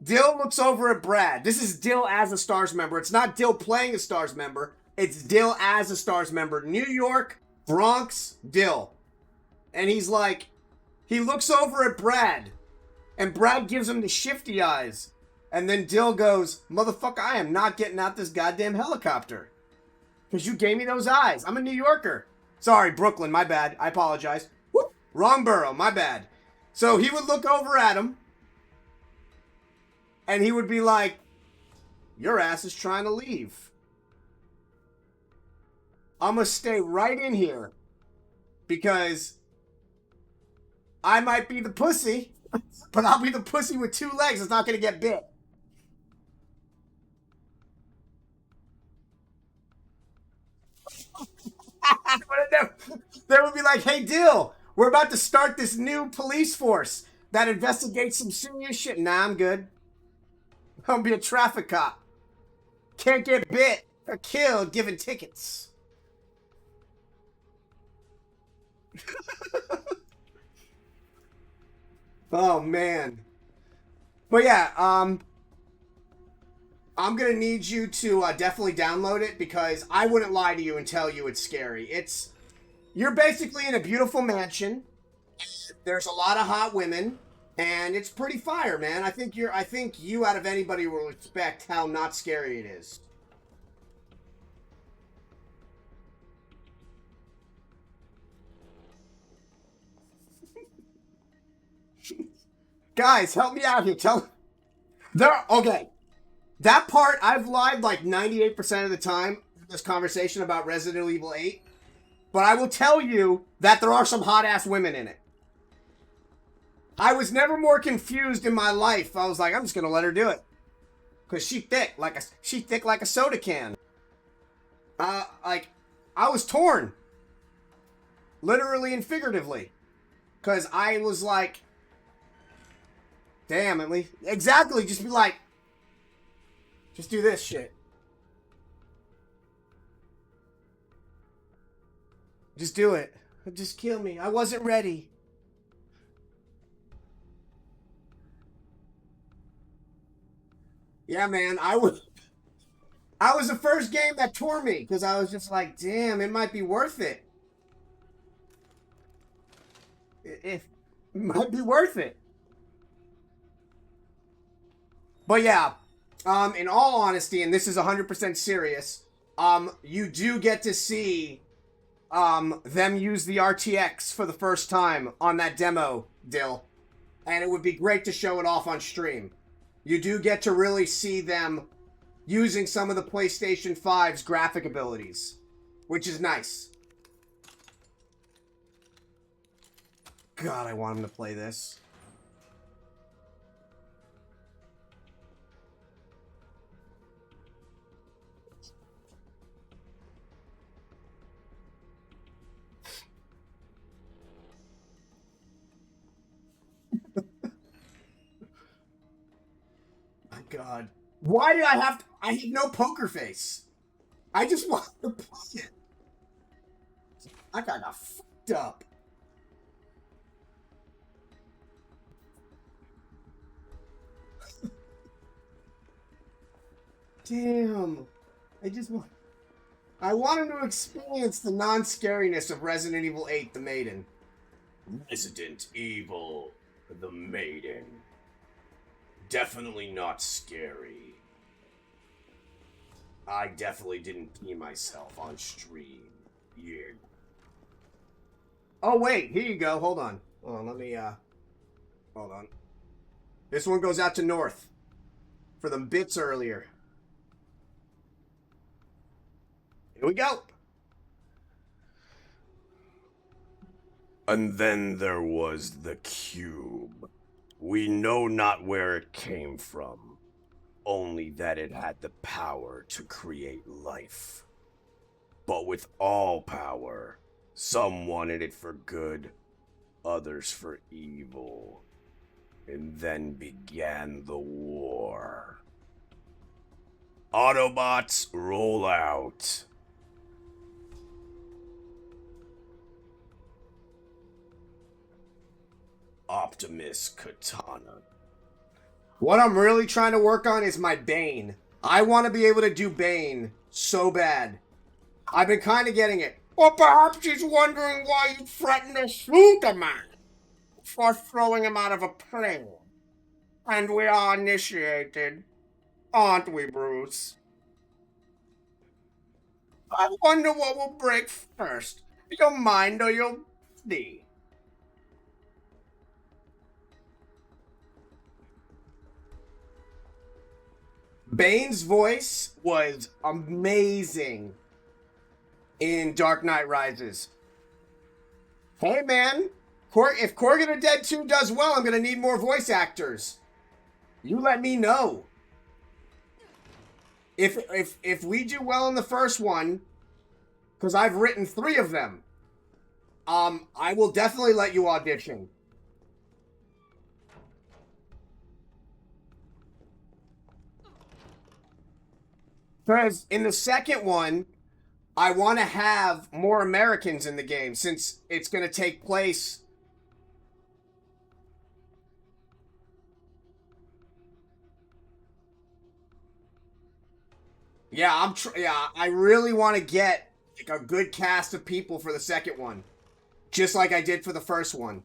Dill looks over at Brad. This is Dill as a STARS member. It's not Dill playing a STARS member. It's Dill as a STARS member. New York, Bronx, Dill. And he's like, he looks over at Brad. And Brad gives him the shifty eyes. And then Dill goes, "Motherfucker, I am not getting out this goddamn helicopter. Because you gave me those eyes. I'm a New Yorker." Sorry, Brooklyn, my bad. I apologize. Whoop, wrong borough, my bad. So he would look over at him. And he would be like, "Your ass is trying to leave. I'm going to stay right in here. Because I might be the pussy. But I'll be the pussy with two legs. It's not going to get bit." They would be like, "Hey, Dill, we're about to start this new police force that investigates some serious shit." "Nah, I'm good. I'm going to be a traffic cop. Can't get bit or killed giving tickets." Oh, man. But yeah, I'm going to need you to definitely download it, because I wouldn't lie to you and tell you it's scary. You're basically in a beautiful mansion. There's a lot of hot women, and it's pretty fire, man. I think you out of anybody will respect how not scary it is. Guys, help me out here. Okay. That part, I've lied like 98% of the time in this conversation about Resident Evil 8. But I will tell you that there are some hot-ass women in it. I was never more confused in my life. I was like, I'm just going to let her do it. Because she's thick like a soda can. I was torn. Literally and figuratively. Because I was like, damn, at least. Exactly, just be like, just do this shit. Just do it. Just kill me. I wasn't ready. Yeah, man, I was the first game that tore me, because I was just like, damn, it might be worth it. It might be worth it. But yeah, in all honesty, and this is 100% serious, you do get to see them use the RTX for the first time on that demo, Dill. And it would be great to show it off on stream. You do get to really see them using some of the PlayStation 5's graphic abilities, which is nice. God, I want him to play this. My God. Why did I have to... I have no poker face. I just want to play it. I got fucked up. Damn. I want him to experience the non-scariness of Resident Evil 8, The Maiden. Resident Evil, The Maiden. Definitely not scary. I definitely didn't pee myself on stream. Yeah. Oh, wait. Here you go. Hold on. Hold on. Let me, hold on. This one goes out to North. For them bits earlier. Here we go. And then there was the cube. We know not where it came from, only that it had the power to create life. But with all power, some wanted it for good, others for evil. And then began the war. Autobots, roll out. Optimus Katana. What I'm really trying to work on is my Bane. I want to be able to do Bane so bad. I've been kind of getting it. Or perhaps he's wondering why you threatened to shoot a man for throwing him out of a plane. And we are initiated, aren't we, Bruce? I wonder what will break first, your mind or your body. Bane's voice was amazing in Dark Knight Rises. Hey, man. If Corgan the Dead 2 does well, I'm going to need more voice actors. You let me know. If we do well in the first one, because I've written 3 of them, I will definitely let you audition. Because in the second one, I want to have more Americans in the game, since it's going to take place... Yeah, I really want to get like a good cast of people for the second one. Just like I did for the first one.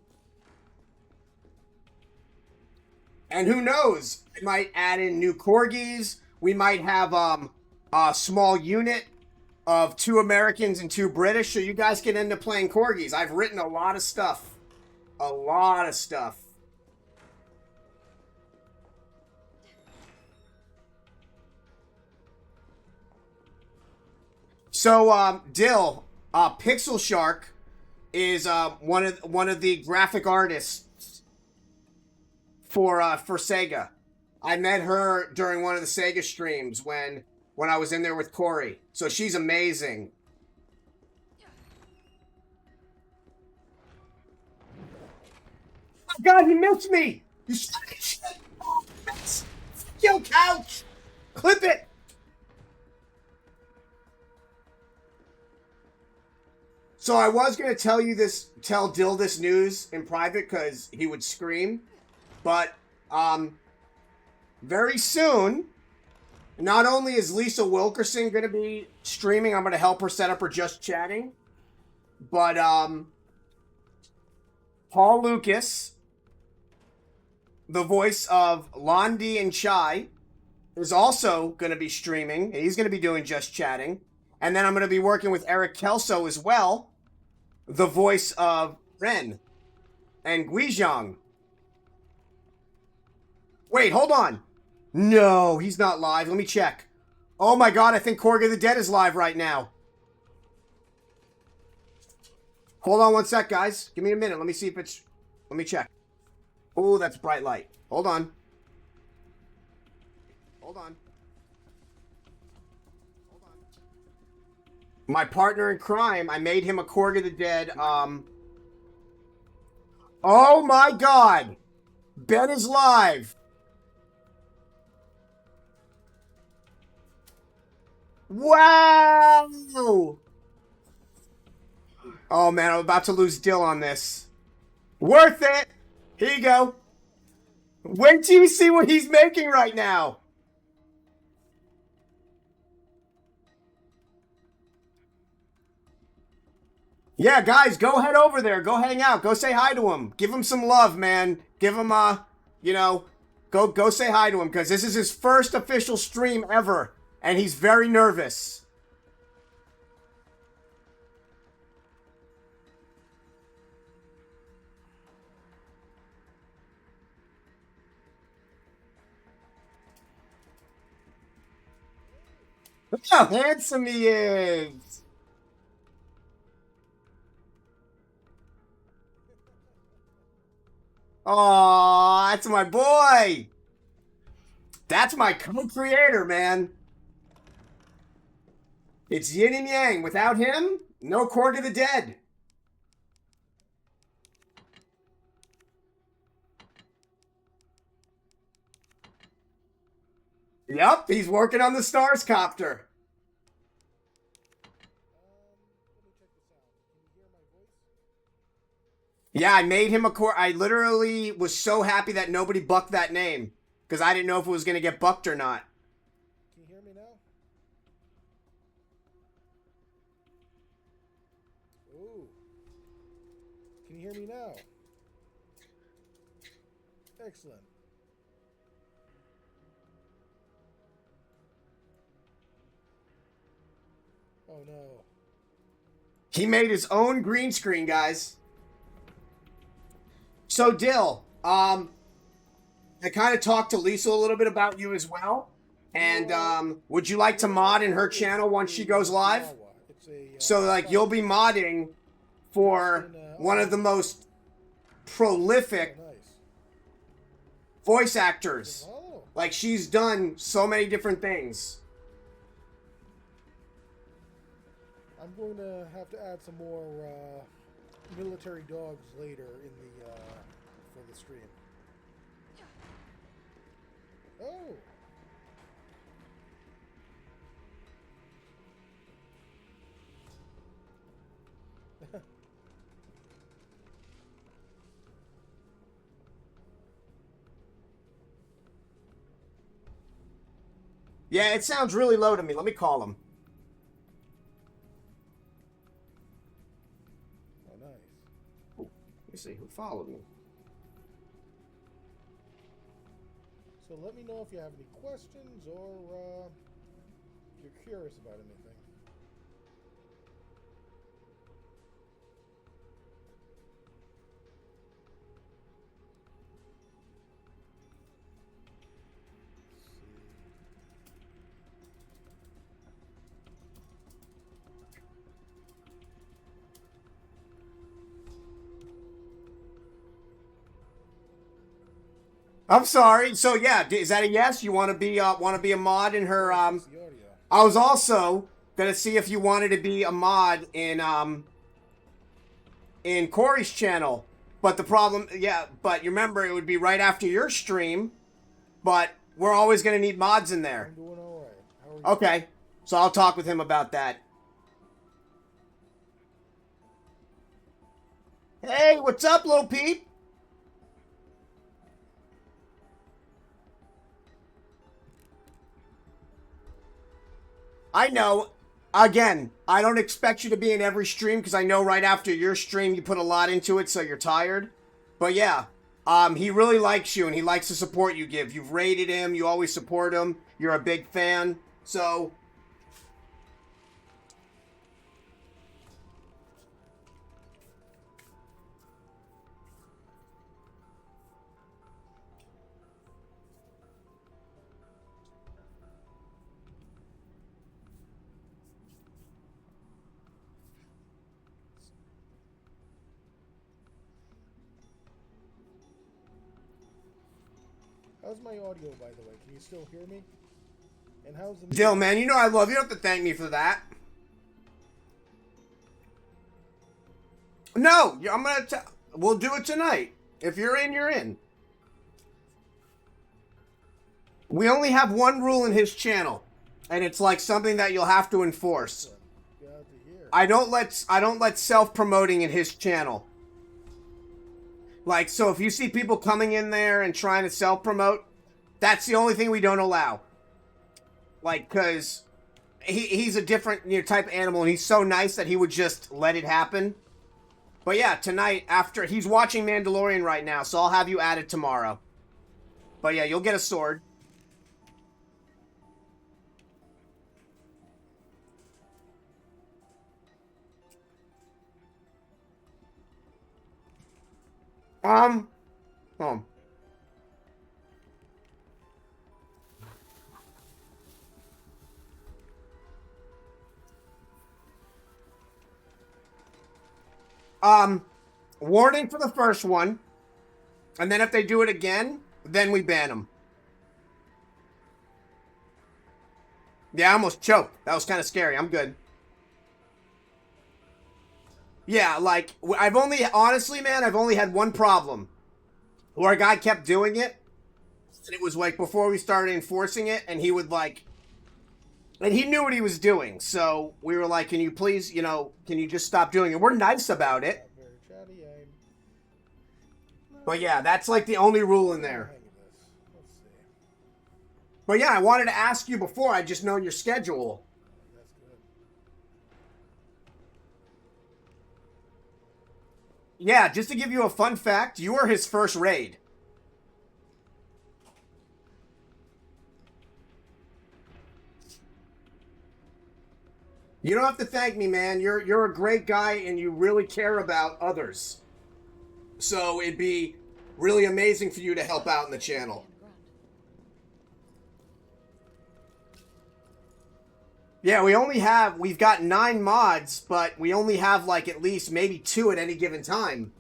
And who knows? We might add in new corgis. We might have a small unit of 2 Americans and 2 British, so you guys can end up playing corgis. I've written a lot of stuff. A lot of stuff. So, Dill, Pixel Shark is one of the graphic artists for Sega. I met her during one of the Sega streams when I was in there with Corey. So she's amazing. Oh God, he missed me! You son of a shit! Oh, kill couch! Clip it! So I was going to tell Dill this news in private because he would scream. But, very soon, not only is Lisa Wilkerson going to be streaming, I'm going to help her set up her Just Chatting. But, Paul Lucas, the voice of Londi and Chai, is also going to be streaming. He's going to be doing Just Chatting. And then I'm going to be working with Eric Kelso as well, the voice of Ren and Guizhang. Wait, hold on. No, he's not live. Let me check. Oh my God, I think Corgan the Dead is live right now. Hold on one sec, guys. Give me a minute. Let me see if it's... Let me check. Oh, that's bright light. Hold on. Hold on. Hold on. My partner in crime, I made him a Korg of the Dead. Oh my God! Ben is live. Wow! Oh man, I'm about to lose Dill on this. Worth it! Here you go. Wait till you see what he's making right now. Yeah, guys, go head over there. Go hang out. Go say hi to him. Give him some love, man. Give him go say hi to him because this is his first official stream ever, and he's very nervous. Look how handsome he is. Oh, that's my boy. That's my co-creator, man. It's yin and yang. Without him, no Korg of the Dead. Yep, he's working on the Stars Copter. Yeah, I made him a Korg. I literally was so happy that nobody bucked that name because I didn't know if it was going to get bucked or not. Can you hear me now? Ooh. Can you hear me now? Excellent. Oh no. He made his own green screen, guys. So, Dill, I kind of talked to Lisa a little bit about you as well. And would you like to mod in her channel once she goes live? So, like, you'll be modding for one of the most prolific voice actors. Like, she's done so many different things. I'm going to have to add some more military dogs later in the for the stream. Oh. Yeah, it sounds really low to me. Let me call him. Oh, nice. Ooh, let me see who followed me. So let me know if you have any questions or if you're curious about anything. I'm sorry. So yeah, is that a yes? You want to be a mod in her I was also gonna see if you wanted to be a mod in Corey's channel. But the problem, yeah, but you remember it would be right after your stream. But we're always gonna need mods in there. I'm doing all right. How are you? Okay. So I'll talk with him about that. Hey, what's up, little peep? I know. Again, I don't expect you to be in every stream because I know right after your stream you put a lot into it, so you're tired. But yeah, he really likes you and he likes the support you give. You've rated him. You always support him. You're a big fan. So... How's my audio, by the way? Can you still hear me? And how's the Dill, man, you know I love you. You don't have to thank me for that. No, I'm gonna. We'll do it tonight. If you're in, you're in. We only have one rule in his channel, and it's like something that you'll have to enforce. Glad to hear. I don't let self-promoting in his channel. Like, so if you see people coming in there and trying to self-promote, that's the only thing we don't allow. Like, because he's a different type of animal, and he's so nice that he would just let it happen. But yeah, tonight, after he's watching Mandalorian right now, so I'll have you added tomorrow. But yeah, you'll get a sword. Oh. Warning for the first one. And then if they do it again, then we ban them. Yeah, I almost choked. That was kind of scary. I'm good. Yeah, like, honestly, man, I've only had one problem. Where a guy kept doing it. And it was like before we started enforcing it, and he would like... And he knew what he was doing, so we were like, can you please, can you just stop doing it? We're nice about it. Very chatty. But yeah, that's like the only rule in there. Hang of this. Let's see. But yeah, I wanted to ask you before, I just know your schedule. That's good. Yeah, just to give you a fun fact, you were his first raid. You don't have to thank me, man. You're a great guy and you really care about others. So it'd be really amazing for you to help out in the channel. Yeah, we've got 9 mods, but we only have like at least maybe 2 at any given time.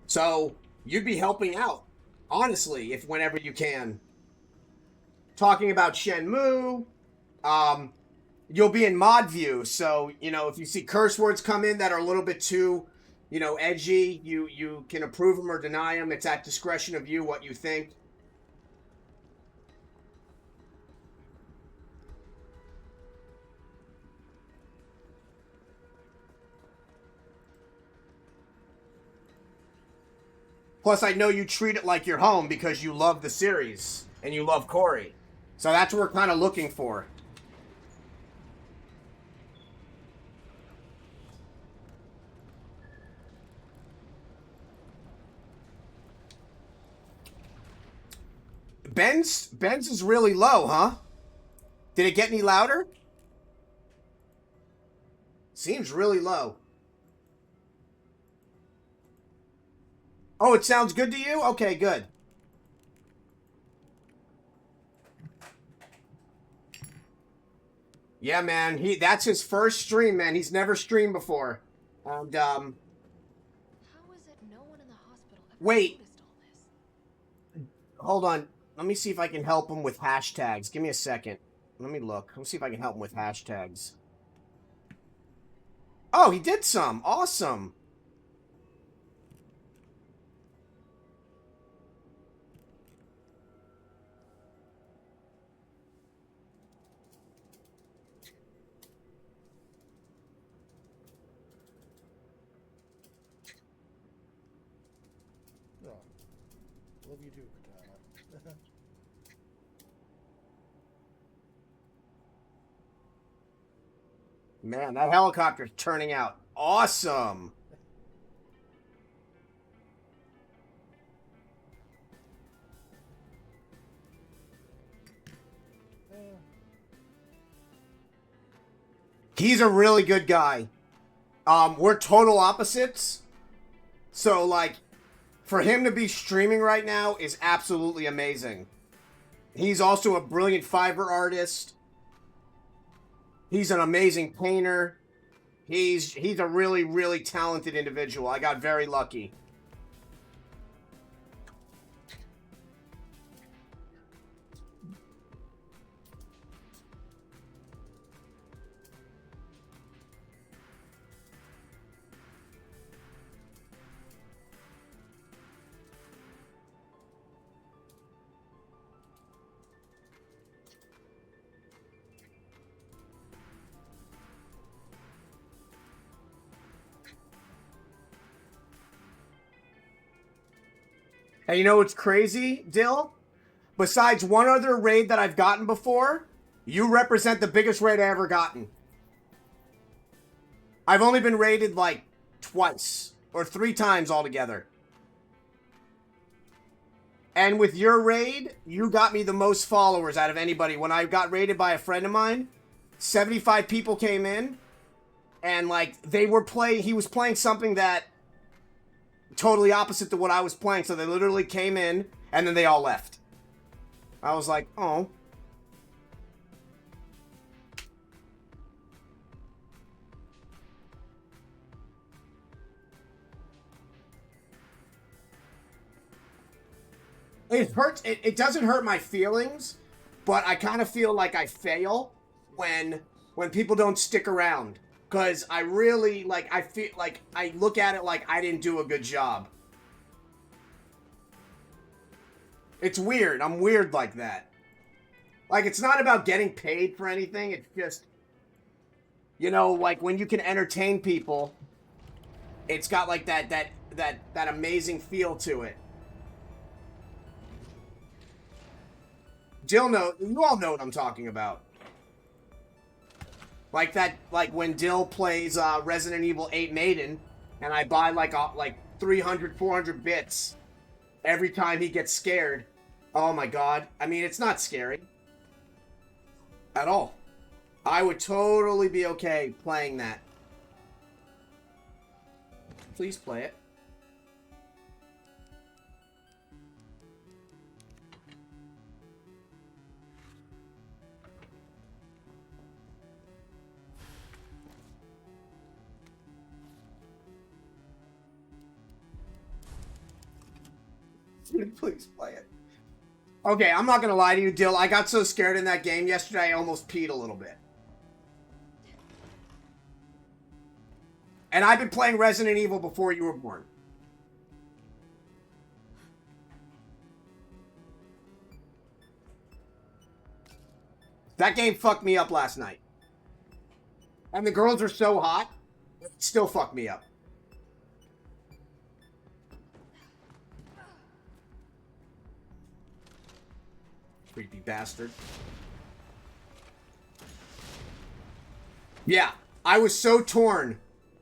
So you'd be helping out, honestly, whenever you can. Talking about Shenmue, you'll be in mod view, so, if you see curse words come in that are a little bit too, edgy, you can approve them or deny them. It's at discretion of you what you think. Plus, I know you treat it like your home because you love the series and you love Corey. So that's what we're kind of looking for. Ben's is really low, huh? Did it get any louder? Seems really low. Oh, it sounds good to you? Okay, good. Yeah, man, that's his first stream, man. He's never streamed before. And, How is it no one in the hospital ever Wait. noticed all this? Hold on. Let me see if I can help him with hashtags. Give me a second. Let me look. Let me see if I can help him with hashtags. Oh, he did some. Awesome. Oh, love you too, Katana. Man, that helicopter's turning out awesome. He's a really good guy. We're total opposites. So, like, for him to be streaming right now is absolutely amazing. He's also a brilliant fiber artist. He's an amazing painter. He's a really, really talented individual. I got very lucky. And you know what's crazy, Dill? Besides one other raid that I've gotten before, you represent the biggest raid I ever gotten. I've only been raided like twice or 3 times altogether. And with your raid, you got me the most followers out of anybody. When I got raided by a friend of mine, 75 people came in, and like he was playing something that totally opposite to what I was playing. So they literally came in and then they all left. I was like, oh. It hurts. It doesn't hurt my feelings, but I kind of feel like I fail when people don't stick around. Because I really, like, I feel like I look at it like I didn't do a good job. It's weird. I'm weird like that. Like, it's not about getting paid for anything. It's just, you know, like when you can entertain people, it's got like that amazing feel to it. Dill, you all know what I'm talking about. Like that, like when Dill plays Resident Evil 8 Maiden, and I buy like 300, 400 bits every time he gets scared. Oh my god. I mean, it's not scary. At all. I would totally be okay playing that. Please play it. Please play it. Okay, I'm not gonna lie to you, Dill. I got so scared in that game yesterday, I almost peed a little bit. And I've been playing Resident Evil before you were born. That game fucked me up last night. And the girls are so hot, it still fucked me up. Creepy bastard. Yeah, I was so torn,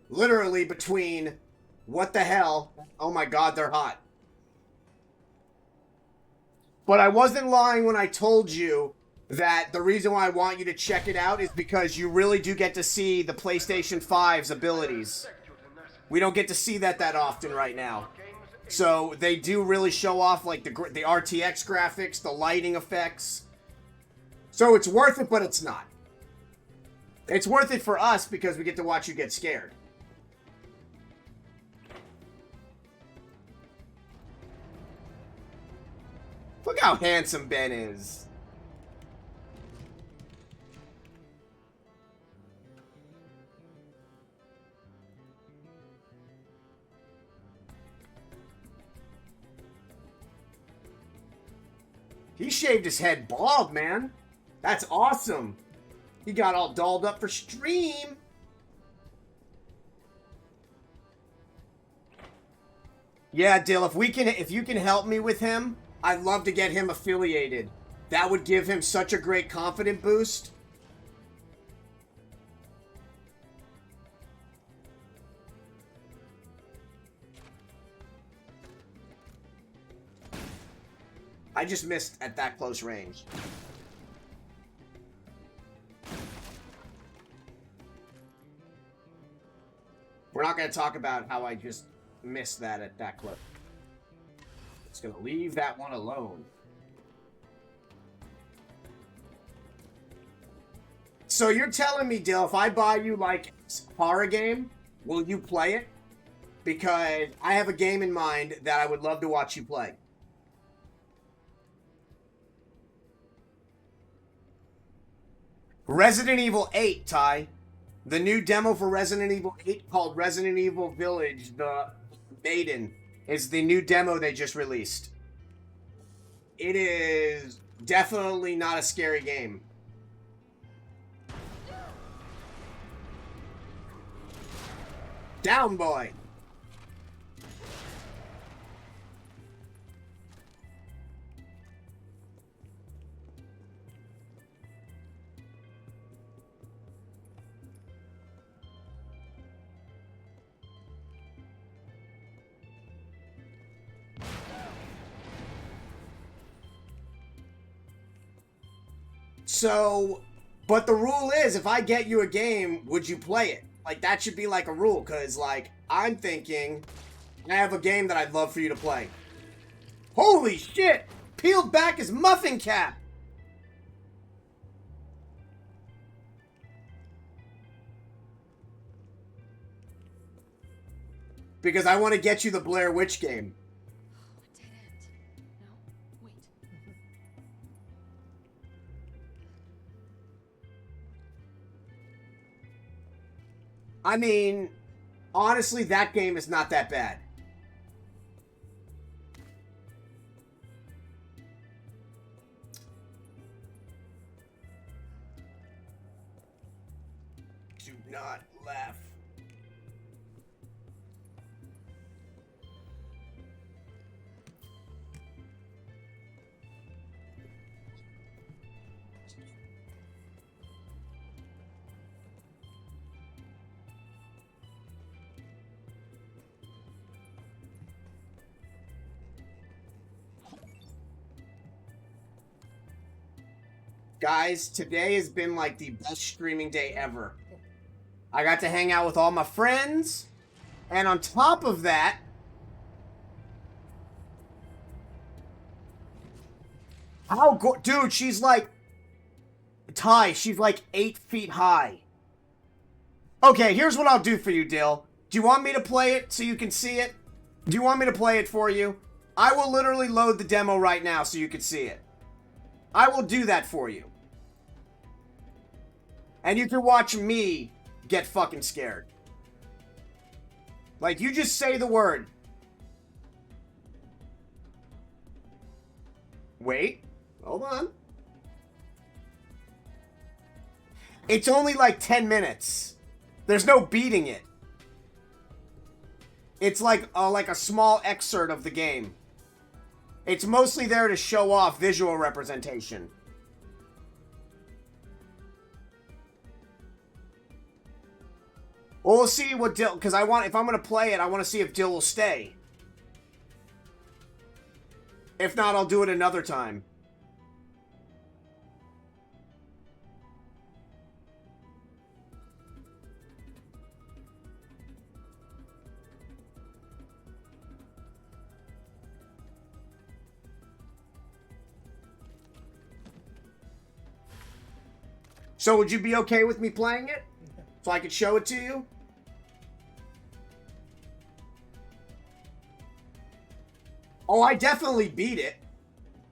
literally, between what the hell, oh my god, they're hot. But I wasn't lying when I told you that the reason why I want you to check it out is because you really do get to see the PlayStation 5's abilities. We don't get to see that often right now. So they do really show off like the RTX graphics, the lighting effects. So it's worth it, but it's not. It's worth it for us because we get to watch you get scared. Look how handsome Ben is. He shaved his head bald, man. That's awesome. He got all dolled up for stream. Yeah, Dill, if you can help me with him, I'd love to get him affiliated. That would give him such a great confidence boost. I just missed at that close range. We're not going to talk about how I just missed that at that close. Just going to leave that one alone. So you're telling me, Dill, if I buy you like a horror game, will you play it? Because I have a game in mind that I would love to watch you play. Resident Evil 8, Ty. The new demo for Resident Evil 8 called Resident Evil Village, the Maiden, is the new demo they just released. It is definitely not a scary game. Down, boy. So, but the rule is, if I get you a game, would you play it? Like, that should be like a rule, because, like, I'm thinking I have a game that I'd love for you to play. Holy shit! Peeled back his muffin cap! Because I want to get you the Blair Witch game. A dead end. No, wait. I mean, honestly, that game is not that bad. Do not laugh. Guys, today has been like the best streaming day ever. I got to hang out with all my friends, and on top of that, dude, she's like, Ty, she's like 8 feet high. Okay, here's what I'll do for you, Dill. Do you want me to play it so you can see it? Do you want me to play it for you? I will literally load the demo right now so you can see it. I will do that for you. And you can watch me get fucking scared. Like, you just say the word. Wait. Hold on. It's only like 10 minutes. There's no beating it. It's like a small excerpt of the game. It's mostly there to show off visual representation. Well, we'll see what Dill, because if I'm going to play it, I want to see if Dill will stay. If not, I'll do it another time. So would you be okay with me playing it? So I could show it to you? Oh, I definitely beat it.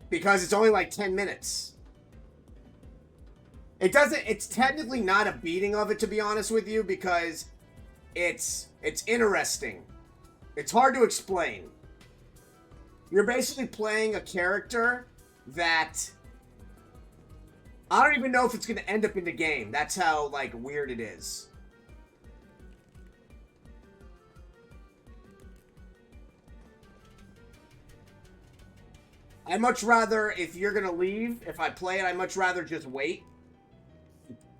Because it's only like 10 minutes. It's technically not a beating of it, to be honest with you, because it's interesting. It's hard to explain. You're basically playing a character that I don't even know if it's going to end up in the game. That's how, like, weird it is. I'd much rather, if you're going to leave, if I play it, I'd much rather just wait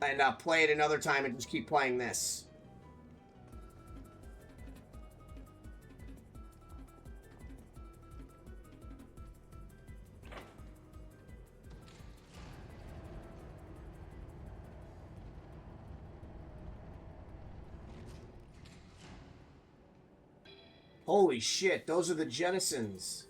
and play it another time and just keep playing this. Holy shit, those are the Jettisons.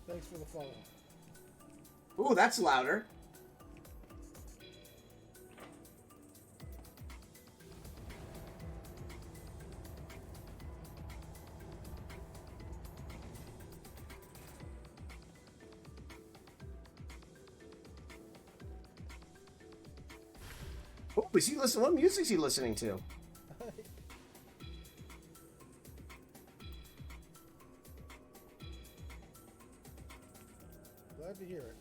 Thanks for the follow. Ooh, that's louder. Oh, is he listening? What music is he listening to? Glad to hear it.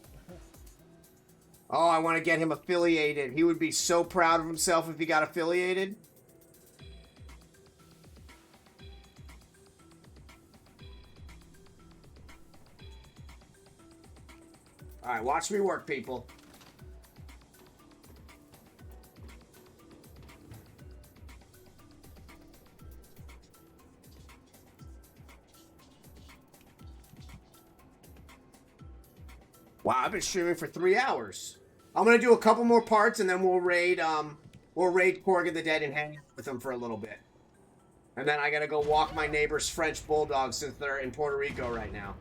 Oh, I want to get him affiliated. He would be so proud of himself if he got affiliated. All right, watch me work, people. Wow, I've been streaming for 3 hours. I'm gonna do a couple more parts and then we'll raid Korg of the Dead and hang out with them for a little bit. And then I gotta go walk my neighbor's French bulldogs since they're in Puerto Rico right now.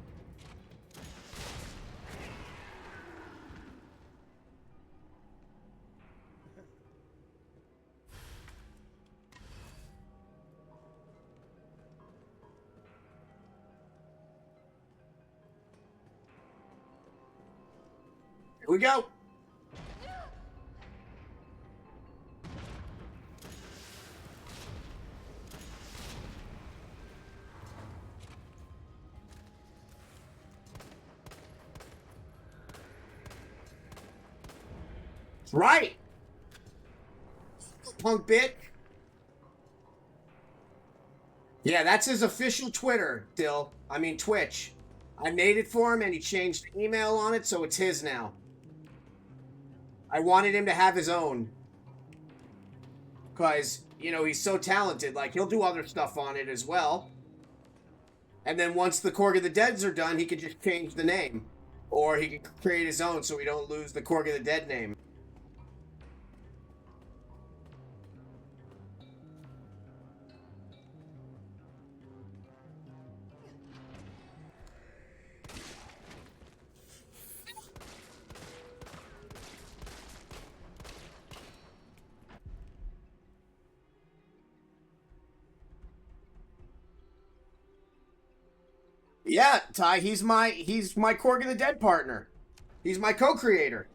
Here we go. Right. Punk bit. Yeah, that's his official Twitter, Dill. I mean Twitch. I made it for him and he changed the email on it, so it's his now. I wanted him to have his own. Because, you know, he's so talented. Like, he'll do other stuff on it as well. And then once the Korg of the Deads are done, he could just change the name. Or he could create his own so we don't lose the Korg of the Dead name. Yeah, Ty, he's my Korg of the Dead partner. He's my co-creator.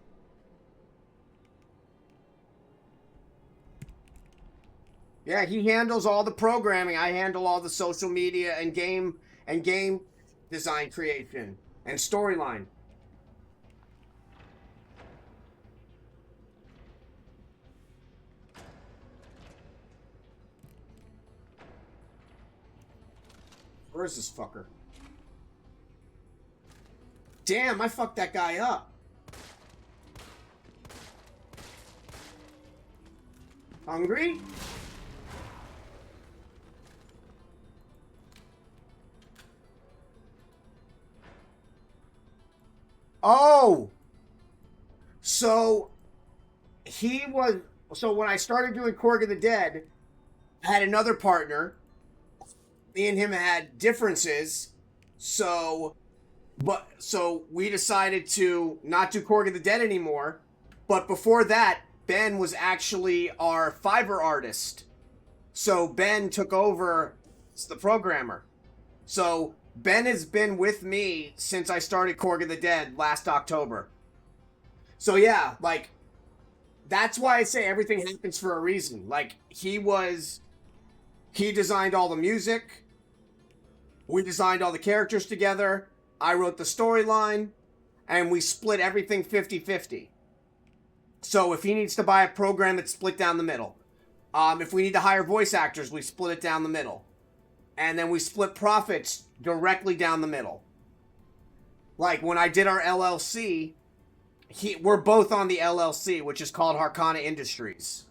Yeah, he handles all the programming. I handle all the social media and game design creation and storyline. Where's this fucker? Damn, I fucked that guy up. Hungry? Oh! So when I started doing Korg of the Dead, I had another partner. Me and him had differences, so we decided to not do Korg of the Dead anymore. But before that, Ben was actually our Fiverr artist. So Ben took over as the programmer. So Ben has been with me since I started Korg of the Dead last October. So yeah, like, that's why I say everything happens for a reason. Like, he designed all the music. We designed all the characters together. I wrote the storyline, and we split everything 50-50. So if he needs to buy a program, it's split down the middle. If we need to hire voice actors, we split it down the middle. And then we split profits directly down the middle. Like, when I did our LLC, we're both on the LLC, which is called Harkana Industries.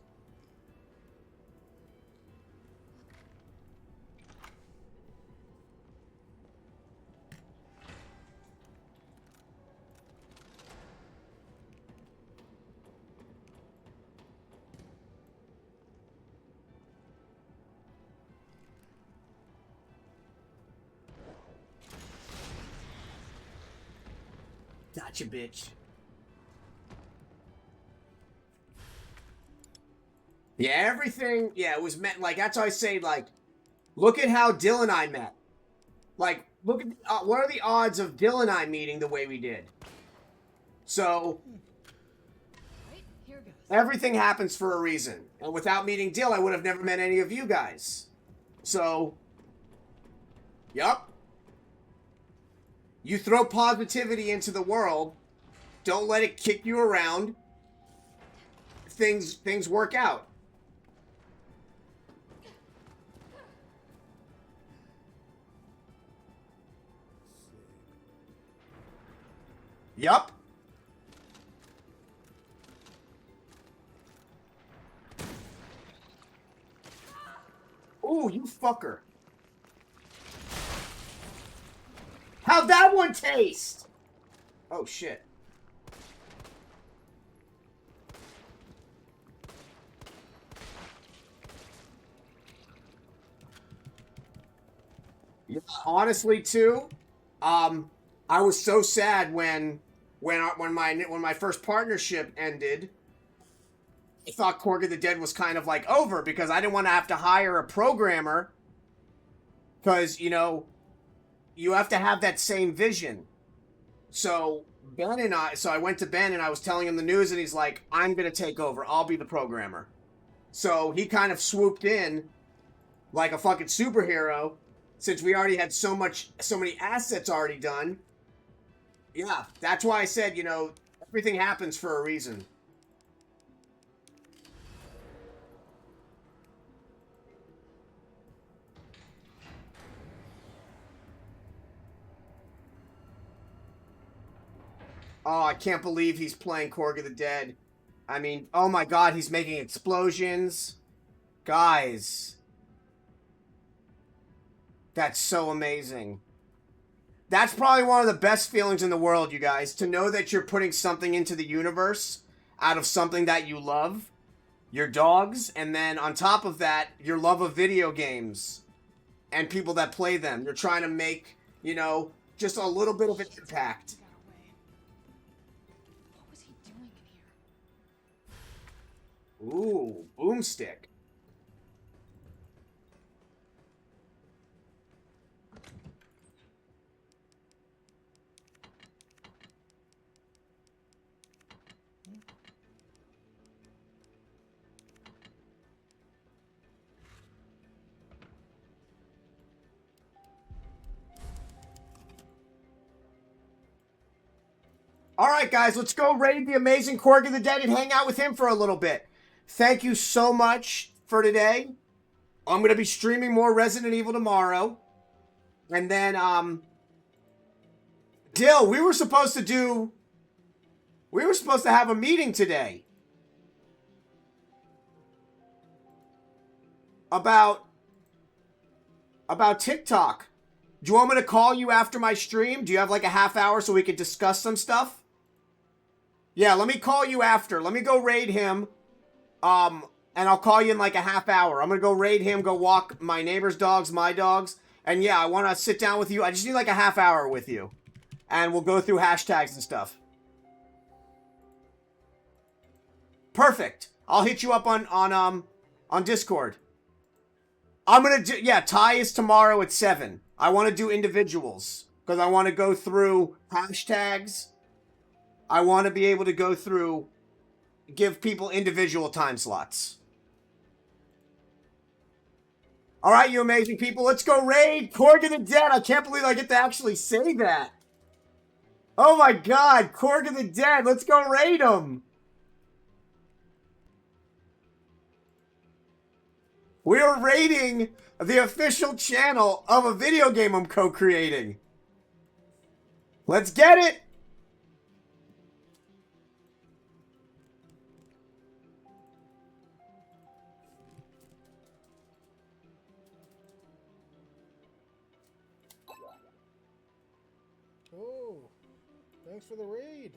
Gotcha, bitch. Yeah, everything, yeah, it was meant, like, that's how I say, like, look at how Dill and I met. Like, look at, what are the odds of Dill and I meeting the way we did? So, Right, here goes. everything happens for a reason. And without meeting Dill, I would have never met any of you guys. So, yup. You throw positivity into the world, don't let it kick you around. Things work out. Yup. Ooh, you fucker. How'd that one taste? Oh, shit. Yeah, honestly, too, I was so sad when my first partnership ended. I thought Korg of the Dead was kind of like over because I didn't want to have to hire a programmer because you have to have that same vision. So I went to Ben and I was telling him the news and he's like, I'm gonna take over. I'll be the programmer. So he kind of swooped in like a fucking superhero since we already had so many assets already done. Yeah, that's why I said, everything happens for a reason. Oh, I can't believe he's playing Korg of the Dead. I mean, oh my god, he's making explosions. Guys. That's so amazing. That's probably one of the best feelings in the world, you guys. To know that you're putting something into the universe out of something that you love. Your dogs. And then on top of that, your love of video games. And people that play them. You're trying to make, just a little bit of an impact. What was he doing in here? Ooh, boomstick. All right, guys, let's go raid the amazing Korg of the Dead and hang out with him for a little bit. Thank you so much for today. I'm going to be streaming more Resident Evil tomorrow. And then, Dill, we were supposed to have a meeting today. About TikTok. Do you want me to call you after my stream? Do you have like a half hour so we could discuss some stuff? Yeah, let me call you after. Let me go raid him. And I'll call you in like a half hour. I'm going to go raid him, go walk my neighbor's dogs, my dogs. And yeah, I want to sit down with you. I just need like a half hour with you. And we'll go through hashtags and stuff. Perfect. I'll hit you up on Discord. I'm going to do, yeah, Ty is tomorrow at 7. I want to do individuals because I want to go through hashtags. I want to be able to go through, give people individual time slots. All right, you amazing people. Let's go raid Korg of the Dead. I can't believe I get to actually say that. Oh my god, Korg of the Dead. Let's go raid him. We are raiding the official channel of a video game I'm co-creating. Let's get it. Oh, thanks for the raid.